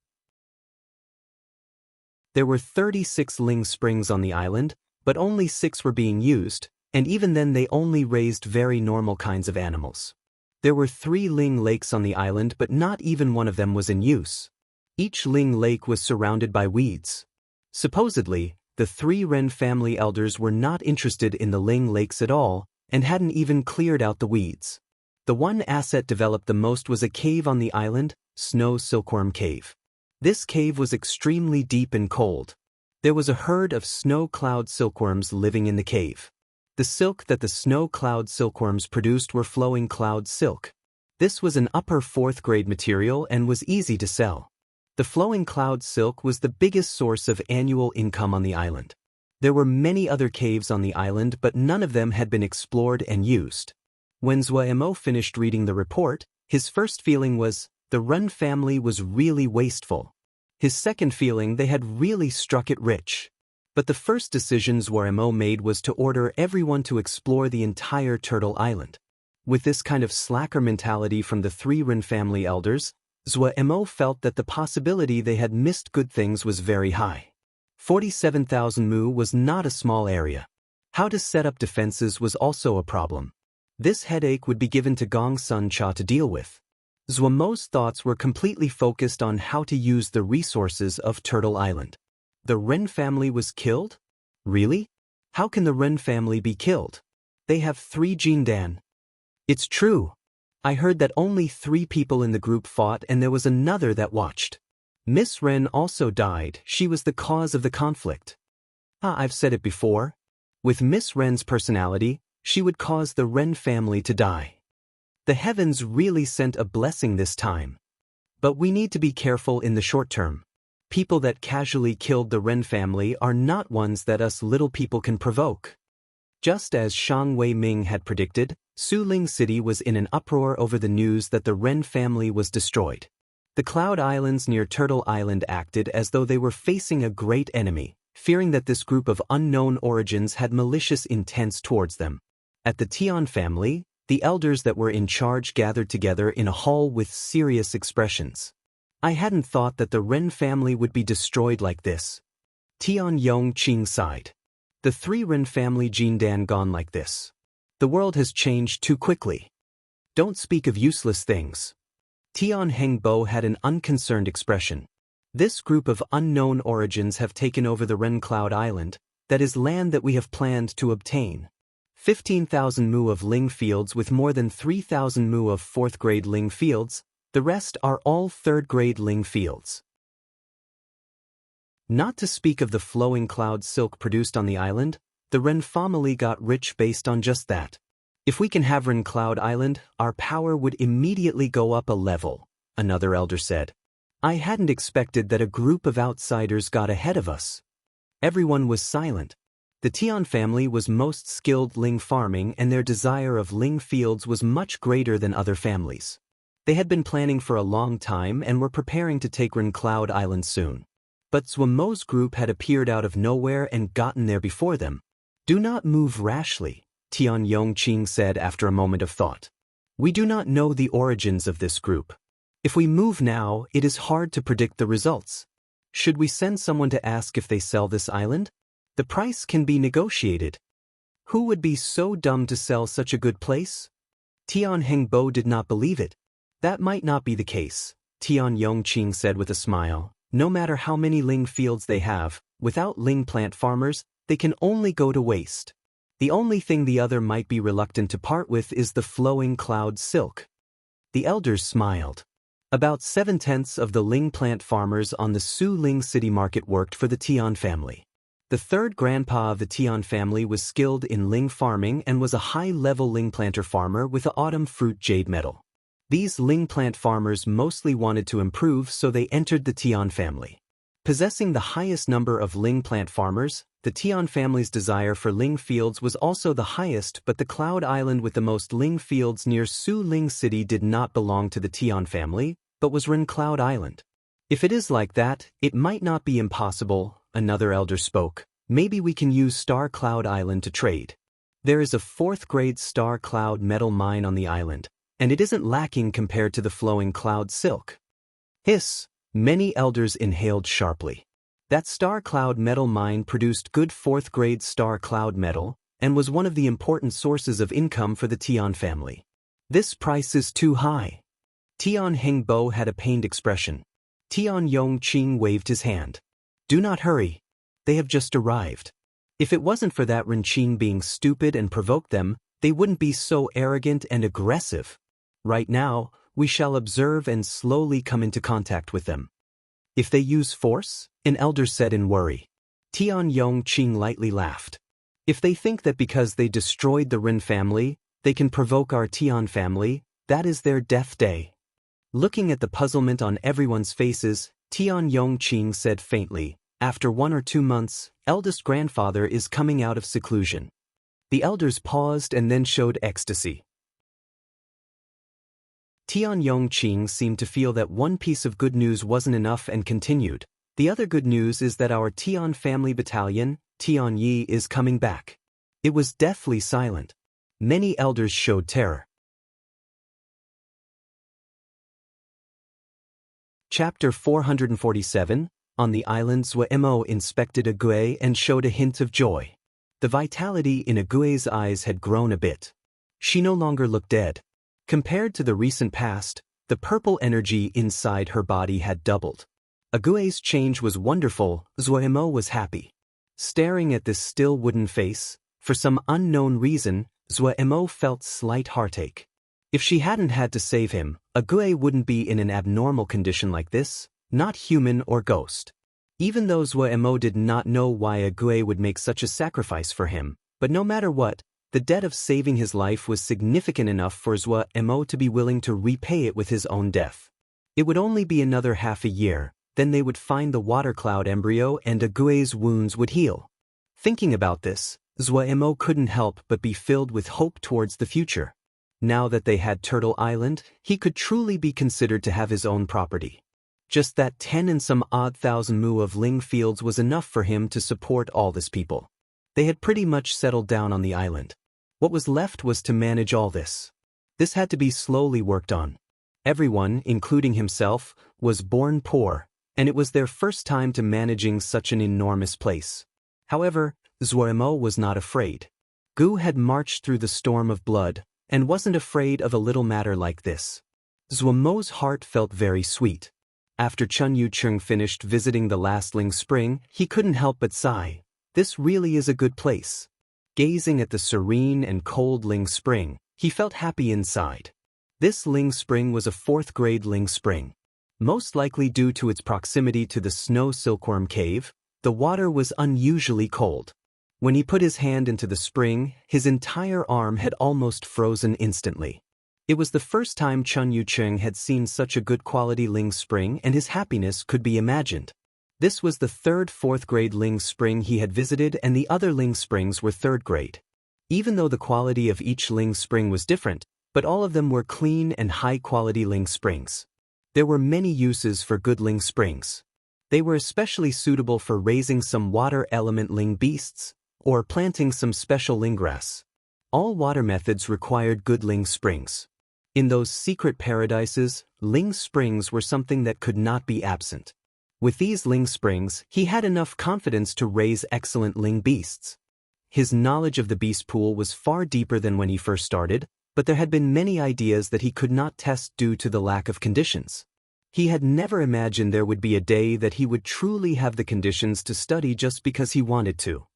S1: There were 36 ling springs on the island, but only 6 were being used, and even then they only raised very normal kinds of animals. There were 3 ling lakes on the island, but not even one of them was in use. Each ling lake was surrounded by weeds. Supposedly, the 3 Ren family elders were not interested in the ling lakes at all, and hadn't even cleared out the weeds. The one asset developed the most was a cave on the island, Snow Silkworm Cave. This cave was extremely deep and cold. There was a herd of snow cloud silkworms living in the cave. The silk that the snow cloud silkworms produced were flowing cloud silk. This was an upper 4th grade material and was easy to sell. The flowing cloud silk was the biggest source of annual income on the island. There were many other caves on the island, but none of them had been explored and used. When Mo finished reading the report, his first feeling was, the Ren family was really wasteful. His second feeling, they had really struck it rich. But the first decision Mo made was to order everyone to explore the entire Turtle Island. With this kind of slacker mentality from the 3 Ren family elders, Mo felt that the possibility they had missed good things was very high. 47,000 mu was not a small area. How to set up defenses was also a problem. This headache would be given to Gong Sun Cha to deal with. Mo's thoughts were completely focused on how to use the resources of Turtle Island. The Ren family was killed? Really? How can the Ren family be killed? They have 3 Jindan. It's true. I heard that only 3 people in the group fought and there was another that watched. Miss Ren also died. She was the cause of the conflict. I've said it before. With Miss Ren's personality, she would cause the Ren family to die. The heavens really sent a blessing this time. But we need to be careful in the short term. People that casually killed the Ren family are not ones that us little people can provoke. Just as Shang Wei-ming had predicted, Suling City was in an uproar over the news that the Ren family was destroyed. The Cloud Islands near Turtle Island acted as though they were facing a great enemy, fearing that this group of unknown origins had malicious intents towards them. At the Tian family, the elders that were in charge gathered together in a hall with serious expressions. I hadn't thought that the Ren family would be destroyed like this. Tian Yong Qing sighed. The 3 Ren family Jindan gone like this. The world has changed too quickly. Don't speak of useless things. Tian Hengbo had an unconcerned expression. This group of unknown origins have taken over the Ren Cloud Island, that is land that we have planned to obtain. 15,000 mu of Ling fields with more than 3,000 mu of 4th grade Ling fields, the rest are all 3rd grade Ling fields. Not to speak of the flowing cloud silk produced on the island, the Ren family got rich based on just that. If we can have Ren Cloud Island, our power would immediately go up a level, another elder said. I hadn't expected that a group of outsiders got ahead of us. Everyone was silent. The Tian family was most skilled Ling farming and their desire of Ling fields was much greater than other families. They had been planning for a long time and were preparing to take Ren Cloud Island soon. But Zhuomo's group had appeared out of nowhere and gotten there before them. Do not move rashly, Tian Yongqing said after a moment of thought. We do not know the origins of this group. If we move now, it is hard to predict the results. Should we send someone to ask if they sell this island? The price can be negotiated. Who would be so dumb to sell such a good place? Tian Hengbo did not believe it. That might not be the case, Tian Yongqing said with a smile. No matter how many Ling fields they have, without Ling plant farmers, they can only go to waste. The only thing the other might be reluctant to part with is the flowing cloud silk. The elders smiled. About 7/10 of the Ling plant farmers on the Su Ling city market worked for the Tian family. The third grandpa of the Tian family was skilled in Ling farming and was a high-level Ling planter farmer with the autumn fruit jade medal. These Ling plant farmers mostly wanted to improve, so they entered the Tian family. Possessing the highest number of Ling plant farmers, the Tian family's desire for Ling fields was also the highest, but the Cloud Island with the most Ling fields near Su Ling City did not belong to the Tian family, but was Ren Cloud Island. If it is like that, it might not be impossible, another elder spoke. Maybe we can use Star Cloud Island to trade. There is a 4th grade Star Cloud metal mine on the island, and it isn't lacking compared to the flowing cloud silk. Hiss, many elders inhaled sharply. That Star Cloud metal mine produced good 4th grade Star Cloud metal, and was one of the important sources of income for the Tian family. This price is too high. Tian Hengbo had a pained expression. Tian Yongqing waved his hand. Do not hurry. They have just arrived. If it wasn't for that Renqing being stupid and provoked them, they wouldn't be so arrogant and aggressive. Right now, we shall observe and slowly come into contact with them. If they use force, an elder said in worry. Tian Yongqing lightly laughed. If they think that because they destroyed the Ren family, they can provoke our Tian family, that is their death day. Looking at the puzzlement on everyone's faces, Tian Yongqing said faintly, after 1 or 2 months, eldest grandfather is coming out of seclusion. The elders paused and then showed ecstasy. Tian Yongqing seemed to feel that one piece of good news wasn't enough and continued. The other good news is that our Tian family battalion, Tian Yi, is coming back. It was deathly silent. Many elders showed terror. Chapter 447, On the island Zhuemo inspected Ague and showed a hint of joy. The vitality in Ague's eyes had grown a bit. She no longer looked dead. Compared to the recent past, the purple energy inside her body had doubled. Ague's change was wonderful. Zhuemo was happy. Staring at this still wooden face, for some unknown reason, Zhuemo felt slight heartache. If she hadn't had to save him, Ague wouldn't be in an abnormal condition like this, not human or ghost. Even though Zhuemo did not know why Ague would make such a sacrifice for him, but no matter what, the debt of saving his life was significant enough for Zhuemo to be willing to repay it with his own death. It would only be another half a year, then they would find the water cloud embryo and Ague's wounds would heal. Thinking about this, Zhuemo couldn't help but be filled with hope towards the future. Now that they had Turtle Island, he could truly be considered to have his own property. Just that 10 and some odd thousand mu of Ling fields was enough for him to support all this people. They had pretty much settled down on the island. What was left was to manage all this. This had to be slowly worked on. Everyone, including himself, was born poor, and it was their first time to managing such an enormous place. However, Zhuemo was not afraid. Gu had marched through the storm of blood, and wasn't afraid of a little matter like this. Zhuemo's heart felt very sweet. After Chun Yucheng finished visiting the last Ling spring, he couldn't help but sigh. This really is a good place. Gazing at the serene and cold Ling Spring, he felt happy inside. This Ling Spring was a 4th-grade Ling Spring. Most likely due to its proximity to the snow silkworm cave, the water was unusually cold. When he put his hand into the spring, his entire arm had almost frozen instantly. It was the first time Chun Yucheng had seen such a good quality Ling Spring, and his happiness could be imagined. This was the 3rd 4th-grade Ling Spring he had visited, and the other Ling Springs were 3rd grade. Even though the quality of each Ling Spring was different, but all of them were clean and high-quality Ling Springs. There were many uses for good Ling Springs. They were especially suitable for raising some water element Ling beasts, or planting some special Ling grass. All water methods required good Ling Springs. In those secret paradises, Ling Springs were something that could not be absent. With these Ling Springs, he had enough confidence to raise excellent Ling beasts. His knowledge of the beast pool was far deeper than when he first started, but there had been many ideas that he could not test due to the lack of conditions. He had never imagined there would be a day that he would truly have the conditions to study just because he wanted to.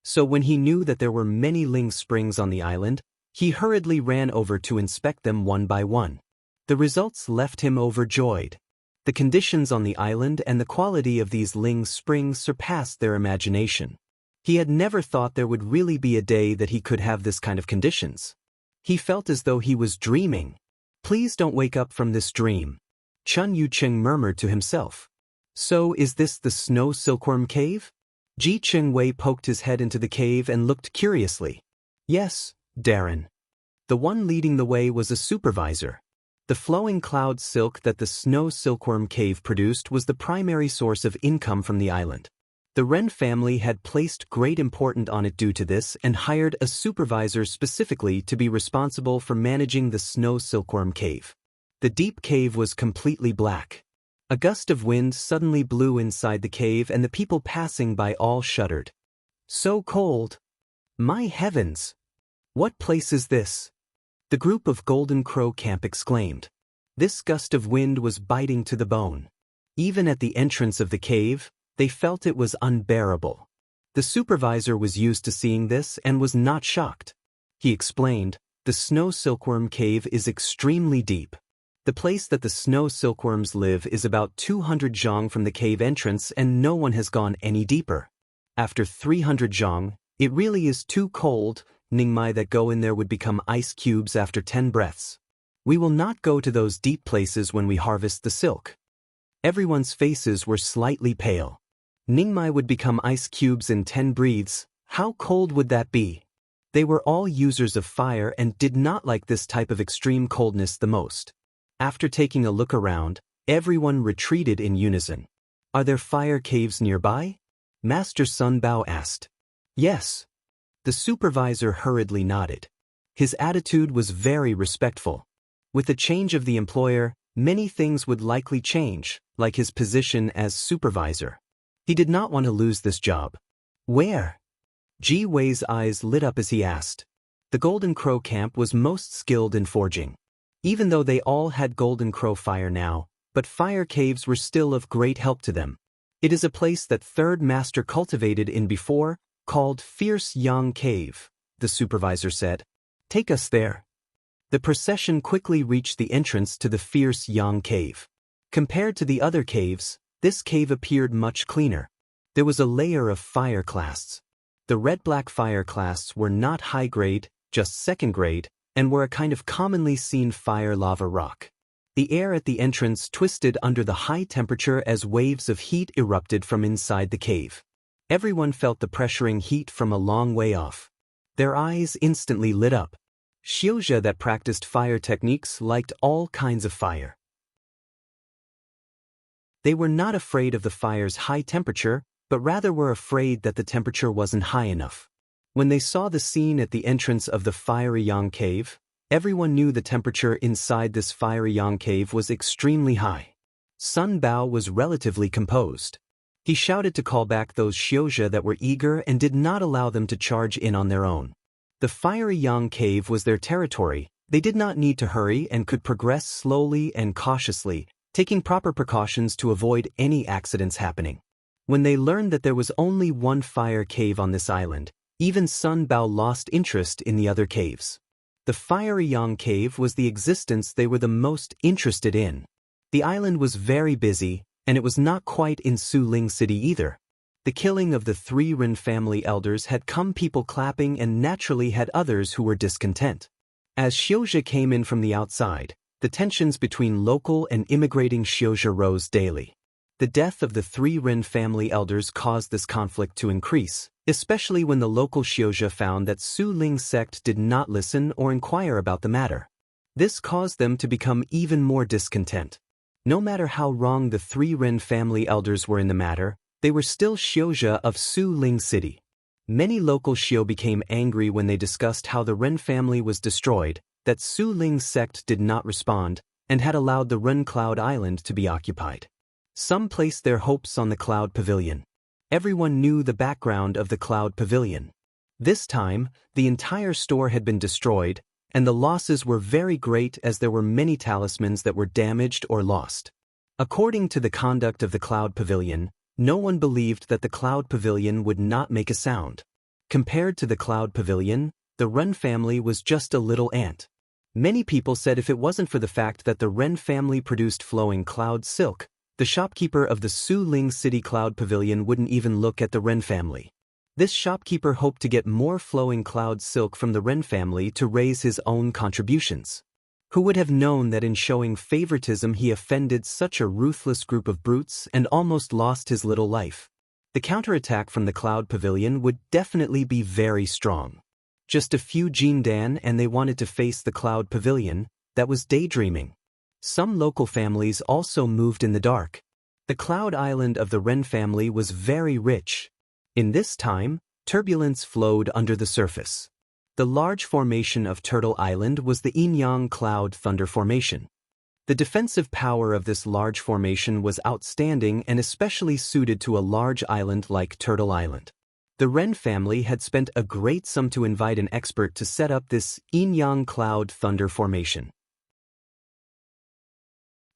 S1: So when he knew that there were many Ling Springs on the island, he hurriedly ran over to inspect them one by one. The results left him overjoyed. The conditions on the island and the quality of these Ling Springs surpassed their imagination. He had never thought there would really be a day that he could have this kind of conditions. He felt as though he was dreaming. Please don't wake up from this dream, Chun Yucheng murmured to himself. So is this the snow silkworm cave? Ji Cheng-wei poked his head into the cave and looked curiously. Yes, Darren. The one leading the way was a supervisor. The flowing cloud silk that the snow silkworm cave produced was the primary source of income from the island. The Ren family had placed great importance on it due to this and hired a supervisor specifically to be responsible for managing the snow silkworm cave. The deep cave was completely black. A gust of wind suddenly blew inside the cave and the people passing by all shuddered. So cold! My heavens! What place is this? The group of Golden Crow Camp exclaimed. This gust of wind was biting to the bone. Even at the entrance of the cave, they felt it was unbearable. The supervisor was used to seeing this and was not shocked. He explained, the snow silkworm cave is extremely deep. The place that the snow silkworms live is about 200 zhang from the cave entrance and no one has gone any deeper. After 300 zhang, it really is too cold. Ningmai that go in there would become ice cubes after 10 breaths. We will not go to those deep places when we harvest the silk. Everyone's faces were slightly pale. Ningmai would become ice cubes in 10 breaths. How cold would that be? They were all users of fire and did not like this type of extreme coldness the most. After taking a look around, everyone retreated in unison. Are there fire caves nearby? Master Sun Bao asked. Yes. The supervisor hurriedly nodded. His attitude was very respectful. With the change of the employer, many things would likely change, like his position as supervisor. He did not want to lose this job. Where? Ji Wei's eyes lit up as he asked. The Golden Crow Camp was most skilled in forging. Even though they all had Golden Crow fire now, but fire caves were still of great help to them. It is a place that Third Master cultivated in before, called Fierce Yang Cave, the supervisor said. Take us there. The procession quickly reached the entrance to the Fierce Yang Cave. Compared to the other caves, this cave appeared much cleaner. There was a layer of fire clasts. The red-black fire clasts were not high grade, just second grade, and were a kind of commonly seen fire lava rock. The air at the entrance twisted under the high temperature as waves of heat erupted from inside the cave. Everyone felt the pressuring heat from a long way off. Their eyes instantly lit up. Xiuzhe that practiced fire techniques liked all kinds of fire. They were not afraid of the fire's high temperature, but rather were afraid that the temperature wasn't high enough. When they saw the scene at the entrance of the fiery Yang Cave, everyone knew the temperature inside this fiery Yang Cave was extremely high. Sun Bao was relatively composed. He shouted to call back those Xiuzhe that were eager and did not allow them to charge in on their own. The fiery Yang Cave was their territory. They did not need to hurry and could progress slowly and cautiously, taking proper precautions to avoid any accidents happening. When they learned that there was only one fire cave on this island, even Sun Bao lost interest in the other caves. The Fiery Yang Cave was the existence they were the most interested in. The island was very busy, and it was not quite in Su Ling City either. The killing of the 3 Ren family elders had come people clapping and naturally had others who were discontent. As Xiuzhe came in from the outside, the tensions between local and immigrating Xiuzhe rose daily. The death of the 3 Ren family elders caused this conflict to increase, especially when the local Xiuzhe found that Su Ling sect did not listen or inquire about the matter. This caused them to become even more discontent. No matter how wrong the 3 Ren family elders were in the matter, they were still Xiuzhe of Su Ling City. Many local Xiu became angry when they discussed how the Ren family was destroyed, that Su Ling sect did not respond, and had allowed the Ren Cloud Island to be occupied. Some placed their hopes on the Cloud Pavilion. Everyone knew the background of the Cloud Pavilion. This time, the entire store had been destroyed, and the losses were very great as there were many talismans that were damaged or lost. According to the conduct of the Cloud Pavilion, no one believed that the Cloud Pavilion would not make a sound. Compared to the Cloud Pavilion, the Ren family was just a little ant. Many people said if it wasn't for the fact that the Ren family produced flowing cloud silk, the shopkeeper of the Su Ling City Cloud Pavilion wouldn't even look at the Ren family. This shopkeeper hoped to get more flowing cloud silk from the Ren family to raise his own contributions. Who would have known that in showing favoritism he offended such a ruthless group of brutes and almost lost his little life? The counterattack from the Cloud Pavilion would definitely be very strong. Just a few Jindan and they wanted to face the Cloud Pavilion. That was daydreaming. Some local families also moved in the dark. The Cloud Island of the Ren family was very rich. In this time, turbulence flowed under the surface. The large formation of Turtle Island was the Yin-Yang Cloud Thunder Formation. The defensive power of this large formation was outstanding and especially suited to a large island like Turtle Island. The Ren family had spent a great sum to invite an expert to set up this Yin-Yang Cloud Thunder Formation.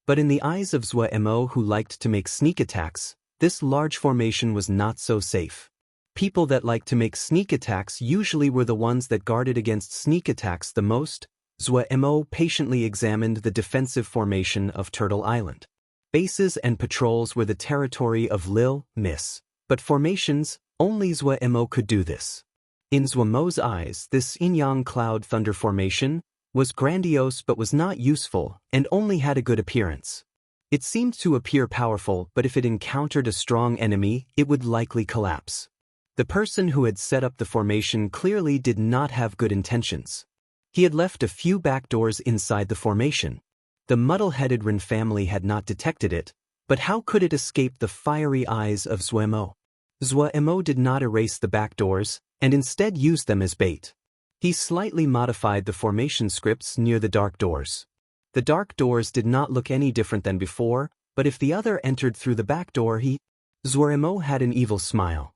S1: But in the eyes of Zhou Mo, who liked to make sneak attacks, this large formation was not so safe. People that liked to make sneak attacks usually were the ones that guarded against sneak attacks the most. Zhou Mo patiently examined the defensive formation of Turtle Island. Bases and patrols were the territory of Lil Miss, but formations, only Zhou Mo could do this. In Zhou Mo's eyes, this Yin-Yang Cloud Thunder Formation was grandiose but was not useful and only had a good appearance. It seemed to appear powerful, but if it encountered a strong enemy, it would likely collapse. The person who had set up the formation clearly did not have good intentions. He had left a few back doors inside the formation. The muddle-headed Ren family had not detected it, but how could it escape the fiery eyes of Zhou Mo? Zhou Mo did not erase the back doors, and instead used them as bait. He slightly modified the formation scripts near the dark doors. The dark doors did not look any different than before, but if the other entered through the back door, Zhou Mo had an evil smile.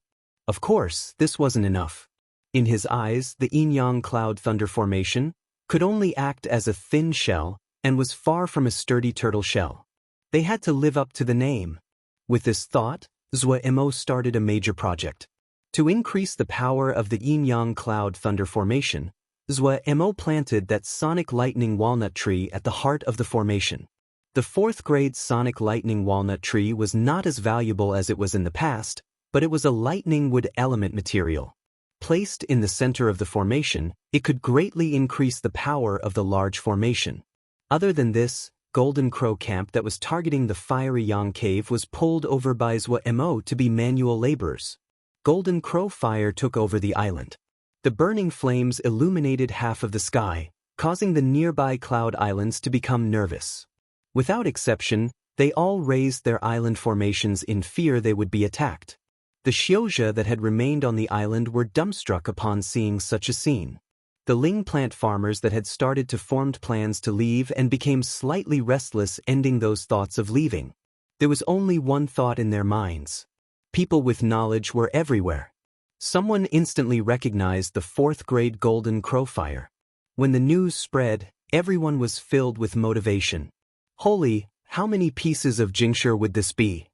S1: Of course, this wasn't enough. In his eyes, the Yin-Yang Cloud Thunder Formation could only act as a thin shell and was far from a sturdy turtle shell. They had to live up to the name. With this thought, Zhou Mo started a major project. To increase the power of the Yin-Yang Cloud Thunder Formation, Zhou Mo planted that Sonic Lightning Walnut Tree at the heart of the formation. The 4th grade Sonic Lightning Walnut Tree was not as valuable as it was in the past, but it was a lightning wood element material. Placed in the center of the formation, it could greatly increase the power of the large formation. Other than this, Golden Crow Camp that was targeting the Fiery Yang Cave was pulled over by Zhou Mo to be manual laborers. Golden Crow Fire took over the island. The burning flames illuminated half of the sky, causing the nearby cloud islands to become nervous. Without exception, they all raised their island formations in fear they would be attacked. The Xiuzhe that had remained on the island were dumbstruck upon seeing such a scene. The Ling plant farmers that had started to formed plans to leave and became slightly restless, ending those thoughts of leaving. There was only one thought in their minds. People with knowledge were everywhere. Someone instantly recognized the 4th grade Golden Crow Fire. When the news spread, everyone was filled with motivation. Holy, how many pieces of Jingshi would this be?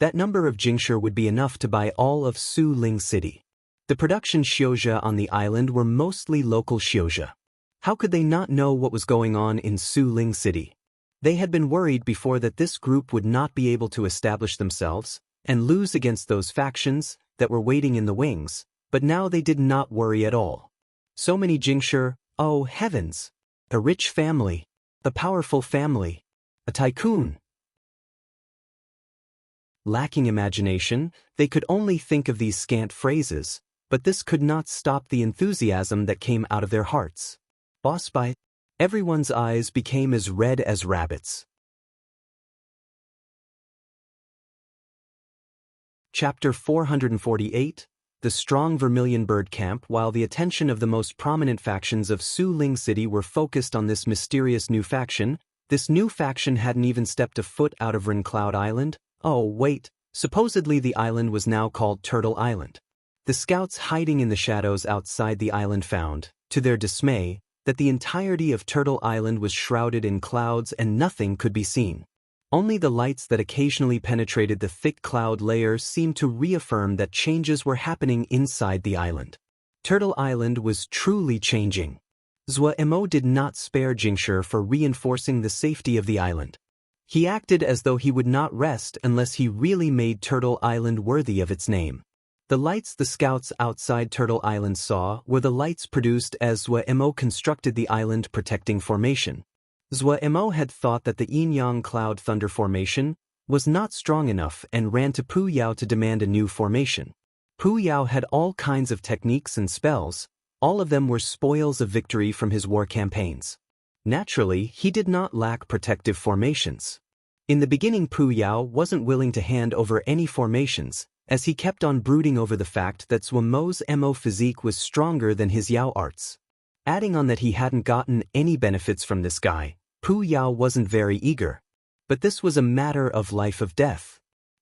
S1: That number of Jingshi would be enough to buy all of Su Ling City. The production xiuzhe on the island were mostly local xiuzhe. How could they not know what was going on in Su Ling City? They had been worried before that this group would not be able to establish themselves and lose against those factions that were waiting in the wings, but now they did not worry at all. So many Jingshi, oh heavens! A rich family, a powerful family, a tycoon. Lacking imagination, they could only think of these scant phrases, but this could not stop the enthusiasm that came out of their hearts. Boss fight. Everyone's eyes became as red as rabbits. Chapter 448, The Strong Vermilion Bird Camp. While the attention of the most prominent factions of Su Ling City were focused on this mysterious new faction, this new faction hadn't even stepped a foot out of Cloud Island. Oh, wait, supposedly the island was now called Turtle Island. The scouts hiding in the shadows outside the island found, to their dismay, that the entirety of Turtle Island was shrouded in clouds and nothing could be seen. Only the lights that occasionally penetrated the thick cloud layer seemed to reaffirm that changes were happening inside the island. Turtle Island was truly changing. Mo did not spare Jingshi for reinforcing the safety of the island. He acted as though he would not rest unless he really made Turtle Island worthy of its name. The lights the scouts outside Turtle Island saw were the lights produced as Mo constructed the island protecting formation. Mo had thought that the Yin-Yang Cloud Thunder Formation was not strong enough and ran to Pu Yao to demand a new formation. Pu Yao had all kinds of techniques and spells, all of them were spoils of victory from his war campaigns. Naturally, he did not lack protective formations. In the beginning, Pu Yao wasn't willing to hand over any formations, as he kept on brooding over the fact that Mo's Mo physique was stronger than his Yao arts. Adding on that he hadn't gotten any benefits from this guy, Pu Yao wasn't very eager. But this was a matter of life or death.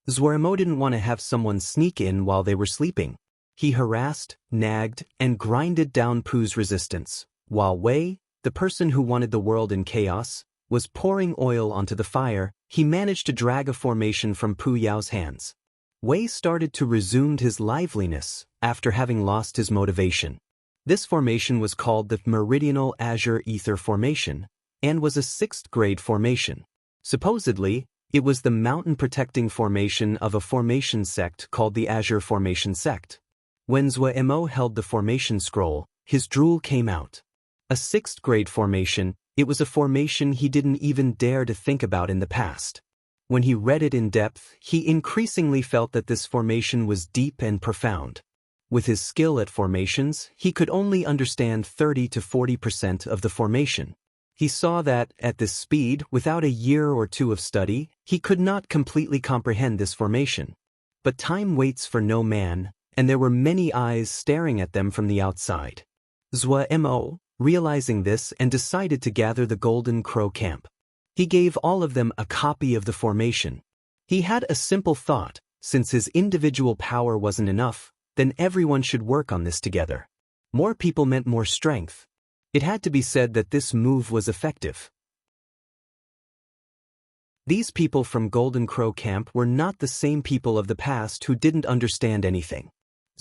S1: Mo didn't want to have someone sneak in while they were sleeping. He harassed, nagged, and grinded down Pu's resistance, while Wei, the person who wanted the world in chaos, was pouring oil onto the fire. He managed to drag a formation from Pu Yao's hands. Wei started to resume his liveliness after having lost his motivation. This formation was called the Meridional Azure Ether Formation and was a 6th grade formation. Supposedly, it was the mountain-protecting formation of a formation sect called the Azure Formation Sect. When Mo held the formation scroll, his drool came out. A 6th grade formation, it was a formation he didn't even dare to think about in the past. When he read it in depth, he increasingly felt that this formation was deep and profound. With his skill at formations, he could only understand 30 to 40% of the formation. He saw that, at this speed, without a year or two of study, he could not completely comprehend this formation. But time waits for no man, and there were many eyes staring at them from the outside. Mo, realizing this, and decided to gather the Golden Crow camp. He gave all of them a copy of the formation. He had a simple thought: since his individual power wasn't enough, then everyone should work on this together. More people meant more strength. It had to be said that this move was effective. These people from Golden Crow Camp were not the same people of the past who didn't understand anything.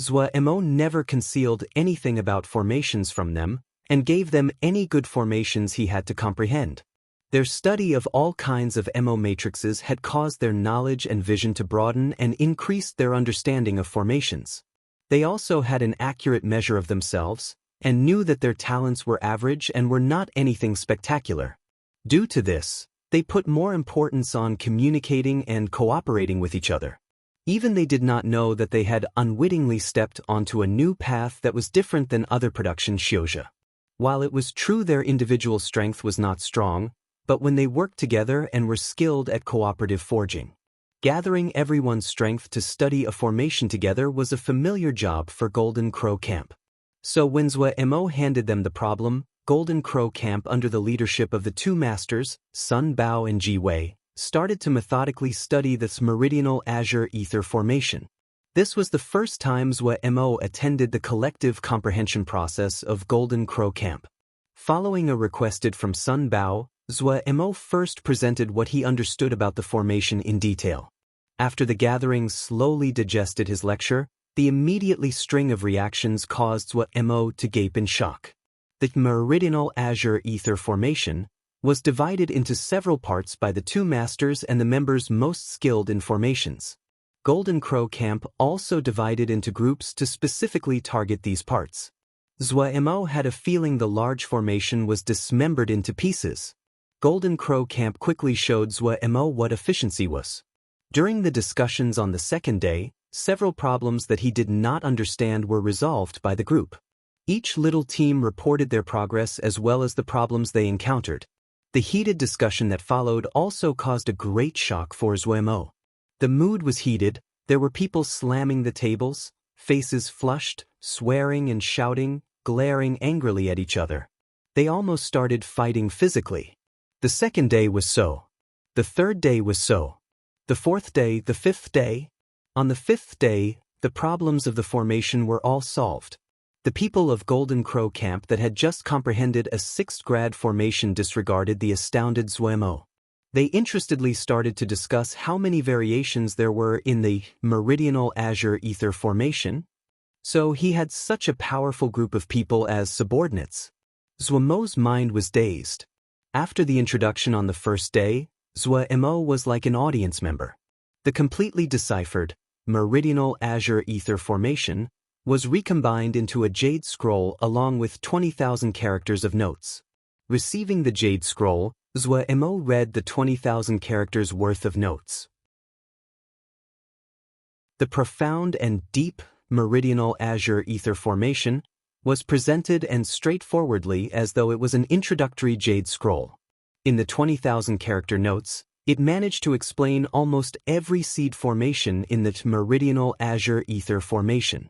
S1: Mo never concealed anything about formations from them, and gave them any good formations he had to comprehend. Their study of all kinds of Mo matrices had caused their knowledge and vision to broaden and increased their understanding of formations. They also had an accurate measure of themselves, and knew that their talents were average and were not anything spectacular. Due to this, they put more importance on communicating and cooperating with each other. Even they did not know that they had unwittingly stepped onto a new path that was different than other production xiuzhe. While it was true their individual strength was not strong, but when they worked together and were skilled at cooperative forging. Gathering everyone's strength to study a formation together was a familiar job for Golden Crow Camp. So when Mo handed them the problem, Golden Crow Camp, under the leadership of the two masters, Sun Bao and Ji Wei, started to methodically study this Meridional Azure Ether Formation. This was the first time Mo attended the collective comprehension process of Golden Crow Camp. Following a requested from Sun Bao, Mo first presented what he understood about the formation in detail. After the gathering slowly digested his lecture, the immediately string of reactions caused Mo to gape in shock. The meridional azure ether formation was divided into several parts by the two masters and the members most skilled in formations. Golden Crow Camp also divided into groups to specifically target these parts. Mo had a feeling the large formation was dismembered into pieces. Golden Crow Camp quickly showed Mo what efficiency was. During the discussions on the second day, several problems that he did not understand were resolved by the group. Each little team reported their progress as well as the problems they encountered. The heated discussion that followed also caused a great shock for Mo. The mood was heated, there were people slamming the tables, faces flushed, swearing and shouting, glaring angrily at each other. They almost started fighting physically. The second day was so. The third day was so. The fourth day, the fifth day. On the fifth day, the problems of the formation were all solved. The people of Golden Crow Camp that had just comprehended a sixth grade formation disregarded the astounded Mo. They interestedly started to discuss how many variations there were in the meridional azure ether formation. So he had such a powerful group of people as subordinates. Mo's mind was dazed. After the introduction on the first day, Mo was like an audience member. The completely deciphered, meridional azure ether formation was recombined into a jade scroll along with 20,000 characters of notes. Receiving the jade scroll, Mo read the 20,000 characters worth of notes. The profound and deep meridional azure ether formation was presented and straightforwardly as though it was an introductory jade scroll. In the 20,000 character notes, it managed to explain almost every seed formation in the meridional azure ether formation.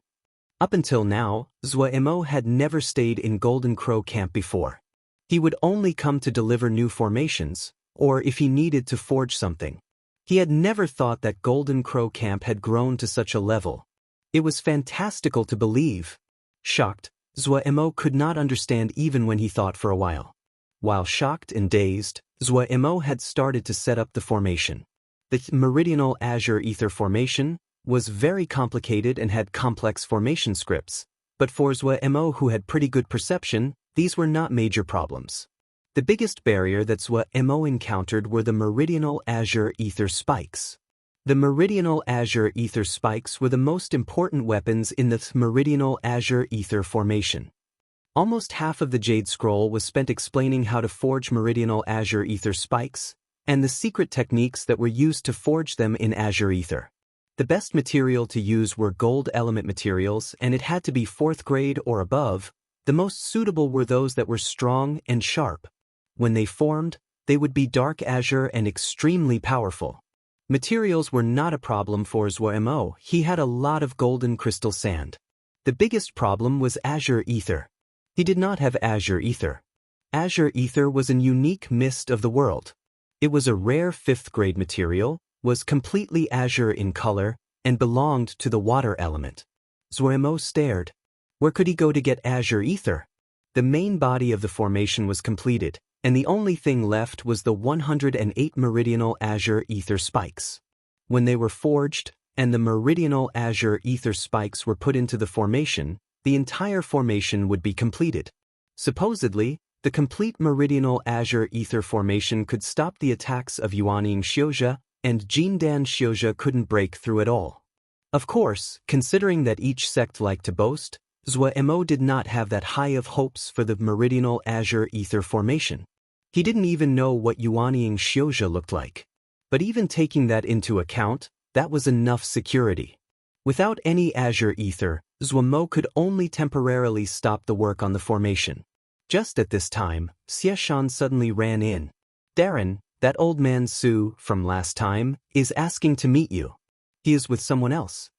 S1: Up until now, Mo had never stayed in Golden Crow Camp before. He would only come to deliver new formations, or if he needed to forge something. He had never thought that Golden Crow Camp had grown to such a level. It was fantastical to believe. Shocked, Mo could not understand even when he thought for a while. While shocked and dazed, Mo had started to set up the formation. The meridional azure ether formation was very complicated and had complex formation scripts, but for Mo, who had pretty good perception, these were not major problems. The biggest barrier that Mo encountered were the meridional azure ether spikes. The meridional azure ether spikes were the most important weapons in the meridional azure ether formation. Almost half of the Jade Scroll was spent explaining how to forge meridional azure ether spikes, and the secret techniques that were used to forge them in azure ether. The best material to use were gold element materials, and it had to be 4th grade or above. The most suitable were those that were strong and sharp. When they formed, they would be dark azure and extremely powerful. Materials were not a problem for Mo. He had a lot of golden crystal sand. The biggest problem was azure ether. He did not have azure ether. Azure ether was an unique mist of the world. It was a rare 5th grade material, was completely azure in color, and belonged to the water element. Mo stared. Where could he go to get azure ether? The main body of the formation was completed, and the only thing left was the 108 meridional azure ether spikes. When they were forged, and the meridional azure ether spikes were put into the formation, the entire formation would be completed. Supposedly, the complete meridional azure ether formation could stop the attacks of Yuanying Xiuzhe, and Jindan Xiuzhe couldn't break through at all. Of course, considering that each sect liked to boast, Mo did not have that high of hopes for the meridional azure ether formation. He didn't even know what Yuanying Xiuzhe looked like. But even taking that into account, that was enough security. Without any azure ether, Mo could only temporarily stop the work on the formation. Just at this time, Xieshan suddenly ran in. "Darren, that old man Su, from last time, is asking to meet you. He is with someone else."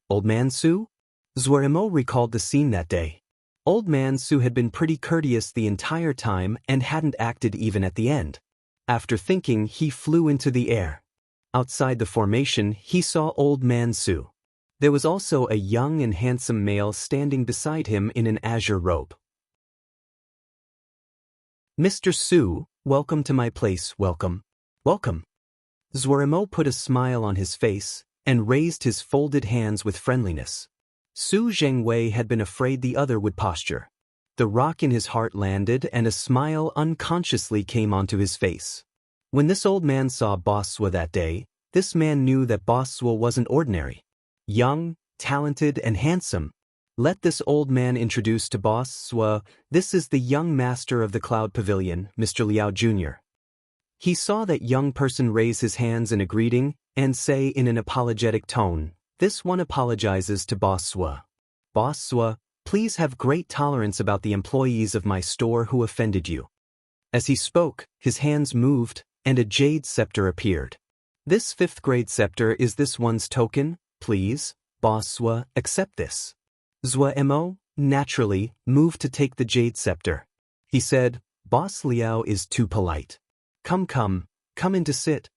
S1: Old man Su? Mo recalled the scene that day. Old man Su had been pretty courteous the entire time and hadn't acted even at the end. After thinking, he flew into the air. Outside the formation, he saw old man Su. There was also a young and handsome male standing beside him in an azure robe. "Mr. Su, welcome to my place, welcome. Welcome." Zuoremo put a smile on his face and raised his folded hands with friendliness. Su Zhengwei had been afraid the other would posture. The rock in his heart landed and a smile unconsciously came onto his face. When this old man saw Boss Sua that day, this man knew that Boss Sua wasn't ordinary. Young, talented, and handsome. Let this old man introduce to Boss Sua, this is the young master of the Cloud Pavilion, Mr. Liao Jr. He saw that young person raise his hands in a greeting and say in an apologetic tone, this one apologizes to Boss Sua. Boss Sua, please have great tolerance about the employees of my store who offended you. As he spoke, his hands moved, and a jade scepter appeared. This 5th grade scepter is this one's token, please, Boss Sua, accept this. Zuoremo, naturally, moved to take the jade scepter. He said, Boss Liao is too polite. Come in to sit.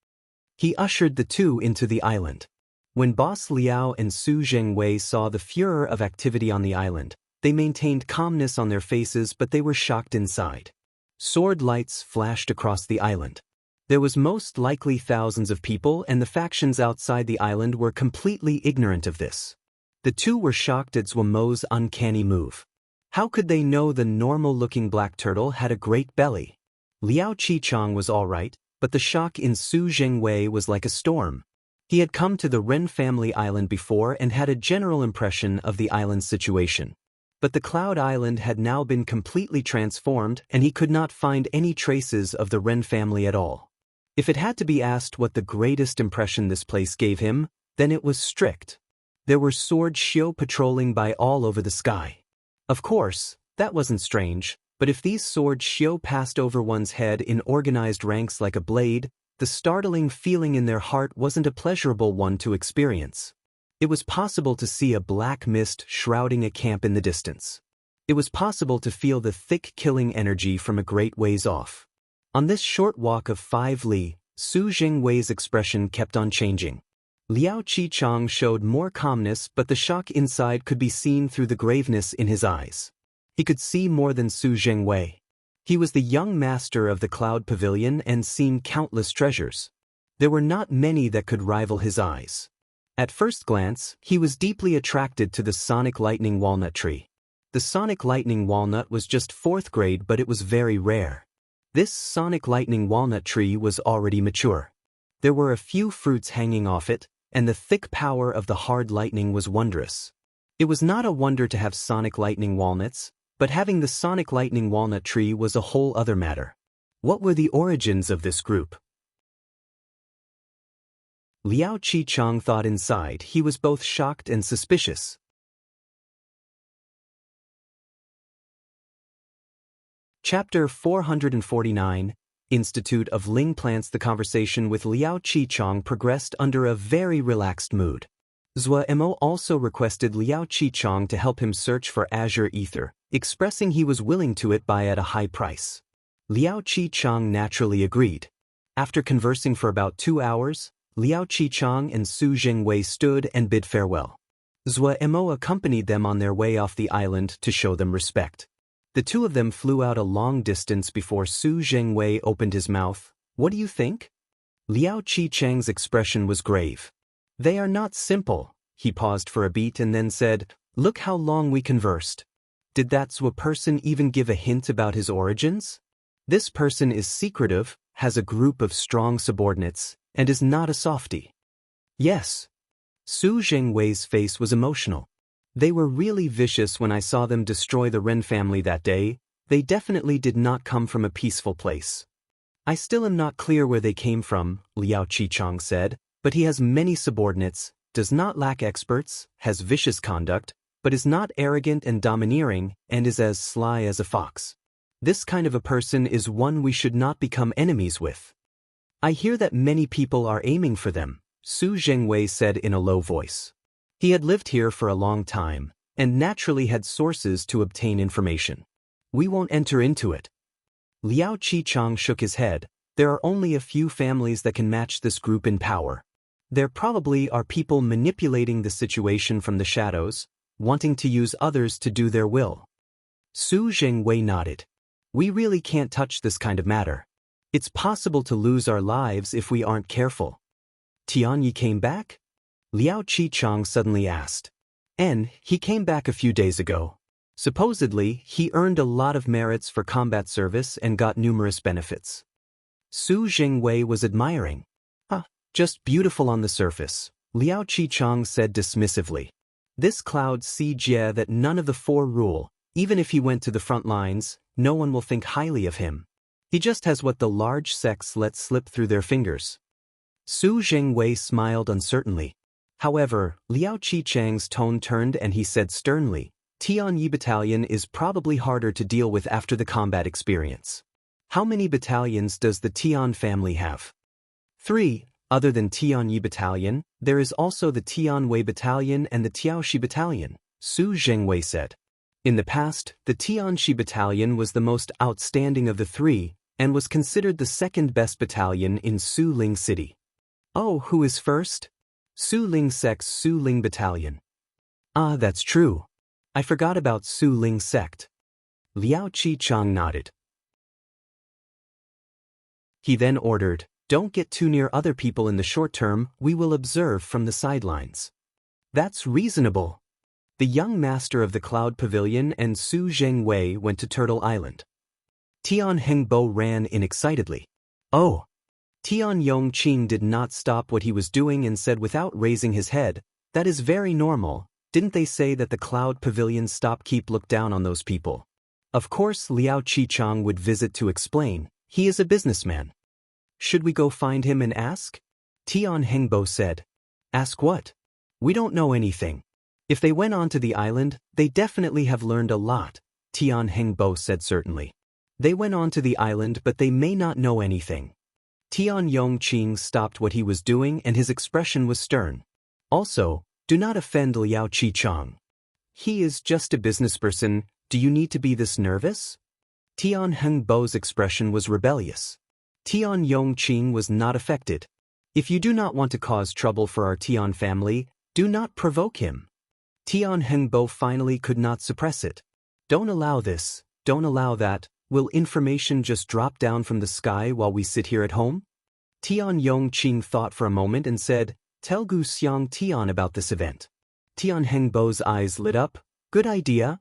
S1: He ushered the two into the island. When Boss Liao and Su Zhengwei saw the furor of activity on the island, they maintained calmness on their faces but they were shocked inside. Sword lights flashed across the island. There was most likely thousands of people and the factions outside the island were completely ignorant of this. The two were shocked at Zuomo's uncanny move. How could they know the normal-looking black turtle had a great belly? Liao Qichang was all right, but the shock in Su Zhengwei was like a storm. He had come to the Ren family island before and had a general impression of the island's situation. But the Cloud Island had now been completely transformed and he could not find any traces of the Ren family at all. If it had to be asked what the greatest impression this place gave him, then it was strict. There were sword shio patrolling by all over the sky. Of course, that wasn't strange, but if these sword shio passed over one's head in organized ranks like a blade, the startling feeling in their heart wasn't a pleasurable one to experience. It was possible to see a black mist shrouding a camp in the distance. It was possible to feel the thick killing energy from a great ways off. On this short walk of 5 li, Su Zhengwei's expression kept on changing. Liao Qichang showed more calmness but the shock inside could be seen through the graveness in his eyes. He could see more than Su Zhengwei. He was the young master of the Cloud Pavilion and seen countless treasures. There were not many that could rival his eyes. At first glance, he was deeply attracted to the Sonic Lightning Walnut tree. The Sonic Lightning Walnut was just 4th grade but it was very rare. This Sonic Lightning Walnut tree was already mature. There were a few fruits hanging off it, and the thick power of the hard lightning was wondrous. It was not a wonder to have Sonic Lightning Walnuts, but having the Sonic Lightning Walnut tree was a whole other matter. What were the origins of this group? Liao Qichang thought inside he was both shocked and suspicious. Chapter 449, Institute of Ling Plants. The conversation with Liao Qichang progressed under a very relaxed mood. Zuoremo also requested Liao Qichang to help him search for azure ether, expressing he was willing to buy at a high price. Liao Qichang naturally agreed. After conversing for about 2 hours, Liao Qichang and Su Zhengwei stood and bid farewell. Zuoremo accompanied them on their way off the island to show them respect. The two of them flew out a long distance before Su Zhengwei opened his mouth. What do you think? Liao Qichang's expression was grave. They are not simple. He paused for a beat and then said, look how long we conversed. Did that Zua person even give a hint about his origins? This person is secretive, has a group of strong subordinates, and is not a softie. Yes. Su Zhengwei's face was emotional. They were really vicious when I saw them destroy the Ren family that day. They definitely did not come from a peaceful place. I still am not clear where they came from, Liao Qichang said, but he has many subordinates, does not lack experts, has vicious conduct, but is not arrogant and domineering, and is as sly as a fox. This kind of a person is one we should not become enemies with. I hear that many people are aiming for them, Su Zhengwei said in a low voice. He had lived here for a long time, and naturally had sources to obtain information. We won't enter into it. Liao Qichang shook his head. There are only a few families that can match this group in power. There probably are people manipulating the situation from the shadows, wanting to use others to do their will. Su Zhengwei nodded. We really can't touch this kind of matter. It's possible to lose our lives if we aren't careful. Tianyi came back? Liao Qichang suddenly asked. He came back a few days ago. Supposedly, he earned a lot of merits for combat service and got numerous benefits. Su Zhengwei was admiring. Just beautiful on the surface, Liao Qichang said dismissively. This cloud sees that none of the four rule. Even if he went to the front lines, no one will think highly of him. He just has what the large sects let slip through their fingers. Su Zhengwei smiled uncertainly. However, Liao Qichang's tone turned and he said sternly, Tianyi Battalion is probably harder to deal with after the combat experience. How many battalions does the Tian family have? 3. Other than Tianyi Battalion, there is also the Tianwei Battalion and the Tiaoshi Battalion, Su Zhengwei said. In the past, the Tianxi Battalion was the most outstanding of the three, and was considered the second-best battalion in Su Ling City. Oh, who is first? Su Ling Sect's Su Ling Battalion. That's true. I forgot about Su Ling Sect. Liao Qichang nodded. He then ordered, don't get too near other people in the short term, we will observe from the sidelines. That's reasonable. The young master of the Cloud Pavilion and Su Zhengwei went to Turtle Island. Tian Hengbo ran in excitedly. Oh! Tian Yongqing did not stop what he was doing and said without raising his head, that is very normal, didn't they say that the Cloud Pavilion keep look down on those people? Of course Liao Qichang would visit to explain, he is a businessman. Should we go find him and ask? Tian Hengbo said. Ask what? We don't know anything. If they went on to the island, they definitely have learned a lot, Tian Hengbo said certainly. They went on to the island but they may not know anything. Tian Yongqing stopped what he was doing and his expression was stern. Also, do not offend Liao Qichang. He is just a businessperson, do you need to be this nervous? Tian Hengbo's expression was rebellious. Tian Yongqing was not affected. If you do not want to cause trouble for our Tian family, do not provoke him. Tian Hengbo finally could not suppress it. Don't allow this, don't allow that, will information just drop down from the sky while we sit here at home? Tian Yongqing thought for a moment and said, tell Gu Xiang Tian about this event. Tian Hengbo's eyes lit up, good idea.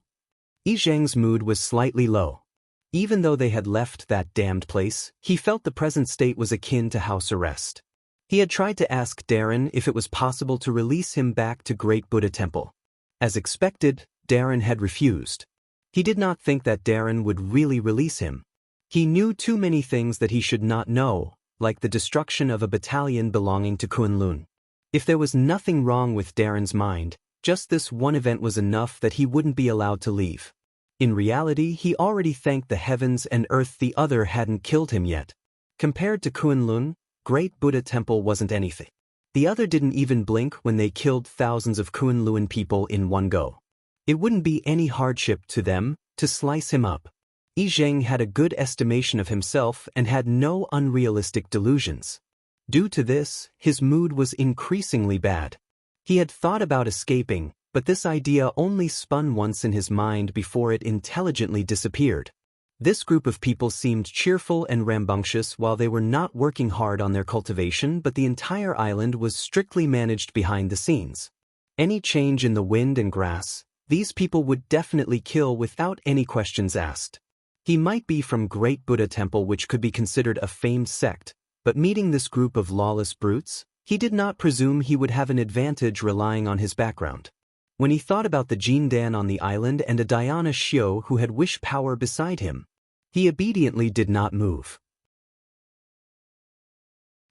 S1: Yi Zheng's mood was slightly low. Even though they had left that damned place, he felt the present state was akin to house arrest. He had tried to ask Darren if it was possible to release him back to Great Buddha Temple. As expected, Darren had refused. He did not think that Darren would really release him. He knew too many things that he should not know, like the destruction of a battalion belonging to Kunlun. If there was nothing wrong with Darren's mind, just this one event was enough that he wouldn't be allowed to leave. In reality, he already thanked the heavens and earth the other hadn't killed him yet. Compared to Kunlun, Great Buddha Temple wasn't anything. The other didn't even blink when they killed thousands of Kunlun people in one go. It wouldn't be any hardship to them to slice him up. Yi Zheng had a good estimation of himself and had no unrealistic delusions. Due to this, his mood was increasingly bad. He had thought about escaping, but this idea only spun once in his mind before it intelligently disappeared. This group of people seemed cheerful and rambunctious while they were not working hard on their cultivation, but the entire island was strictly managed behind the scenes. Any change in the wind and grass, these people would definitely kill without any questions asked. He might be from Great Buddha Temple, which could be considered a famed sect, but meeting this group of lawless brutes, he did not presume he would have an advantage relying on his background. When he thought about the Jindan on the island and a Diana Xiao who had wish power beside him, he obediently did not move.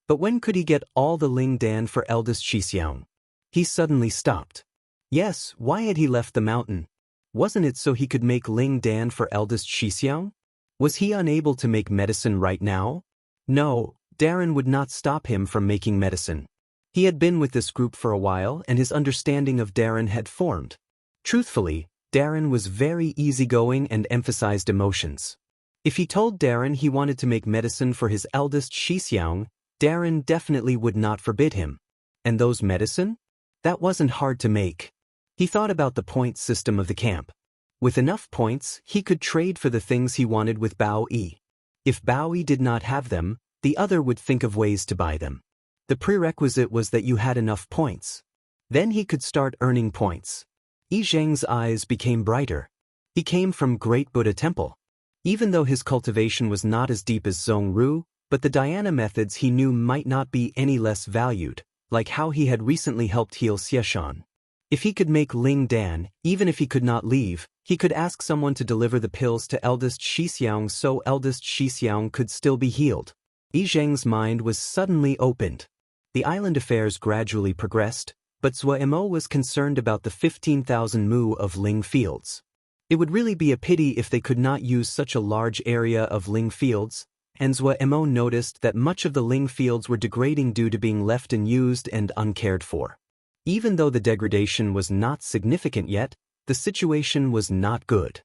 S1: But when could he get all the Ling Dan for eldest Xixiang? He suddenly stopped. Yes, why had he left the mountain? Wasn't it so he could make Ling Dan for eldest Xixiang? Was he unable to make medicine right now? No, Darren would not stop him from making medicine. He had been with this group for a while and his understanding of Darren had formed. Truthfully, Darren was very easygoing and emphasized emotions. If he told Darren he wanted to make medicine for his eldest Xixiang, Darren definitely would not forbid him. And those medicine? That wasn't hard to make. He thought about the point system of the camp. With enough points, he could trade for the things he wanted with Bao Yi. If Bao Yi did not have them, the other would think of ways to buy them. The prerequisite was that you had enough points. Then he could start earning points. Yi Zheng's eyes became brighter. He came from Great Buddha Temple. Even though his cultivation was not as deep as Zhongru, but the dhyana methods he knew might not be any less valued, like how he had recently helped heal Xieshan. If he could make Ling Dan, even if he could not leave, he could ask someone to deliver the pills to eldest Shixiang so eldest Shixiang could still be healed. Yi Zheng's mind was suddenly opened. The island affairs gradually progressed, but Zhuemo was concerned about the 15,000 mu of Ling fields. It would really be a pity if they could not use such a large area of Ling fields, and Zhuemo noticed that much of the Ling fields were degrading due to being left unused and uncared for. Even though the degradation was not significant yet, the situation was not good.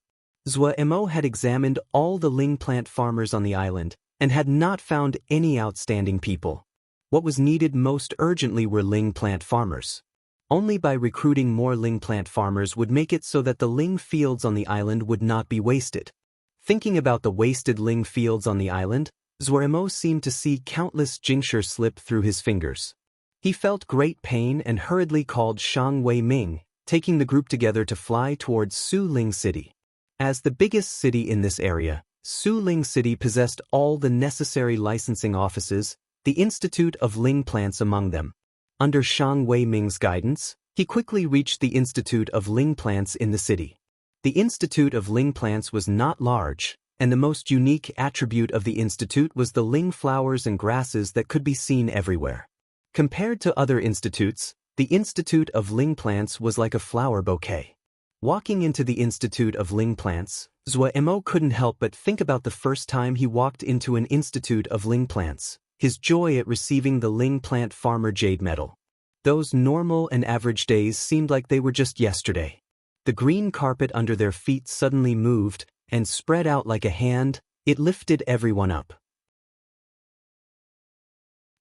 S1: Zhuemo had examined all the Ling plant farmers on the island and had not found any outstanding people. What was needed most urgently were Ling plant farmers. Only by recruiting more Ling plant farmers would make it so that the Ling fields on the island would not be wasted. Thinking about the wasted Ling fields on the island, Zhuemo seemed to see countless jingsher slip through his fingers. He felt great pain and hurriedly called Shang Wei Ming, taking the group together to fly towards Su Ling City. As the biggest city in this area, Su Ling City possessed all the necessary licensing offices, the Institute of Ling Plants among them. Under Shang Wei Ming's guidance, he quickly reached the Institute of Ling Plants in the city. The Institute of Ling Plants was not large, and the most unique attribute of the institute was the Ling flowers and grasses that could be seen everywhere. Compared to other institutes, the Institute of Ling Plants was like a flower bouquet. Walking into the Institute of Ling Plants, Zhuemo couldn't help but think about the first time he walked into an Institute of Ling Plants, his joy at receiving the Ling Plant Farmer Jade Medal. Those normal and average days seemed like they were just yesterday. The green carpet under their feet suddenly moved and spread out like a hand. It lifted everyone up.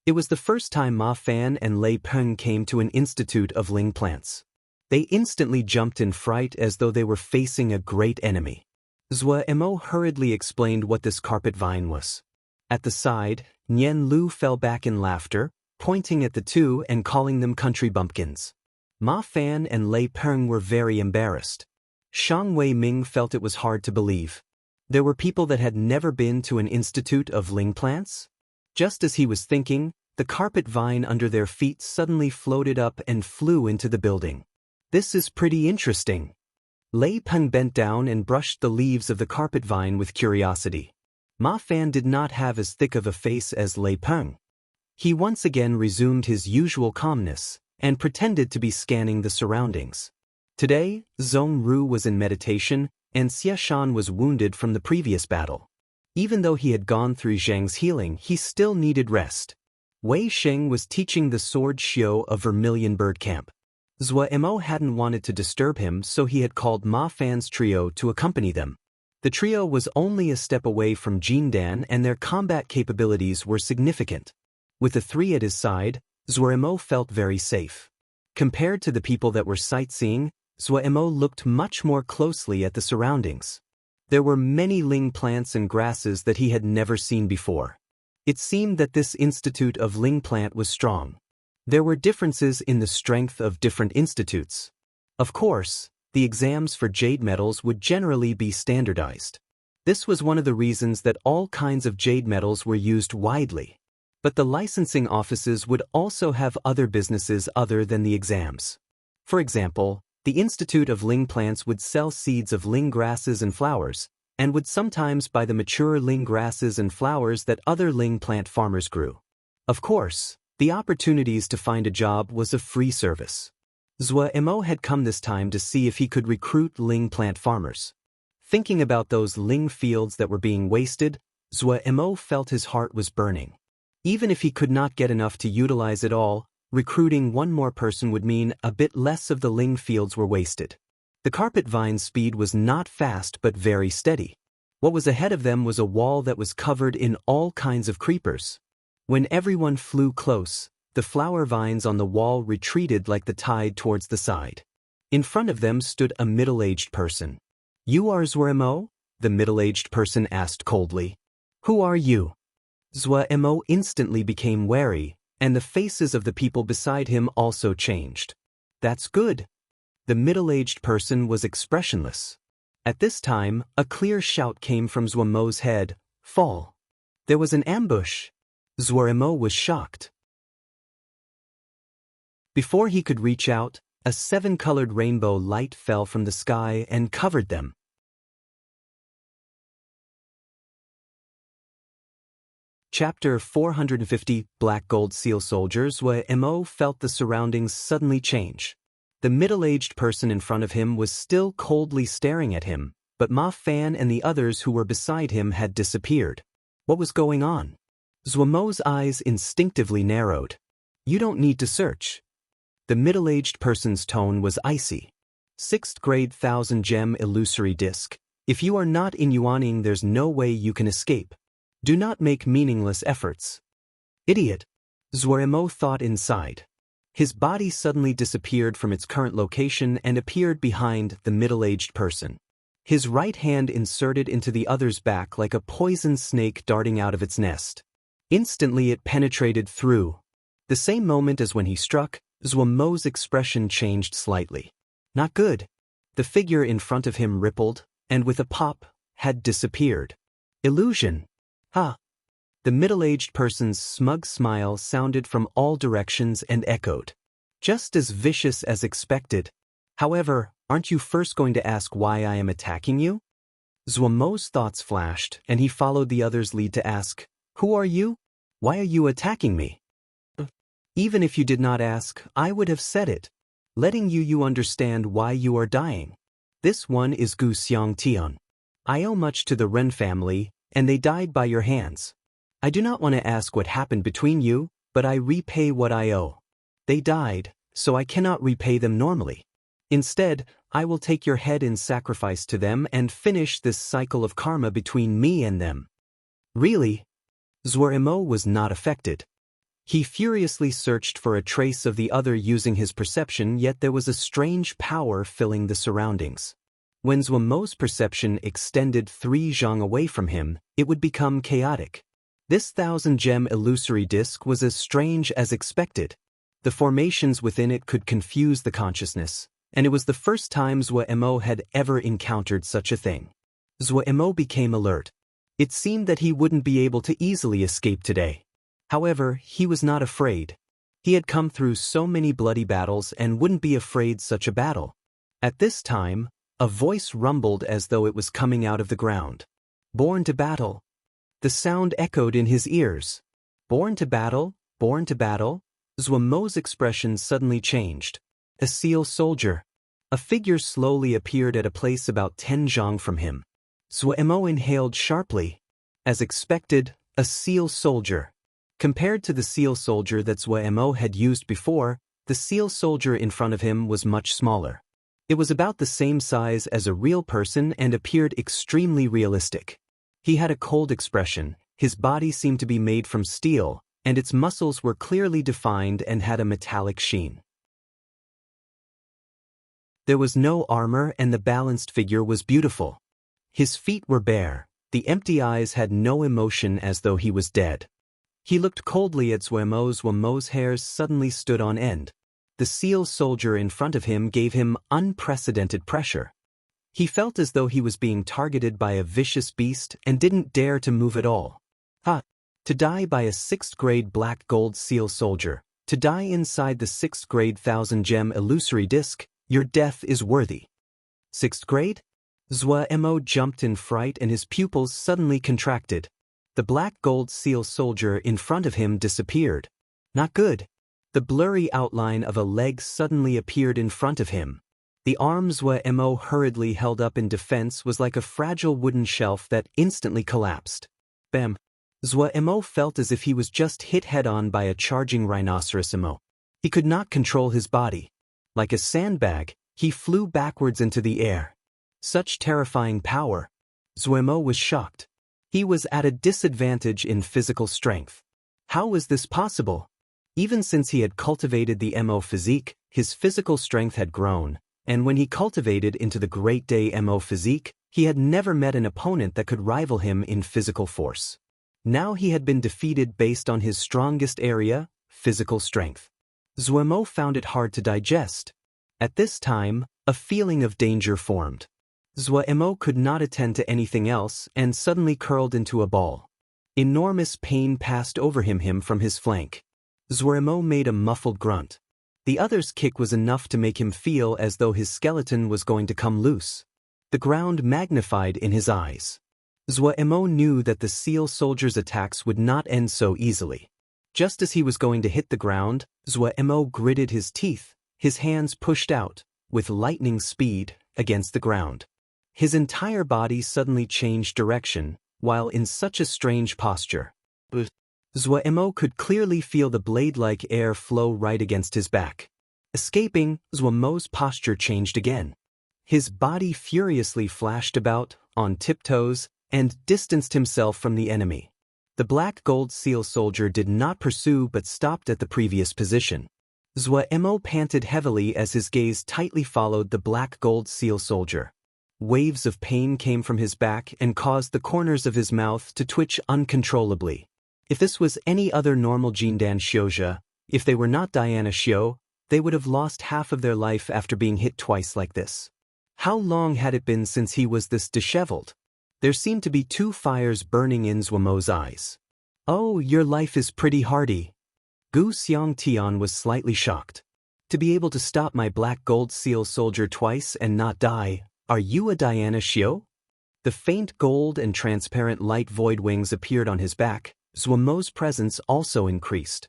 S1: It was the first time Ma Fan and Lei Peng came to an Institute of Ling Plants. They instantly jumped in fright as though they were facing a great enemy. Zhuemo hurriedly explained what this carpet vine was. At the side, Nian Lu fell back in laughter, pointing at the two and calling them country bumpkins. Ma Fan and Lei Peng were very embarrassed. Shang Wei Ming felt it was hard to believe. There were people that had never been to an Institute of Ling Plants? Just as he was thinking, the carpet vine under their feet suddenly floated up and flew into the building. This is pretty interesting. Lei Peng bent down and brushed the leaves of the carpet vine with curiosity. Ma Fan did not have as thick of a face as Lei Peng. He once again resumed his usual calmness and pretended to be scanning the surroundings. Today, Zhongru was in meditation and Xieshan was wounded from the previous battle. Even though he had gone through Zhang's healing, he still needed rest. Wei Sheng was teaching the sword Xiao of Vermilion Bird Camp. Zhuemo hadn't wanted to disturb him, so he had called Ma Fan's trio to accompany them. The trio was only a step away from Jindan and their combat capabilities were significant. With the three at his side, Zhuemo felt very safe. Compared to the people that were sightseeing, Zhuemo looked much more closely at the surroundings. There were many Ling plants and grasses that he had never seen before. It seemed that this Institute of Ling Plant was strong. There were differences in the strength of different institutes. Of course, the exams for jade medals would generally be standardized. This was one of the reasons that all kinds of jade medals were used widely. But the licensing offices would also have other businesses other than the exams. For example, the Institute of Ling Plants would sell seeds of Ling grasses and flowers, and would sometimes buy the mature Ling grasses and flowers that other Ling plant farmers grew. Of course, the opportunities to find a job was a free service. Zhuemo had come this time to see if he could recruit Ling plant farmers. Thinking about those Ling fields that were being wasted, Zhuemo felt his heart was burning. Even if he could not get enough to utilize it all, recruiting one more person would mean a bit less of the Ling fields were wasted. The carpet vine's speed was not fast but very steady. What was ahead of them was a wall that was covered in all kinds of creepers. When everyone flew close, the flower vines on the wall retreated like the tide towards the side. In front of them stood a middle-aged person. "You are Zhuemo?" the middle-aged person asked coldly. "Who are you?" Zhuemo instantly became wary, and the faces of the people beside him also changed. That's good. The middle-aged person was expressionless. At this time, a clear shout came from Zhuomo's head, "Fall!" There was an ambush. Zhuomo was shocked. Before he could reach out, a 7-colored rainbow light fell from the sky and covered them. Chapter 450 Black Gold Seal Soldiers. Zhuomo felt the surroundings suddenly change. The middle-aged person in front of him was still coldly staring at him, but Ma Fan and the others who were beside him had disappeared. What was going on? Zhuomo's eyes instinctively narrowed. You don't need to search. The middle-aged person's tone was icy. 6th grade 1000-gem illusory disc. If you are not in Yuaning, there's no way you can escape. Do not make meaningless efforts. Idiot. Zhuomo thought inside. His body suddenly disappeared from its current location and appeared behind the middle-aged person. His right hand inserted into the other's back like a poison snake darting out of its nest. Instantly it penetrated through. The same moment as when he struck, Zhuomo's expression changed slightly. Not good. The figure in front of him rippled, and with a pop, had disappeared. Illusion. Ha! The middle-aged person's smug smile sounded from all directions and echoed. Just as vicious as expected. However, aren't you first going to ask why I am attacking you? Zhuomo's thoughts flashed, and he followed the other's lead to ask, Who are you? Why are you attacking me? Even if you did not ask, I would have said it. Letting you understand why you are dying. This one is Gu Xiangtian. I owe much to the Ren family, and they died by your hands. I do not want to ask what happened between you, but I repay what I owe. They died, so I cannot repay them normally. Instead, I will take your head in sacrifice to them and finish this cycle of karma between me and them. Really? Zhuomo was not affected. He furiously searched for a trace of the other using his perception, yet there was a strange power filling the surroundings. When Zhuomo's perception extended 3 zhang away from him, it would become chaotic. This 1000-gem illusory disc was as strange as expected. The formations within it could confuse the consciousness, and it was the first time Zhuomo had ever encountered such a thing. Zhuomo became alert. It seemed that he wouldn't be able to easily escape today. However, he was not afraid. He had come through so many bloody battles and wouldn't be afraid such a battle. At this time, a voice rumbled as though it was coming out of the ground. Born to battle. The sound echoed in his ears. Born to battle, born to battle. Zhuomo's expression suddenly changed. A seal soldier. A figure slowly appeared at a place about 10 zhang from him. Zhuomo inhaled sharply. As expected, a seal soldier. Compared to the seal soldier that Zhuomo had used before, the seal soldier in front of him was much smaller. It was about the same size as a real person and appeared extremely realistic. He had a cold expression, his body seemed to be made from steel, and its muscles were clearly defined and had a metallic sheen. There was no armor and the balanced figure was beautiful. His feet were bare, the empty eyes had no emotion as though he was dead. He looked coldly at Zhuomo's hairs suddenly stood on end. The seal soldier in front of him gave him unprecedented pressure. He felt as though he was being targeted by a vicious beast and didn't dare to move at all. To die by a 6th grade black gold seal soldier, to die inside the 6th grade 1000-gem illusory disc, your death is worthy. 6th grade? Zhuomo jumped in fright and his pupils suddenly contracted. The black gold seal soldier in front of him disappeared. Not good. The blurry outline of a leg suddenly appeared in front of him. The arm Zhuomo hurriedly held up in defense was like a fragile wooden shelf that instantly collapsed. Bam! Zhuomo felt as if he was just hit head-on by a charging rhinoceros. He could not control his body. Like a sandbag, he flew backwards into the air. Such terrifying power. Zhuomo was shocked. He was at a disadvantage in physical strength. How was this possible? Even since he had cultivated the Mo physique, his physical strength had grown, and when he cultivated into the Great Day Mo physique, he had never met an opponent that could rival him in physical force. Now he had been defeated based on his strongest area, physical strength. Zuemo found it hard to digest. At this time, a feeling of danger formed. Zuemo could not attend to anything else and suddenly curled into a ball. Enormous pain passed over him from his flank. Zuemo made a muffled grunt. The other's kick was enough to make him feel as though his skeleton was going to come loose. The ground magnified in his eyes. Zuemo knew that the seal soldier's attacks would not end so easily. Just as he was going to hit the ground, Zuemo gritted his teeth, his hands pushed out, with lightning speed, against the ground. His entire body suddenly changed direction, while in such a strange posture. Zuemo could clearly feel the blade-like air flow right against his back. Escaping, Zuemo's posture changed again. His body furiously flashed about, on tiptoes, and distanced himself from the enemy. The black gold seal soldier did not pursue but stopped at the previous position. Zuemo panted heavily as his gaze tightly followed the black gold seal soldier. Waves of pain came from his back and caused the corners of his mouth to twitch uncontrollably. If this was any other normal Jindan Shouja, if they were not Diana Xiu, they would have lost half of their life after being hit twice like this. How long had it been since he was this disheveled? There seemed to be two fires burning in Zuemo's eyes. "Oh, your life is pretty hardy." Gu Xiangtian was slightly shocked. "To be able to stop my black gold seal soldier twice and not die, are you a Diana Xiu?" The faint gold and transparent light void wings appeared on his back. Zuemo's presence also increased.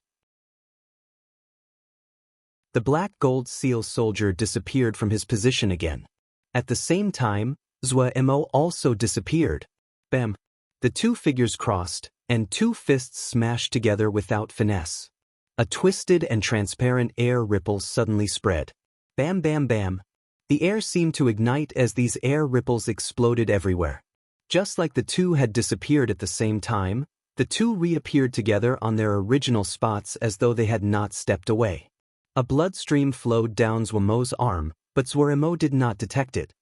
S1: The black gold seal soldier disappeared from his position again. At the same time, Zuemo also disappeared. Bam! The two figures crossed, and two fists smashed together without finesse. A twisted and transparent air ripple suddenly spread. Bam bam bam. The air seemed to ignite as these air ripples exploded everywhere. Just like the two had disappeared at the same time, the two reappeared together on their original spots as though they had not stepped away. A bloodstream flowed down Zuemo's arm, but Zuemo did not detect it.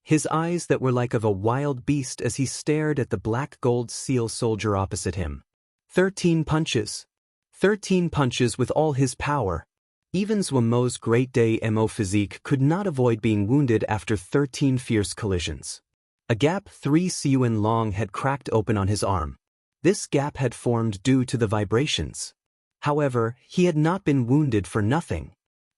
S1: His eyes that were like of a wild beast as he stared at the black gold seal soldier opposite him. 13 punches. 13 punches with all his power. Even Zuemo's great day Mo physique could not avoid being wounded after 13 fierce collisions. A gap 3 Siyuan long had cracked open on his arm. This gap had formed due to the vibrations. However, he had not been wounded for nothing.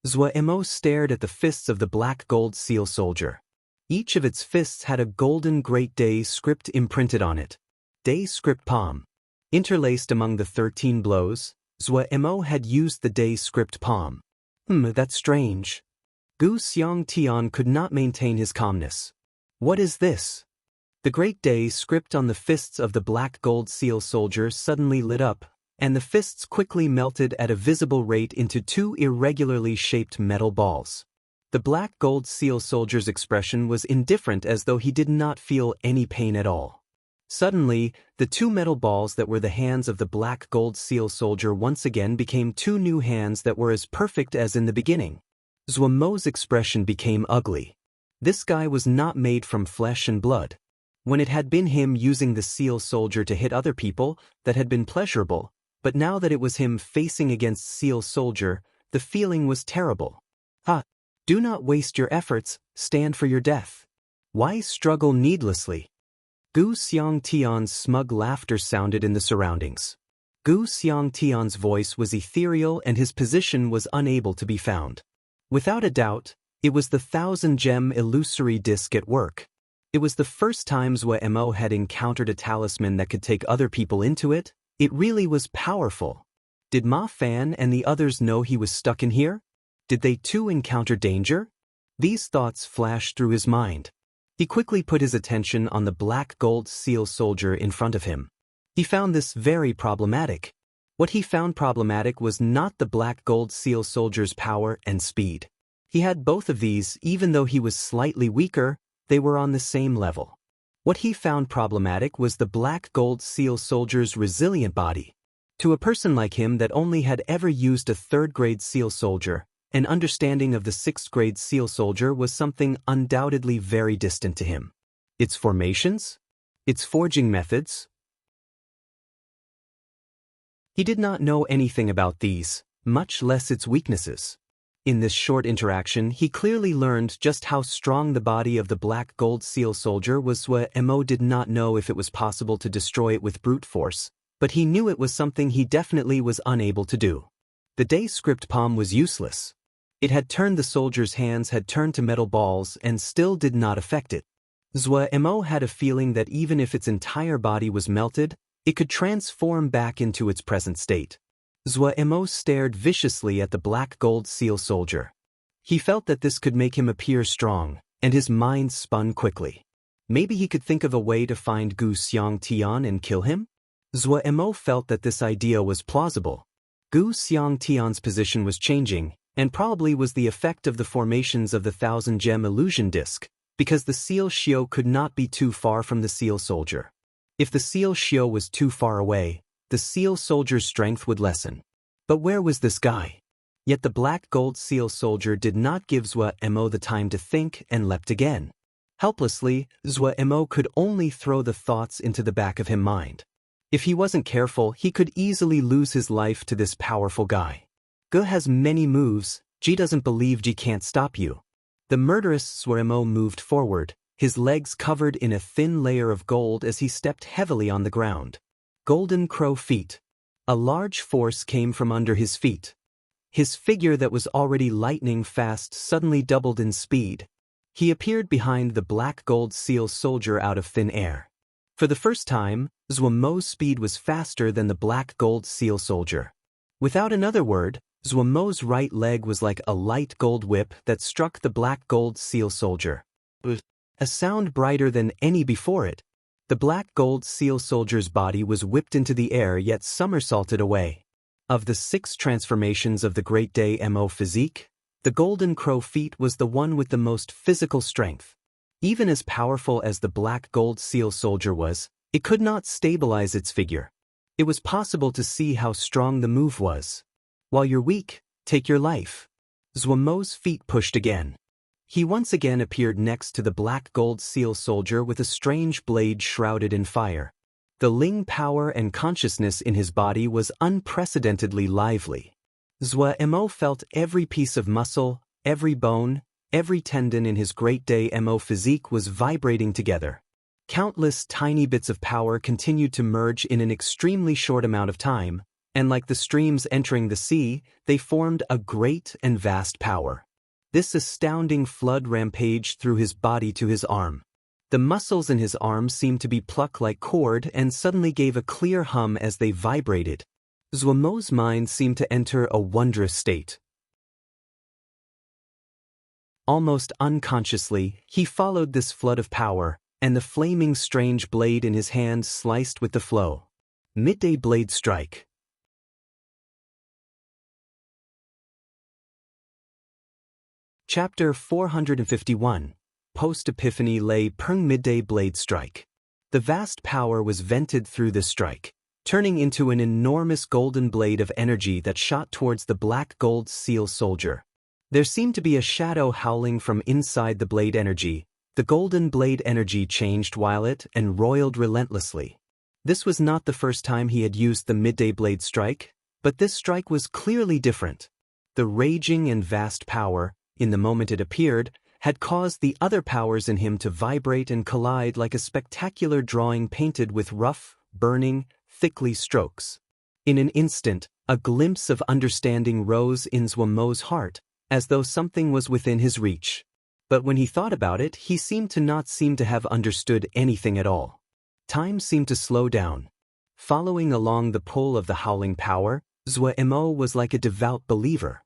S1: Zuemo stared at the fists of the black gold seal soldier. Each of its fists had a golden Great Day script imprinted on it. Day script palm. Interlaced among the 13 blows, Zuemo had used the Day script palm. That's strange. Gu Xiangtian could not maintain his calmness. What is this? The Great Day script on the fists of the black gold seal soldier suddenly lit up, and the fists quickly melted at a visible rate into two irregularly shaped metal balls. The black gold seal soldier's expression was indifferent as though he did not feel any pain at all. Suddenly, the two metal balls that were the hands of the black gold seal soldier once again became two new hands that were as perfect as in the beginning. Zuemo's expression became ugly. This guy was not made from flesh and blood. When it had been him using the seal soldier to hit other people, that had been pleasurable, but now that it was him facing against seal soldier, the feeling was terrible. Do not waste your efforts, stand for your death. Why struggle needlessly? Gu Xiangtian's smug laughter sounded in the surroundings. Gu Xiangtian's voice was ethereal and his position was unable to be found. Without a doubt, it was the 1,000-gem illusory disc at work. It was the first time Zuemo had encountered a talisman that could take other people into it. It really was powerful. Did Ma Fan and the others know he was stuck in here? Did they too encounter danger? These thoughts flashed through his mind. He quickly put his attention on the black gold seal soldier in front of him. He found this very problematic. What he found problematic was not the black gold seal soldier's power and speed. He had both of these, even though he was slightly weaker, they were on the same level. What he found problematic was the black gold seal soldier's resilient body. To a person like him that only had ever used a 3rd-grade seal soldier, an understanding of the 6th-grade seal soldier was something undoubtedly very distant to him. Its formations? Its forging methods? He did not know anything about these. much less its weaknesses. In this short interaction, he clearly learned just how strong the body of the black gold seal soldier was. Mo did not know if it was possible to destroy it with brute force, but he knew it was something he definitely was unable to do. The day script palm was useless. It had turned the soldier's hands had turned to metal balls and still did not affect it. Mo had a feeling that even if its entire body was melted, it could transform back into its present state. Mo stared viciously at the black gold seal soldier. He felt that this could make him appear strong, and his mind spun quickly. Maybe he could think of a way to find Gu Xiangtian and kill him? Mo felt that this idea was plausible. Gu Xiangtian's position was changing, and probably was the effect of the formations of the 1,000-gem illusion disk, because the seal Xiao could not be too far from the seal soldier. If the seal Xiao was too far away, the seal soldier's strength would lessen. But where was this guy? Yet the black gold seal soldier did not give Mo the time to think and leapt again. Helplessly, Mo could only throw the thoughts into the back of his mind. If he wasn't careful, he could easily lose his life to this powerful guy. Ge has many moves, Ji doesn't believe Ji can't stop you. The murderous Mo moved forward, his legs covered in a thin layer of gold as he stepped heavily on the ground. Golden crow feet. A large force came from under his feet. His figure that was already lightning fast suddenly doubled in speed. He appeared behind the black gold seal soldier out of thin air. For the first time, Mo's speed was faster than the black gold seal soldier. Without another word, Mo's right leg was like a light gold whip that struck the black gold seal soldier. A sound brighter than any before it. The black gold seal soldier's body was whipped into the air yet somersaulted away. Of the 6 transformations of the Great Day Mo physique, the golden crow feet was the one with the most physical strength. Even as powerful as the black gold seal soldier was, it could not stabilize its figure. It was possible to see how strong the move was. While you're weak, take your life. Mo's feet pushed again. He once again appeared next to the black gold seal soldier with a strange blade shrouded in fire. The Ling power and consciousness in his body was unprecedentedly lively. Mo felt every piece of muscle, every bone, every tendon in his Great Day Mo physique was vibrating together. Countless tiny bits of power continued to merge in an extremely short amount of time, and like the streams entering the sea, they formed a great and vast power. This astounding flood rampaged through his body to his arm. The muscles in his arm seemed to be plucked like cord and suddenly gave a clear hum as they vibrated. Mo's mind seemed to enter a wondrous state. Almost unconsciously, he followed this flood of power, and the flaming strange blade in his hand sliced with the flow. Midday blade strike. Chapter 451. Post-Epiphany Lei Peng Midday Blade Strike. The vast power was vented through this strike, turning into an enormous golden blade of energy that shot towards the black gold seal soldier. There seemed to be a shadow howling from inside the blade energy. The golden blade energy changed while it and roiled relentlessly. This was not the first time he had used the midday blade strike, but this strike was clearly different. The raging and vast power, in the moment it appeared, had caused the other powers in him to vibrate and collide like a spectacular drawing painted with rough, burning, thickly strokes. In an instant, a glimpse of understanding rose in Mo's heart, as though something was within his reach. But when he thought about it, he seemed to have understood anything at all. Time seemed to slow down. Following along the pull of the howling power, Mo was like a devout believer.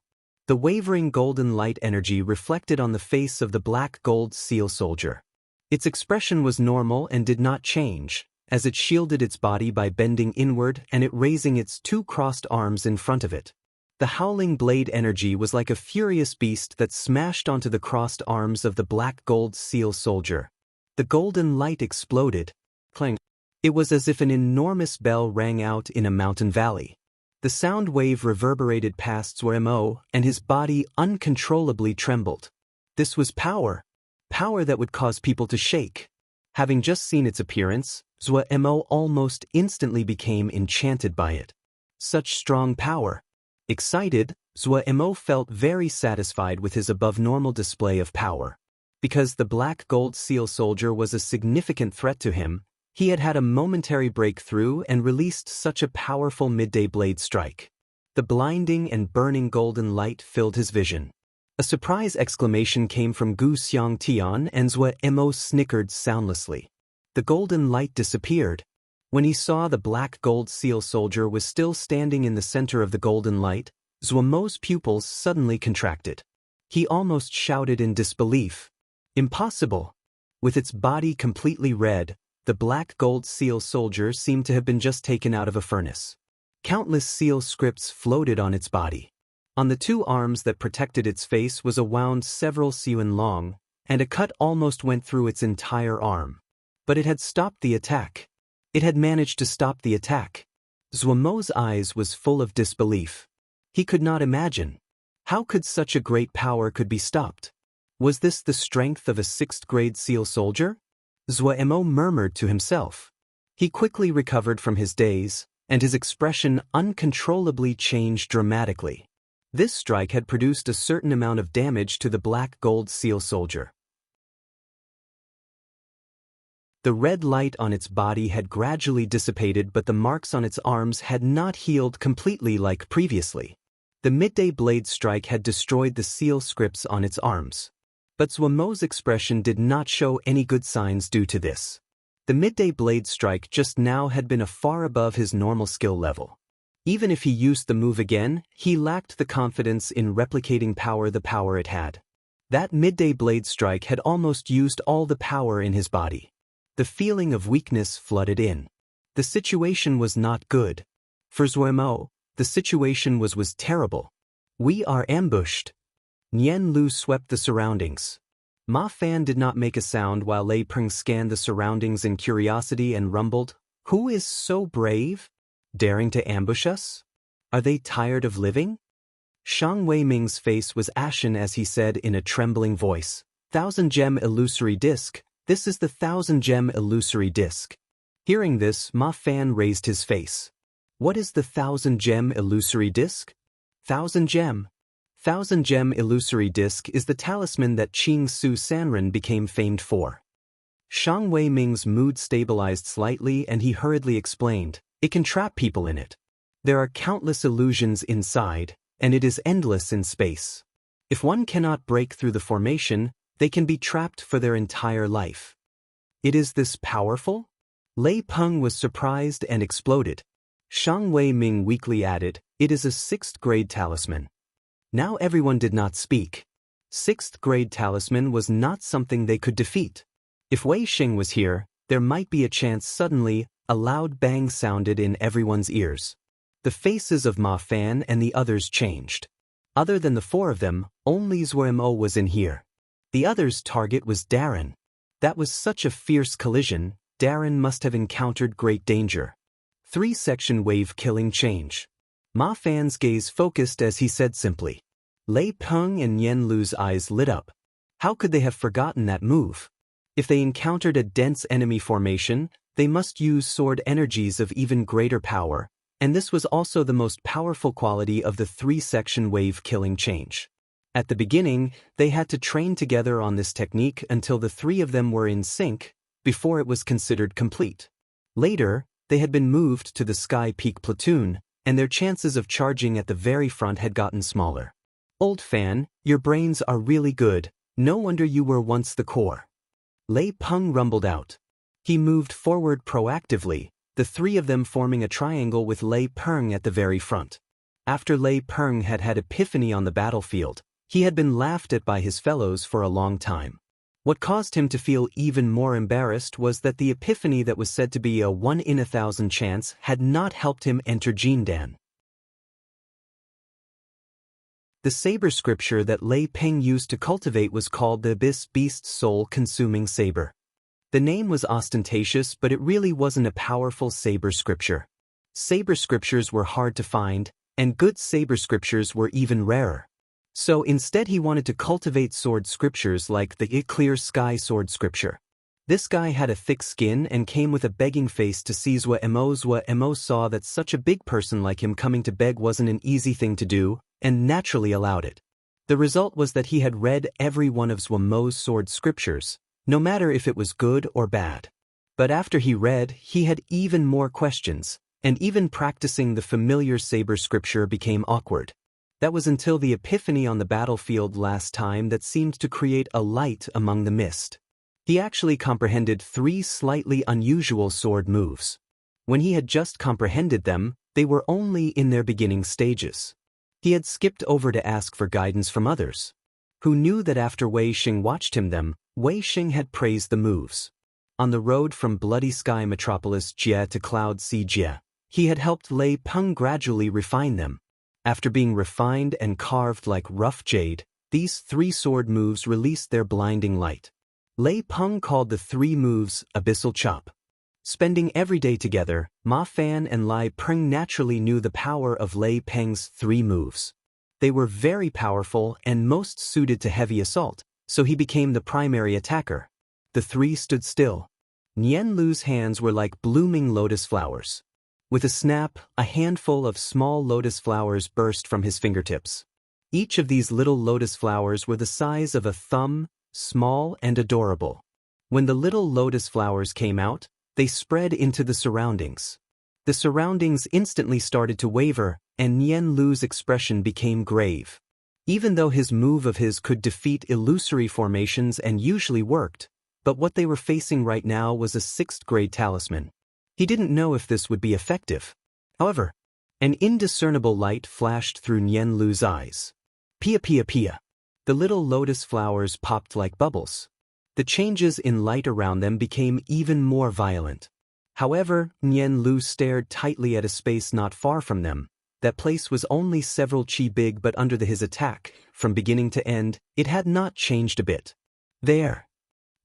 S1: The wavering golden light energy reflected on the face of the black gold seal soldier. Its expression was normal and did not change, as it shielded its body by bending inward and it raising its 2 crossed arms in front of it. The howling blade energy was like a furious beast that smashed onto the crossed arms of the black gold seal soldier. The golden light exploded. Clang. It was as if an enormous bell rang out in a mountain valley. The sound wave reverberated past Mo, and his body uncontrollably trembled. This was power. Power that would cause people to shake. Having just seen its appearance, Mo almost instantly became enchanted by it. Such strong power. Excited, Zhuo felt very satisfied with his above-normal display of power. Because the black gold seal soldier was a significant threat to him, he had had a momentary breakthrough and released such a powerful midday blade strike. The blinding and burning golden light filled his vision. A surprise exclamation came from Gu Xiangtian, and Zhuo snickered soundlessly. The golden light disappeared. When he saw the black gold seal soldier was still standing in the center of the golden light, Zhuo's pupils suddenly contracted. He almost shouted in disbelief. Impossible! With its body completely red, the black gold seal soldier seemed to have been just taken out of a furnace. Countless seal scripts floated on its body. On the two arms that protected its face was a wound several siyuan long, and a cut almost went through its entire arm. But it had stopped the attack. It had managed to stop the attack. Zhuo's eyes was full of disbelief. He could not imagine. How could such a great power could be stopped? Was this the strength of a 6th-grade seal soldier? Zhuo murmured to himself. He quickly recovered from his daze, and his expression uncontrollably changed dramatically. This strike had produced a certain amount of damage to the black gold seal soldier. The red light on its body had gradually dissipated, but the marks on its arms had not healed completely like previously. The midday blade strike had destroyed the seal scripts on its arms. But Zhuo's expression did not show any good signs due to this. The midday blade strike just now had been far above his normal skill level. Even if he used the move again, he lacked the confidence in replicating the power it had. That midday blade strike had almost used all the power in his body. The feeling of weakness flooded in. The situation was not good. For Zhuo, the situation was terrible. We are ambushed. Nian Lu swept the surroundings. Ma Fan did not make a sound while Lei Peng scanned the surroundings in curiosity and rumbled, "Who is so brave? Daring to ambush us? Are they tired of living?" Shang Weiming's face was ashen as he said in a trembling voice, "1,000-gem illusory disc, this is the 1,000-gem illusory disc." Hearing this, Ma Fan raised his face. "What is the 1,000-gem illusory disc?" 1,000-gem. 1,000-gem illusory disc is the talisman that Qing Su Sanren became famed for. Shang Weiming's mood stabilized slightly and he hurriedly explained, "It can trap people in it. There are countless illusions inside, and it is endless in space. If one cannot break through the formation, they can be trapped for their entire life." "It is this powerful?" Lei Peng was surprised and exploded. Shang Weiming weakly added, "It is a 6th-grade talisman." Now everyone did not speak. 6th-grade talisman was not something they could defeat. If Wei Xing was here, there might be a chance. Suddenly, a loud bang sounded in everyone's ears. The faces of Ma Fan and the others changed. Other than the four of them, only Zhuo was in here. The others' target was Darren. That was such a fierce collision, Darren must have encountered great danger. 3-section wave killing change. Ma Fan's gaze focused as he said simply. Lei Peng and Nian Lu's eyes lit up. How could they have forgotten that move? If they encountered a dense enemy formation, they must use sword energies of even greater power, and this was also the most powerful quality of the 3-section wave killing change. At the beginning, they had to train together on this technique until the three of them were in sync, before it was considered complete. Later, they had been moved to the Sky Peak platoon, and their chances of charging at the very front had gotten smaller. "Old Fan, your brains are really good, no wonder you were once the core." Lei Peng rumbled out. He moved forward proactively, the three of them forming a triangle with Lei Peng at the very front. After Lei Peng had had epiphany on the battlefield, he had been laughed at by his fellows for a long time. What caused him to feel even more embarrassed was that the epiphany that was said to be a 1 in 1,000 chance had not helped him enter Jindan. The saber scripture that Lei Peng used to cultivate was called the Abyss Beast Soul-Consuming Saber. The name was ostentatious, but it really wasn't a powerful saber scripture. Saber scriptures were hard to find, and good saber scriptures were even rarer. So instead he wanted to cultivate sword scriptures like the Clear Sky sword scripture. This guy had a thick skin and came with a begging face to seize Wa Emo saw that such a big person like him coming to beg wasn't an easy thing to do, and naturally allowed it. The result was that he had read every one of Zwamo's sword scriptures, no matter if it was good or bad. But after he read, he had even more questions, and even practicing the familiar saber scripture became awkward. That was until the epiphany on the battlefield last time that seemed to create a light among the mist. He actually comprehended 3 slightly unusual sword moves. When he had just comprehended them, they were only in their beginning stages. He had skipped over to ask for guidance from others, who knew that after Wei Xing watched him Wei Xing had praised the moves. On the road from Bloody Sky Metropolis Jie to Cloud Sea Jie, he had helped Lei Peng gradually refine them. After being refined and carved like rough jade, these 3 sword moves released their blinding light. Lei Peng called the 3 moves Abyssal Chop. Spending every day together, Ma Fan and Lai Peng naturally knew the power of Lei Peng's 3 moves. They were very powerful and most suited to heavy assault, so he became the primary attacker. The 3 stood still. Nian Lu's hands were like blooming lotus flowers. With a snap, a handful of small lotus flowers burst from his fingertips. Each of these little lotus flowers were the size of a thumb, small and adorable. When the little lotus flowers came out, they spread into the surroundings. The surroundings instantly started to waver, and Nian Lu's expression became grave. Even though his move could defeat illusory formations and usually worked, but what they were facing right now was a 6th grade talisman. He didn't know if this would be effective. However, an indiscernible light flashed through Nian Lu's eyes. Pia pia pia. The little lotus flowers popped like bubbles. The changes in light around them became even more violent. However, Nian Lu stared tightly at a space not far from them. That place was only several chi big, but under his attack, from beginning to end, it had not changed a bit. There.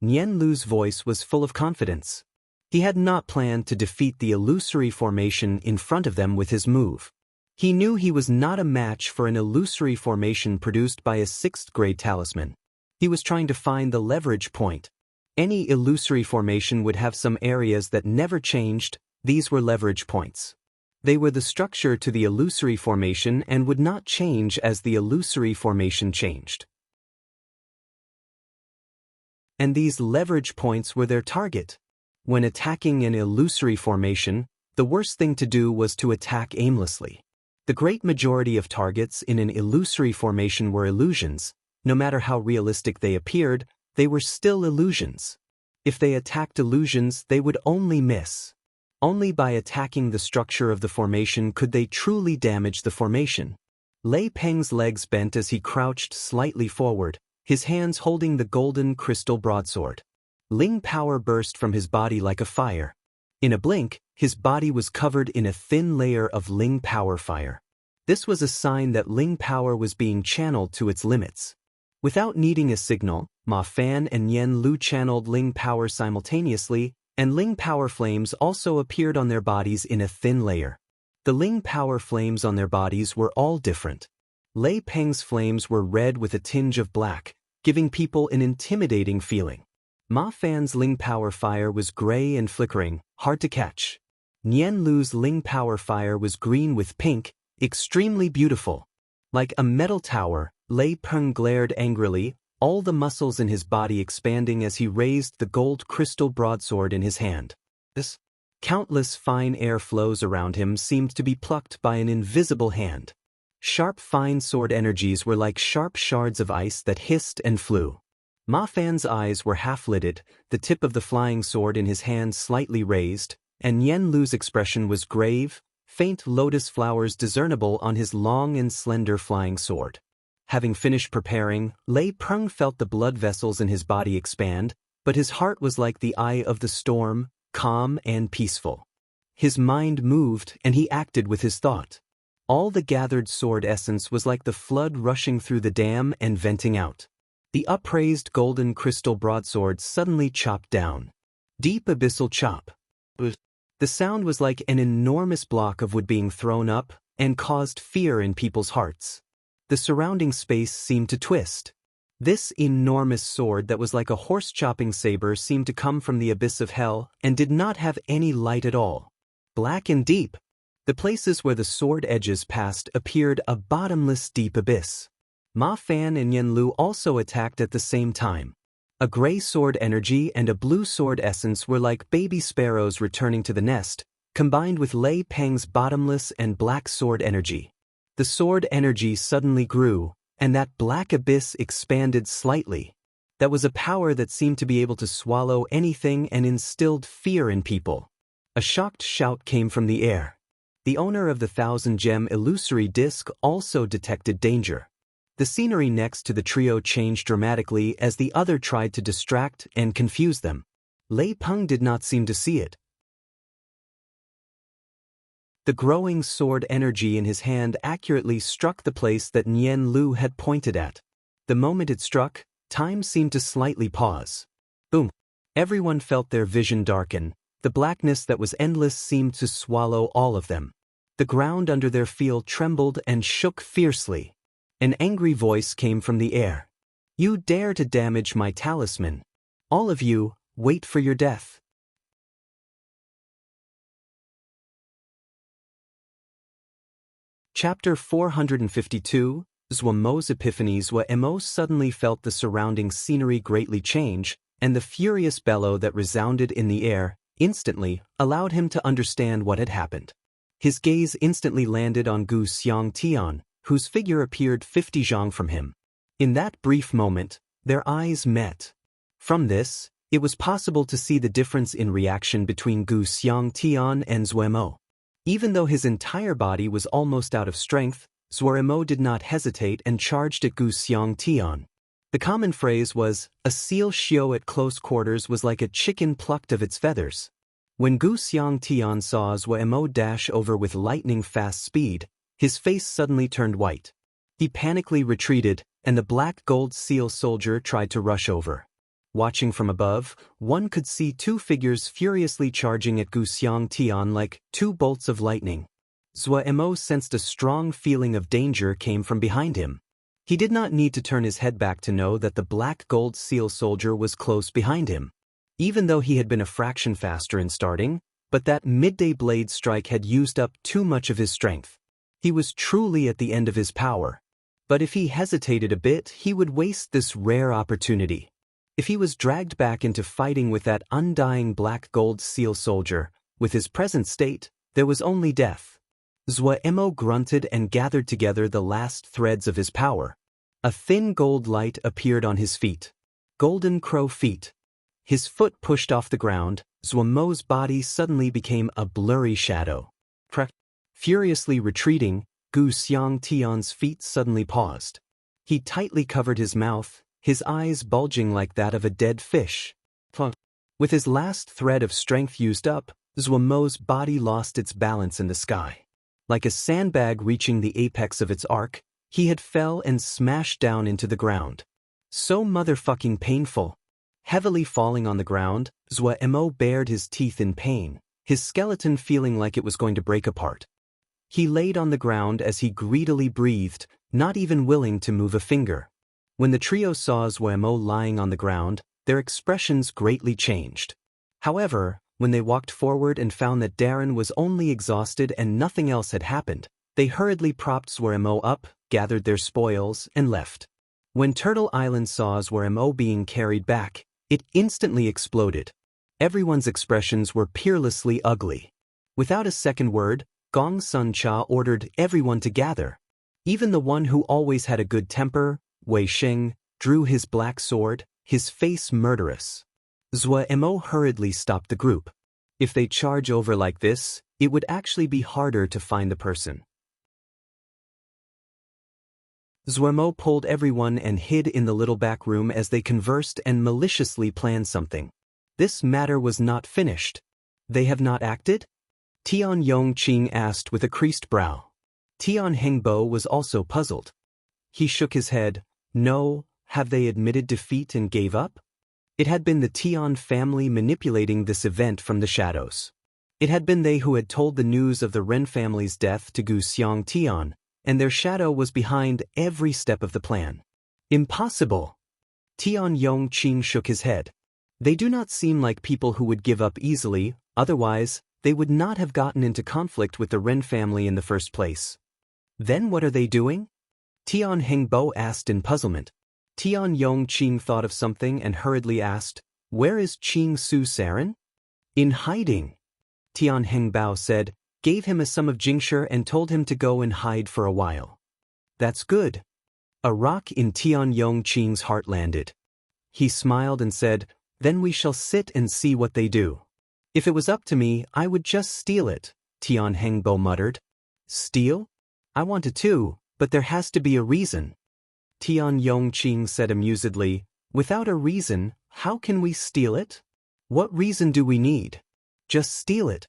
S1: Nian Lu's voice was full of confidence. He had not planned to defeat the illusory formation in front of them with his move. He knew he was not a match for an illusory formation produced by a 6th grade talisman. He was trying to find the leverage point. Any illusory formation would have some areas that never changed. These were leverage points. They were the structure to the illusory formation and would not change as the illusory formation changed. And these leverage points were their target. When attacking an illusory formation, the worst thing to do was to attack aimlessly. The great majority of targets in an illusory formation were illusions. No matter how realistic they appeared, they were still illusions. If they attacked illusions, they would only miss. Only by attacking the structure of the formation could they truly damage the formation. Lei Peng's legs bent as he crouched slightly forward, his hands holding the golden crystal broadsword. Ling power burst from his body like a fire. In a blink, his body was covered in a thin layer of Ling power fire. This was a sign that Ling power was being channeled to its limits. Without needing a signal, Ma Fan and Nian Lu channeled Ling power simultaneously, and Ling power flames also appeared on their bodies in a thin layer. The Ling power flames on their bodies were all different. Lei Peng's flames were red with a tinge of black, giving people an intimidating feeling. Ma Fan's Ling power fire was gray and flickering, hard to catch. Nian Lu's Ling power fire was green with pink, extremely beautiful. Like a metal tower, Lei Peng glared angrily, all the muscles in his body expanding as he raised the gold crystal broadsword in his hand. Countless fine air flows around him seemed to be plucked by an invisible hand. Sharp fine sword energies were like sharp shards of ice that hissed and flew. Ma Fan's eyes were half-lidded, the tip of the flying sword in his hand slightly raised, and Nian Lu's expression was grave, faint lotus flowers discernible on his long and slender flying sword. Having finished preparing, Lei Peng felt the blood vessels in his body expand, but his heart was like the eye of the storm, calm and peaceful. His mind moved and he acted with his thought. All the gathered sword essence was like the flood rushing through the dam and venting out. The upraised golden crystal broadsword suddenly chopped down. Deep abyssal chop. The sound was like an enormous block of wood being thrown up and caused fear in people's hearts. The surrounding space seemed to twist. This enormous sword that was like a horse-chopping saber seemed to come from the abyss of hell and did not have any light at all. Black and deep. The places where the sword edges passed appeared a bottomless deep abyss. Ma Fan and Yen Lu also attacked at the same time. A gray sword energy and a blue sword essence were like baby sparrows returning to the nest, combined with Lei Peng's bottomless and black sword energy. The sword energy suddenly grew, and that black abyss expanded slightly. That was a power that seemed to be able to swallow anything and instilled fear in people. A shocked shout came from the air. The owner of the 1,000-gem illusory disc also detected danger. The scenery next to the trio changed dramatically as the other tried to distract and confuse them. Lei Peng did not seem to see it. The growing sword energy in his hand accurately struck the place that Yen Lu had pointed at. The moment it struck, time seemed to slightly pause. Boom! Everyone felt their vision darken. The blackness that was endless seemed to swallow all of them. The ground under their feet trembled and shook fiercely. An angry voice came from the air. "You dare to damage my talisman. All of you, wait for your death." Chapter 452, Zhuamo's Epiphany. Zhuamo suddenly felt the surrounding scenery greatly change, and the furious bellow that resounded in the air instantly allowed him to understand what had happened. His gaze instantly landed on Gu Xiangtian, whose figure appeared 50 zhang from him. In that brief moment, their eyes met. From this, it was possible to see the difference in reaction between Gu Xiangtian and Zhuamo. Even though his entire body was almost out of strength, Zhuamo did not hesitate and charged at Gu Xiangtian. The common phrase was, "A seal xiao at close quarters was like a chicken plucked of its feathers." When Gu Xiangtian saw Zhuamo dash over with lightning-fast speed, his face suddenly turned white. He panically retreated, and the black gold seal soldier tried to rush over. Watching from above, one could see two figures furiously charging at Gu Xiangtian like two bolts of lightning. Zhuamo sensed a strong feeling of danger came from behind him. He did not need to turn his head back to know that the black gold seal soldier was close behind him. Even though he had been a fraction faster in starting, but that midday blade strike had used up too much of his strength. He was truly at the end of his power. But if he hesitated a bit, he would waste this rare opportunity. If he was dragged back into fighting with that undying black gold seal soldier, with his present state, there was only death. Zhuamo grunted and gathered together the last threads of his power. A thin gold light appeared on his feet. Golden crow feet. His foot pushed off the ground, Zhuamo's body suddenly became a blurry shadow. Furiously retreating, Gu Xiangtian's feet suddenly paused. He tightly covered his mouth, his eyes bulging like that of a dead fish. With his last thread of strength used up, Zhuamo's body lost its balance in the sky. Like a sandbag reaching the apex of its arc, he had fell and smashed down into the ground. So motherfucking painful. Heavily falling on the ground, Zhuamo bared his teeth in pain, his skeleton feeling like it was going to break apart. He laid on the ground as he greedily breathed, not even willing to move a finger. When the trio saw Zhuamo lying on the ground, their expressions greatly changed. However, when they walked forward and found that Darren was only exhausted and nothing else had happened, they hurriedly propped Zhuamo up, gathered their spoils, and left. When Turtle Island saw Zhuamo being carried back, it instantly exploded. Everyone's expressions were peerlessly ugly. Without a second word, Gong Sun Cha ordered everyone to gather. Even the one who always had a good temper, Wei Sheng, drew his black sword, his face murderous. Zhuamo hurriedly stopped the group. If they charge over like this, it would actually be harder to find the person. Zhuamo pulled everyone and hid in the little back room as they conversed and maliciously planned something. This matter was not finished. They have not acted? Tian Yongqing asked with a creased brow. Tian Hengbo was also puzzled. He shook his head. No, have they admitted defeat and gave up? It had been the Tian family manipulating this event from the shadows. It had been they who had told the news of the Ren family's death to Gu Xiangtian, and their shadow was behind every step of the plan. Impossible! Tian Yongqing shook his head. They do not seem like people who would give up easily, otherwise, they would not have gotten into conflict with the Ren family in the first place. Then what are they doing? Tian Hengbo asked in puzzlement. Tian Yongqing thought of something and hurriedly asked, "Where is Qing Su Saran?" "In hiding," Tian Hengbao said, gave him a sum of jingsher and told him to go and hide for a while. "That's good." A rock in Tian Yongqing's heart landed. He smiled and said, "Then we shall sit and see what they do." "If it was up to me, I would just steal it," Tian Hengbo muttered. "Steal? I want to too, but there has to be a reason." Tian Yongqing said amusedly, "Without a reason, how can we steal it? What reason do we need? Just steal it."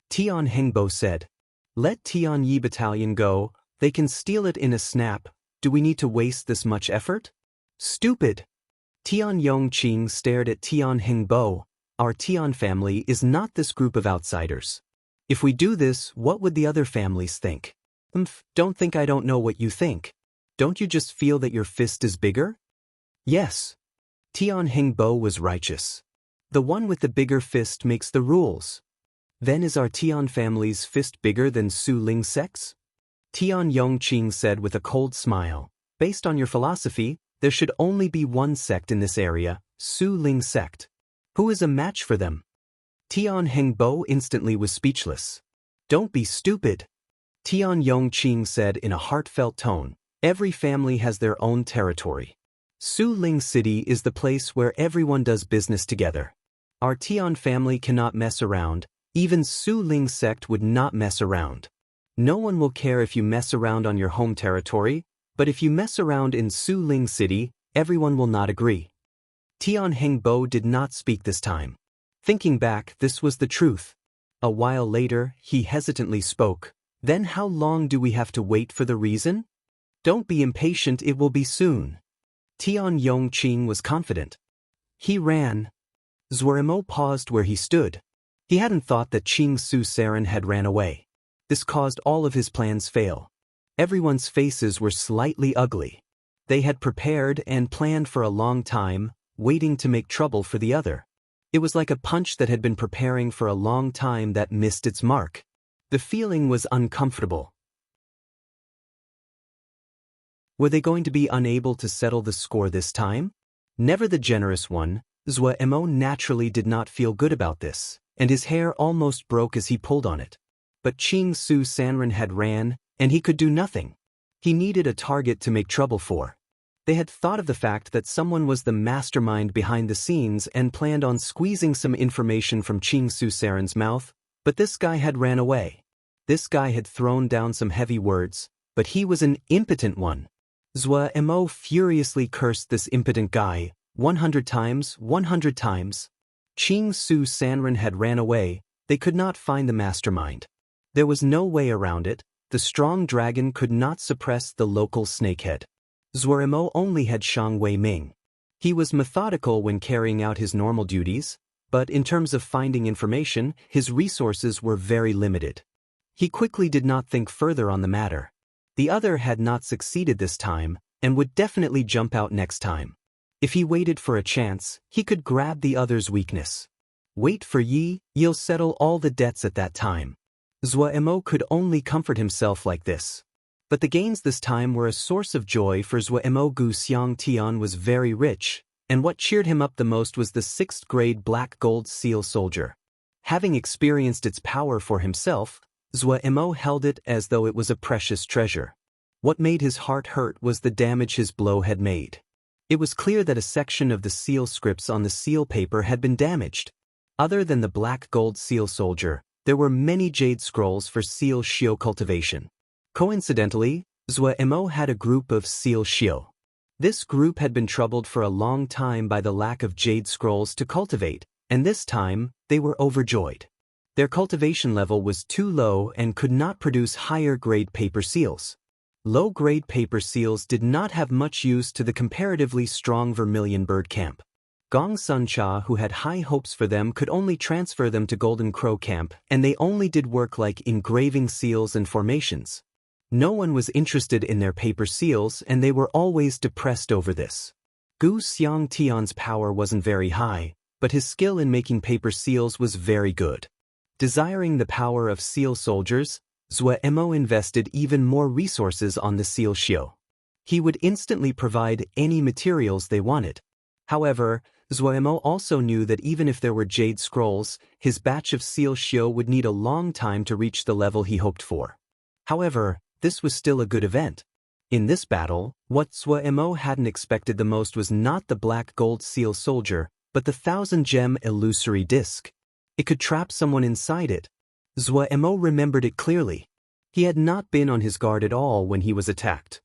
S1: Tian Hengbo said, "Let Tian Yi Battalion go, they can steal it in a snap. Do we need to waste this much effort?" "Stupid!" Tian Yongqing stared at Tian Hengbo. "Our Tian family is not this group of outsiders. If we do this, what would the other families think?" Don't think I don't know what you think. Don't you just feel that your fist is bigger?" "Yes." Tian Hengbo was righteous. "The one with the bigger fist makes the rules." "Then is our Tian family's fist bigger than Su Ling Sec's?" Tian Yongqing said with a cold smile. "Based on your philosophy, there should only be one sect in this area, Su Ling sect. Who is a match for them?" Tian Hengbo instantly was speechless. "Don't be stupid." Tian Yongqing said in a heartfelt tone, "Every family has their own territory. Su Ling City is the place where everyone does business together. Our Tian family cannot mess around, even Su Ling sect would not mess around. No one will care if you mess around on your home territory, but if you mess around in Su Ling City, everyone will not agree." Tian Hengbo did not speak this time. Thinking back, this was the truth. A while later, he hesitantly spoke. "Then how long do we have to wait for the reason?" "Don't be impatient, it will be soon." Tian Yongqing was confident. He ran. Zhuoremo paused where he stood. He hadn't thought that Qing Su Saran had ran away. This caused all of his plans fail. Everyone's faces were slightly ugly. They had prepared and planned for a long time, waiting to make trouble for the other. It was like a punch that had been preparing for a long time that missed its mark. The feeling was uncomfortable. Were they going to be unable to settle the score this time? Never the generous one, Zhuoremo naturally did not feel good about this, and his hair almost broke as he pulled on it. But Qing Su Sanren had ran, and he could do nothing. He needed a target to make trouble for. They had thought of the fact that someone was the mastermind behind the scenes and planned on squeezing some information from Qing Su Saren's mouth, but this guy had ran away. This guy had thrown down some heavy words, but he was an impotent one. Zhuoremo furiously cursed this impotent guy, 100 times, 100 times. Qing Su Sanren had ran away, they could not find the mastermind. There was no way around it, the strong dragon could not suppress the local snakehead. Zhuoremo only had Shang Wei Ming. He was methodical when carrying out his normal duties, but in terms of finding information, his resources were very limited. He quickly did not think further on the matter. The other had not succeeded this time, and would definitely jump out next time. If he waited for a chance, he could grab the other's weakness. Wait for Yi, you'll settle all the debts at that time. Zhuoremo could only comfort himself like this. But the gains this time were a source of joy for Zhuoremo. Gu Xiang Tian was very rich, and what cheered him up the most was the 6th grade black gold seal soldier. Having experienced its power for himself, Zhuoremo held it as though it was a precious treasure. What made his heart hurt was the damage his blow had made. It was clear that a section of the seal scripts on the seal paper had been damaged. Other than the black gold seal soldier, there were many jade scrolls for seal shio cultivation. Coincidentally, Zhuoremo had a group of seal shio. This group had been troubled for a long time by the lack of jade scrolls to cultivate, and this time, they were overjoyed. Their cultivation level was too low and could not produce higher-grade paper seals. Low-grade paper seals did not have much use to the comparatively strong vermilion bird camp. Gong Suncha, who had high hopes for them, could only transfer them to Golden Crow Camp, and they only did work like engraving seals and formations. No one was interested in their paper seals, and they were always depressed over this. Gu Xiangtian's power wasn't very high, but his skill in making paper seals was very good. Desiring the power of seal soldiers, Zuemo invested even more resources on the seal shio. He would instantly provide any materials they wanted. However, Zuemo also knew that even if there were jade scrolls, his batch of seal shio would need a long time to reach the level he hoped for. However, this was still a good event. In this battle, what Zuemo hadn't expected the most was not the black gold seal soldier, but the 1,000-gem illusory disc. It could trap someone inside it. Zuemo remembered it clearly. He had not been on his guard at all when he was attacked.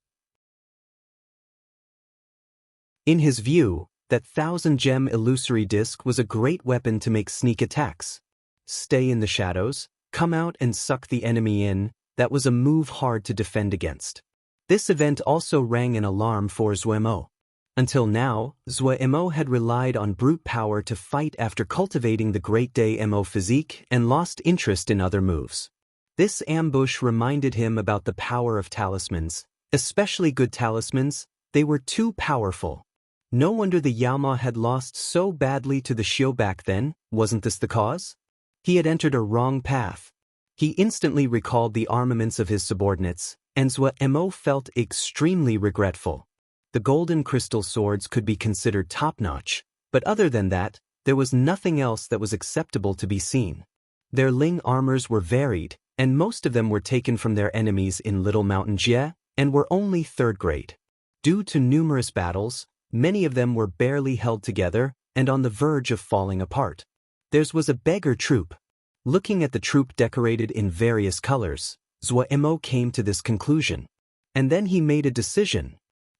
S1: In his view, that 1,000-gem illusory disc was a great weapon to make sneak attacks. Stay in the shadows, come out and suck the enemy in, that was a move hard to defend against. This event also rang an alarm for Zuemo. Until now, Zuemo had relied on brute power to fight after cultivating the Great Day Mo physique and lost interest in other moves. This ambush reminded him about the power of talismans, especially good talismans. They were too powerful. No wonder the Yaoma had lost so badly to the Shio back then. Wasn't this the cause? He had entered a wrong path. He instantly recalled the armaments of his subordinates, and Zuemo felt extremely regretful. The golden crystal swords could be considered top-notch, but other than that, there was nothing else that was acceptable to be seen. Their Ling armors were varied, and most of them were taken from their enemies in Little Mountain Jie, and were only third grade. Due to numerous battles, many of them were barely held together and on the verge of falling apart. Theirs was a beggar troop. Looking at the troop decorated in various colors, Zuemo came to this conclusion. And then he made a decision.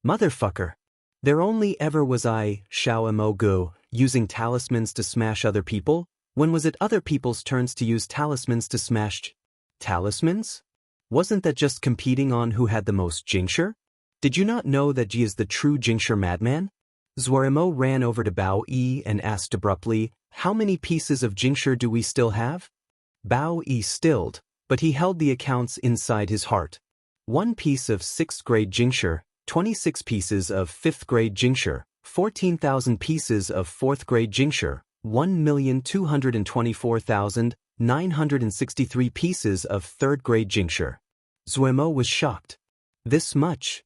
S1: Motherfucker. There only ever was I, Xiao Gu, using talismans to smash other people. When was it other people's turns to use talismans to smash talismans? Wasn't that just competing on who had the most Jingshi? Did you not know that Ji is the true Jingshi madman? Zuemo ran over to Bao Yi and asked abruptly, how many pieces of Jingshi do we still have? Bao Yi stilled, but he held the accounts inside his heart. 1 piece of 6th grade Jingshi, 26 pieces of 5th grade Jingshi, 14,000 pieces of 4th grade Jingshi, 1,224,963 pieces of 3rd grade Jingshi. Zuemo was shocked. This much?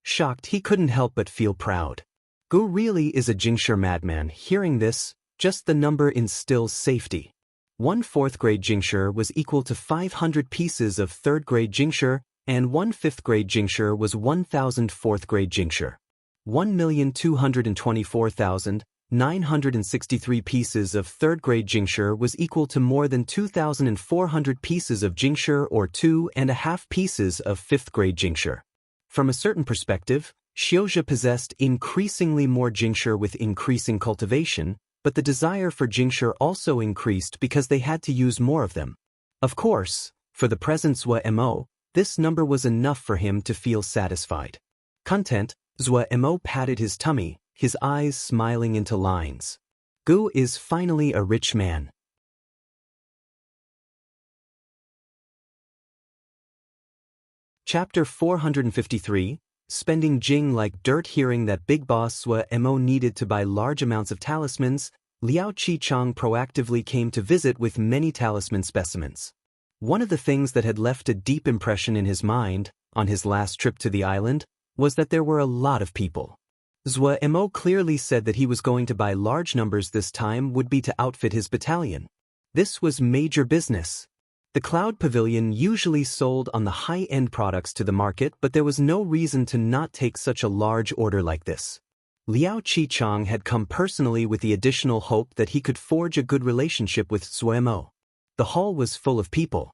S1: Shocked, he couldn't help but feel proud. Gu really is a Jingshi madman. Hearing this, just the number instills safety. 1 4th grade Jingshi was equal to 500 pieces of 3rd grade Jingshi, and 1 5th grade Jingshi was 1,000 4th grade Jingshi. 1,224,963 pieces of 3rd grade Jingshi was equal to more than 2,400 pieces of Jingshi or 2.5 pieces of 5th grade Jingshi. From a certain perspective, Xiozhi possessed increasingly more Jingshi with increasing cultivation, but the desire for Jingshi also increased because they had to use more of them. Of course, for the present Zuemo, this number was enough for him to feel satisfied. Content, Zuemo patted his tummy, his eyes smiling into lines. Gu is finally a rich man. Chapter 453, Spending Jing like dirt. Hearing that Big Boss Zuemo needed to buy large amounts of talismans, Liao Qichang proactively came to visit with many talisman specimens. One of the things that had left a deep impression in his mind, on his last trip to the island, was that there were a lot of people. Zuemo clearly said that he was going to buy large numbers. This time would be to outfit his battalion. This was major business. The Cloud Pavilion usually sold on the high-end products to the market, but there was no reason to not take such a large order like this. Liao Qichang had come personally with the additional hope that he could forge a good relationship with Zuemo. The hall was full of people.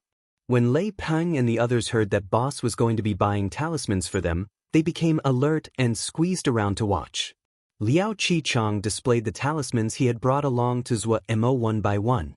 S1: When Lei Peng and the others heard that Boss was going to be buying talismans for them, they became alert and squeezed around to watch. Liao Qichang displayed the talismans he had brought along to Zuemo one by one.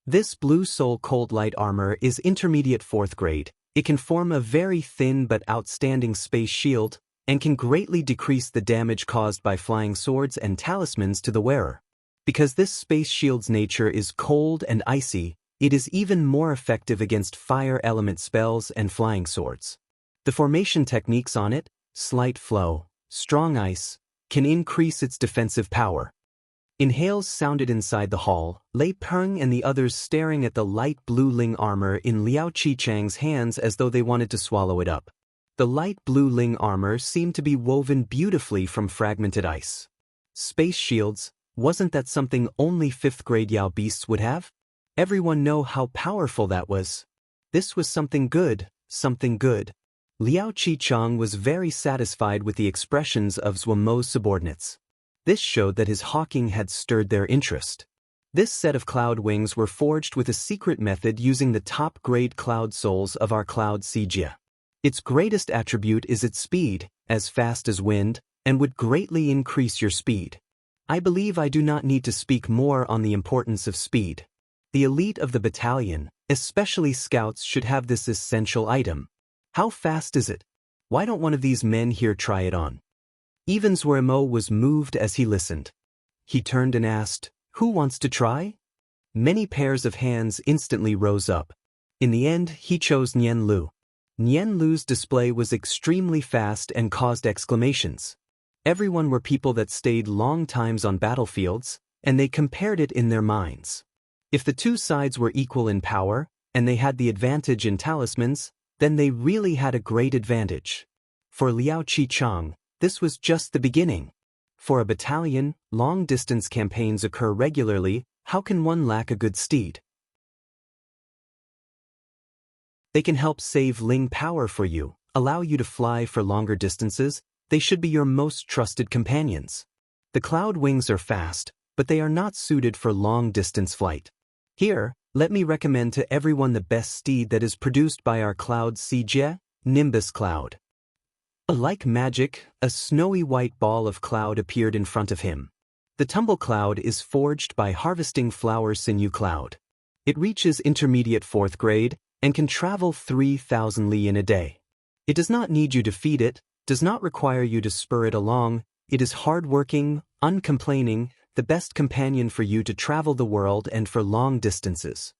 S1: This Blue Soul Cold Light armor is intermediate 4th grade. It can form a very thin but outstanding space shield, and can greatly decrease the damage caused by flying swords and talismans to the wearer. Because this space shield's nature is cold and icy, it is even more effective against fire element spells and flying swords. The formation techniques on it, slight flow, strong ice, can increase its defensive power. Inhales sounded inside the hall, Lei Peng and the others staring at the light blue Ling armor in Liao Qichang's hands as though they wanted to swallow it up. The light blue Ling armor seemed to be woven beautifully from fragmented ice. Space shields, wasn't that something only 5th grade Yao beasts would have? Everyone know how powerful that was. This was something good, something good. Liao Qichang was very satisfied with the expressions of Zhuo Mo's subordinates. This showed that his hawking had stirred their interest. This set of cloud wings were forged with a secret method using the top-grade cloud souls of our cloud Sijia. Its greatest attribute is its speed, as fast as wind, and would greatly increase your speed. I believe I do not need to speak more on the importance of speed. The elite of the battalion, especially scouts, should have this essential item. How fast is it? Why don't one of these men here try it on? Even Zhuo Mo was moved as he listened. He turned and asked, "Who wants to try?" Many pairs of hands instantly rose up. In the end, he chose Nian Lu. Nian Lu's display was extremely fast and caused exclamations. Everyone were people that stayed long times on battlefields, and they compared it in their minds. If the two sides were equal in power, and they had the advantage in talismans, then they really had a great advantage. For Liao Qichang, this was just the beginning. For a battalion, long-distance campaigns occur regularly. How can one lack a good steed? They can help save Ling power for you, allow you to fly for longer distances. They should be your most trusted companions. The cloud wings are fast, but they are not suited for long-distance flight. Here, let me recommend to everyone the best steed that is produced by our cloud Sijie, Nimbus Cloud. Like magic, a snowy white ball of cloud appeared in front of him. The tumble cloud is forged by harvesting flower sinew cloud. It reaches intermediate 4th grade and can travel 3,000 li in a day. It does not need you to feed it, does not require you to spur it along. It is hard-working, uncomplaining, the best companion for you to travel the world and for long distances.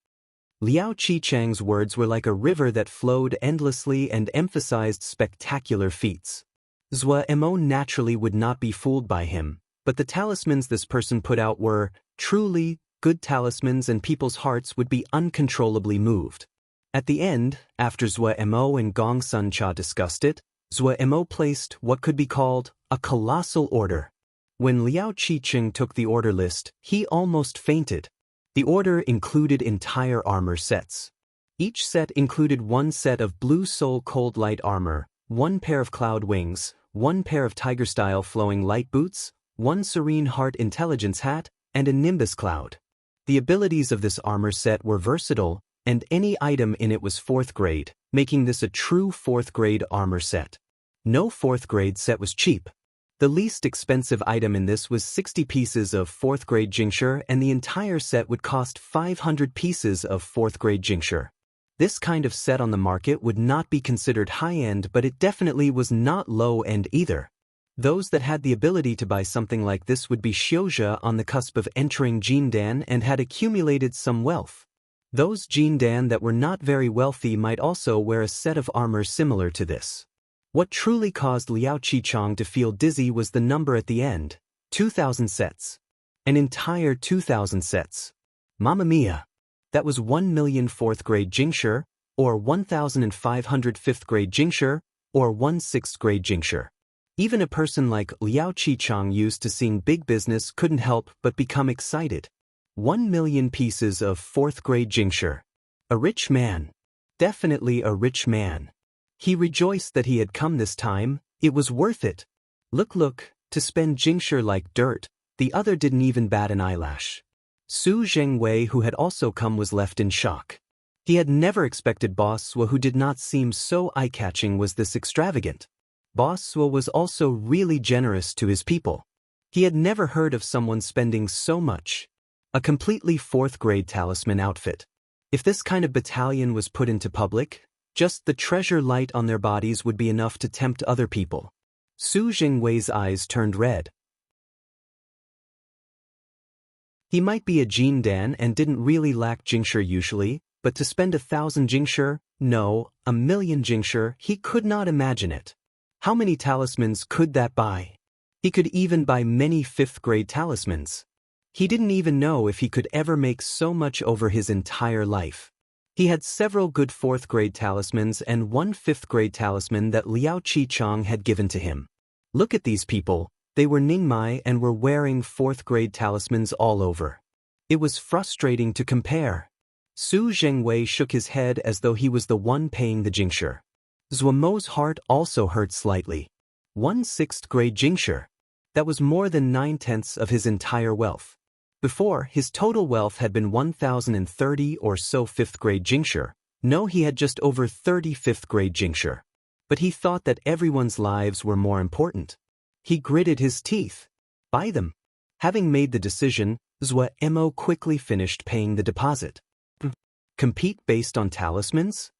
S1: Liao Qichang's words were like a river that flowed endlessly and emphasized spectacular feats. Zhuo Mo naturally would not be fooled by him, but the talismans this person put out were truly good talismans, and people's hearts would be uncontrollably moved. At the end, after Zhuo Mo and Gong Sun Cha discussed it, Zhuo Mo placed what could be called a colossal order. When Liao Qichang took the order list, he almost fainted. The order included entire armor sets. Each set included one set of blue soul cold light armor, one pair of cloud wings, one pair of tiger-style flowing light boots, one serene heart intelligence hat, and a nimbus cloud. The abilities of this armor set were versatile, and any item in it was 4th grade, making this a true 4th grade armor set. No 4th grade set was cheap. The least expensive item in this was 60 pieces of 4th grade Jingshi, and the entire set would cost 500 pieces of 4th grade Jingshi. This kind of set on the market would not be considered high-end, but it definitely was not low-end either. Those that had the ability to buy something like this would be Xiuzhe on the cusp of entering Jindan and had accumulated some wealth. Those Jindan that were not very wealthy might also wear a set of armor similar to this. What truly caused Liao Qichang to feel dizzy was the number at the end, 2,000 sets. An entire 2,000 sets. Mamma mia! That was 1 million 4th grade Jingshi, or 1,500 5th grade Jingshi, or 1 6th grade Jingshi. Even a person like Liao Qichang, used to seeing big business, couldn't help but become excited. 1 million pieces of 4th grade Jingshi. A rich man. Definitely a rich man. He rejoiced that he had come this time. It was worth it. Look, to spend Jingshi like dirt. The other didn't even bat an eyelash. Su Zhengwei, who had also come, was left in shock. He had never expected Boss Suo, who did not seem so eye-catching, was this extravagant. Boss Suo was also really generous to his people. He had never heard of someone spending so much. A completely 4th grade talisman outfit. If this kind of battalion was put into public, just the treasure light on their bodies would be enough to tempt other people. Su Zhengwei's eyes turned red. He might be a Jindan and didn't really lack Jingshi usually, but to spend 1,000 Jingshi, no, 1 million Jingshi, he could not imagine it. How many talismans could that buy? He could even buy many 5th-grade talismans. He didn't even know if he could ever make so much over his entire life. He had several good 4th-grade talismans and one 5th-grade talisman that Liao Qichang had given to him. Look at these people, they were Ningmai and were wearing 4th-grade talismans all over. It was frustrating to compare. Su Zhengwei shook his head as though he was the one paying the jingsher. Zuomo's heart also hurt slightly. 1 6th-grade jingsher. That was more than 9/10 of his entire wealth. Before, his total wealth had been 1,030 or so 5th-grade jingsher. No, he had just over 30 5th-grade jingsher. But he thought that everyone's lives were more important. He gritted his teeth. Buy them. Having made the decision, Zuo quickly finished paying the deposit. Compete based on talismans?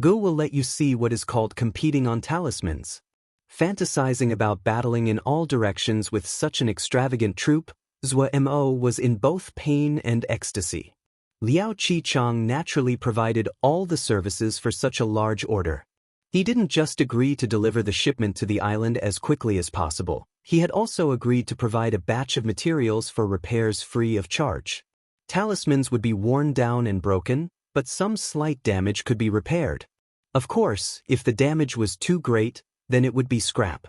S1: Gu will let you see what is called competing on talismans. Fantasizing about battling in all directions with such an extravagant troupe, Zuo was in both pain and ecstasy. Liao Qichang naturally provided all the services for such a large order. He didn't just agree to deliver the shipment to the island as quickly as possible, he had also agreed to provide a batch of materials for repairs free of charge. Talismans would be worn down and broken, but some slight damage could be repaired. Of course, if the damage was too great, then it would be scrap.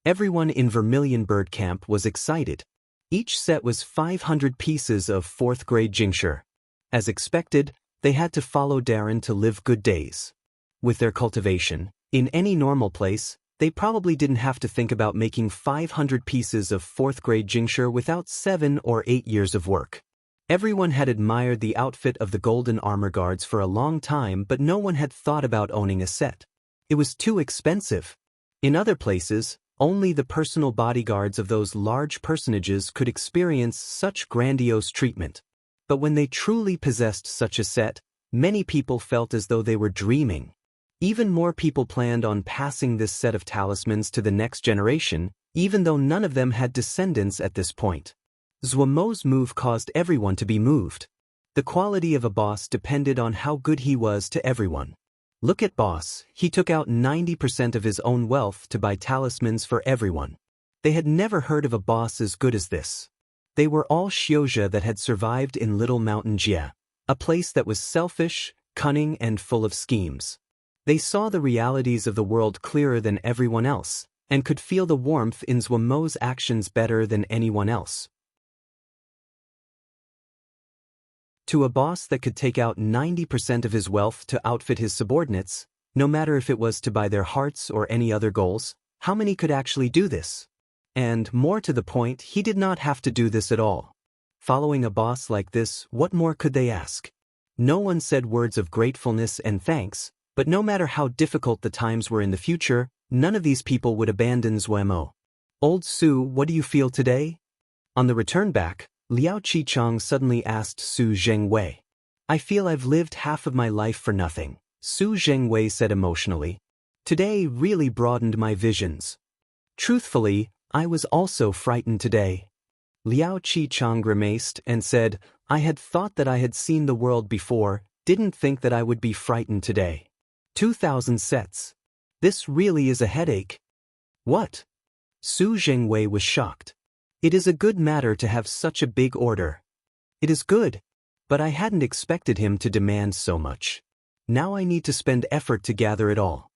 S1: Everyone in Vermilion Bird Camp was excited. Each set was 500 pieces of 4th-grade jingsher. As expected, they had to follow Darren to live good days. With their cultivation, in any normal place, they probably didn't have to think about making 500 pieces of 4th-grade jingsher without 7 or 8 years of work. Everyone had admired the outfit of the Golden Armor Guards for a long time, but no one had thought about owning a set. It was too expensive. In other places, only the personal bodyguards of those large personages could experience such grandiose treatment. But when they truly possessed such a set, many people felt as though they were dreaming. Even more people planned on passing this set of talismans to the next generation, even though none of them had descendants at this point. Zuomo's move caused everyone to be moved. The quality of a boss depended on how good he was to everyone. Look at Boss, he took out 90% of his own wealth to buy talismans for everyone. They had never heard of a boss as good as this. They were all Xiozha that had survived in Little Mountain Jie, a place that was selfish, cunning and full of schemes. They saw the realities of the world clearer than everyone else, and could feel the warmth in Zuomo's actions better than anyone else. To a boss that could take out 90% of his wealth to outfit his subordinates, no matter if it was to buy their hearts or any other goals, how many could actually do this? And, more to the point, he did not have to do this at all. Following a boss like this, what more could they ask? No one said words of gratefulness and thanks, but no matter how difficult the times were in the future, none of these people would abandon Zuo. Old Su, what do you feel today? On the return back, Liao Qichang suddenly asked Su Zhengwei. I feel I've lived half of my life for nothing, Su Zhengwei said emotionally. Today really broadened my visions. Truthfully, I was also frightened today. Liao Qichang grimaced and said, I had thought that I had seen the world before, didn't think that I would be frightened today. 2,000 sets. This really is a headache. What? Su Zhengwei was shocked. It is a good matter to have such a big order. It is good, but I hadn't expected him to demand so much. Now I need to spend effort to gather it all.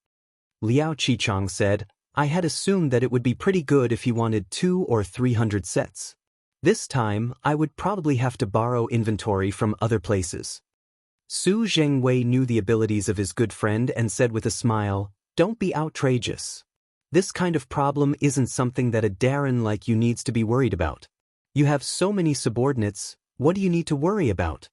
S1: Liao Qichang said, I had assumed that it would be pretty good if he wanted 200 or 300 sets. This time, I would probably have to borrow inventory from other places. Su Zhengwei knew the abilities of his good friend and said with a smile, Don't be outrageous. This kind of problem isn't something that a Darren like you needs to be worried about. You have so many subordinates, what do you need to worry about?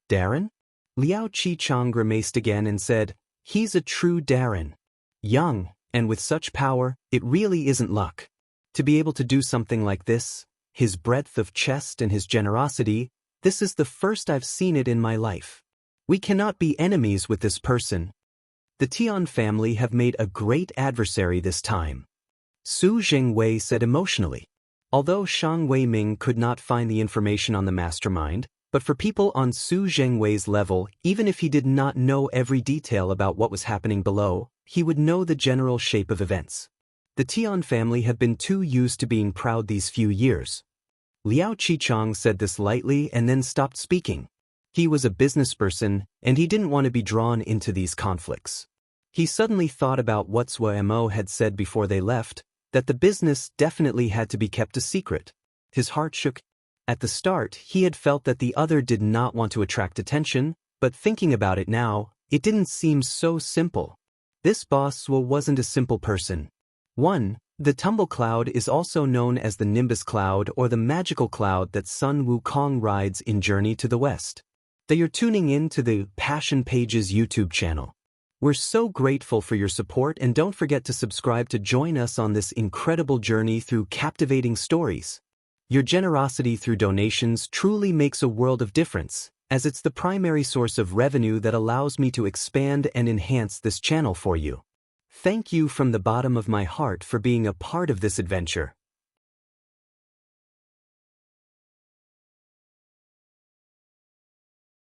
S1: Darren? Liao Qichang grimaced again and said, He's a true Darren. Young, and with such power, it really isn't luck. To be able to do something like this, his breadth of chest and his generosity, this is the first I've seen it in my life. We cannot be enemies with this person. The Tian family have made a great adversary this time. Su Zhengwei said emotionally. Although Shang Weiming could not find the information on the mastermind, but for people on Su Zhengwei's level, even if he did not know every detail about what was happening below, he would know the general shape of events. The Tian family have been too used to being proud these few years. Liao Qichang said this lightly and then stopped speaking. He was a businessperson, and he didn't want to be drawn into these conflicts. He suddenly thought about what Sua Mo had said before they left, that the business definitely had to be kept a secret. His heart shook. At the start, he had felt that the other did not want to attract attention, but thinking about it now, it didn't seem so simple. This boss Sua wasn't a simple person. 1. The tumble cloud is also known as the Nimbus Cloud or the magical cloud that Sun Wukong rides in Journey to the West. They are tuning in to the Passion Pages YouTube channel. We're so grateful for your support, and don't forget to subscribe to join us on this incredible journey through captivating stories. Your generosity through donations truly makes a world of difference, as it's the primary source of revenue that allows me to expand and enhance this channel for you. Thank you from the bottom of my heart for being a part of this adventure.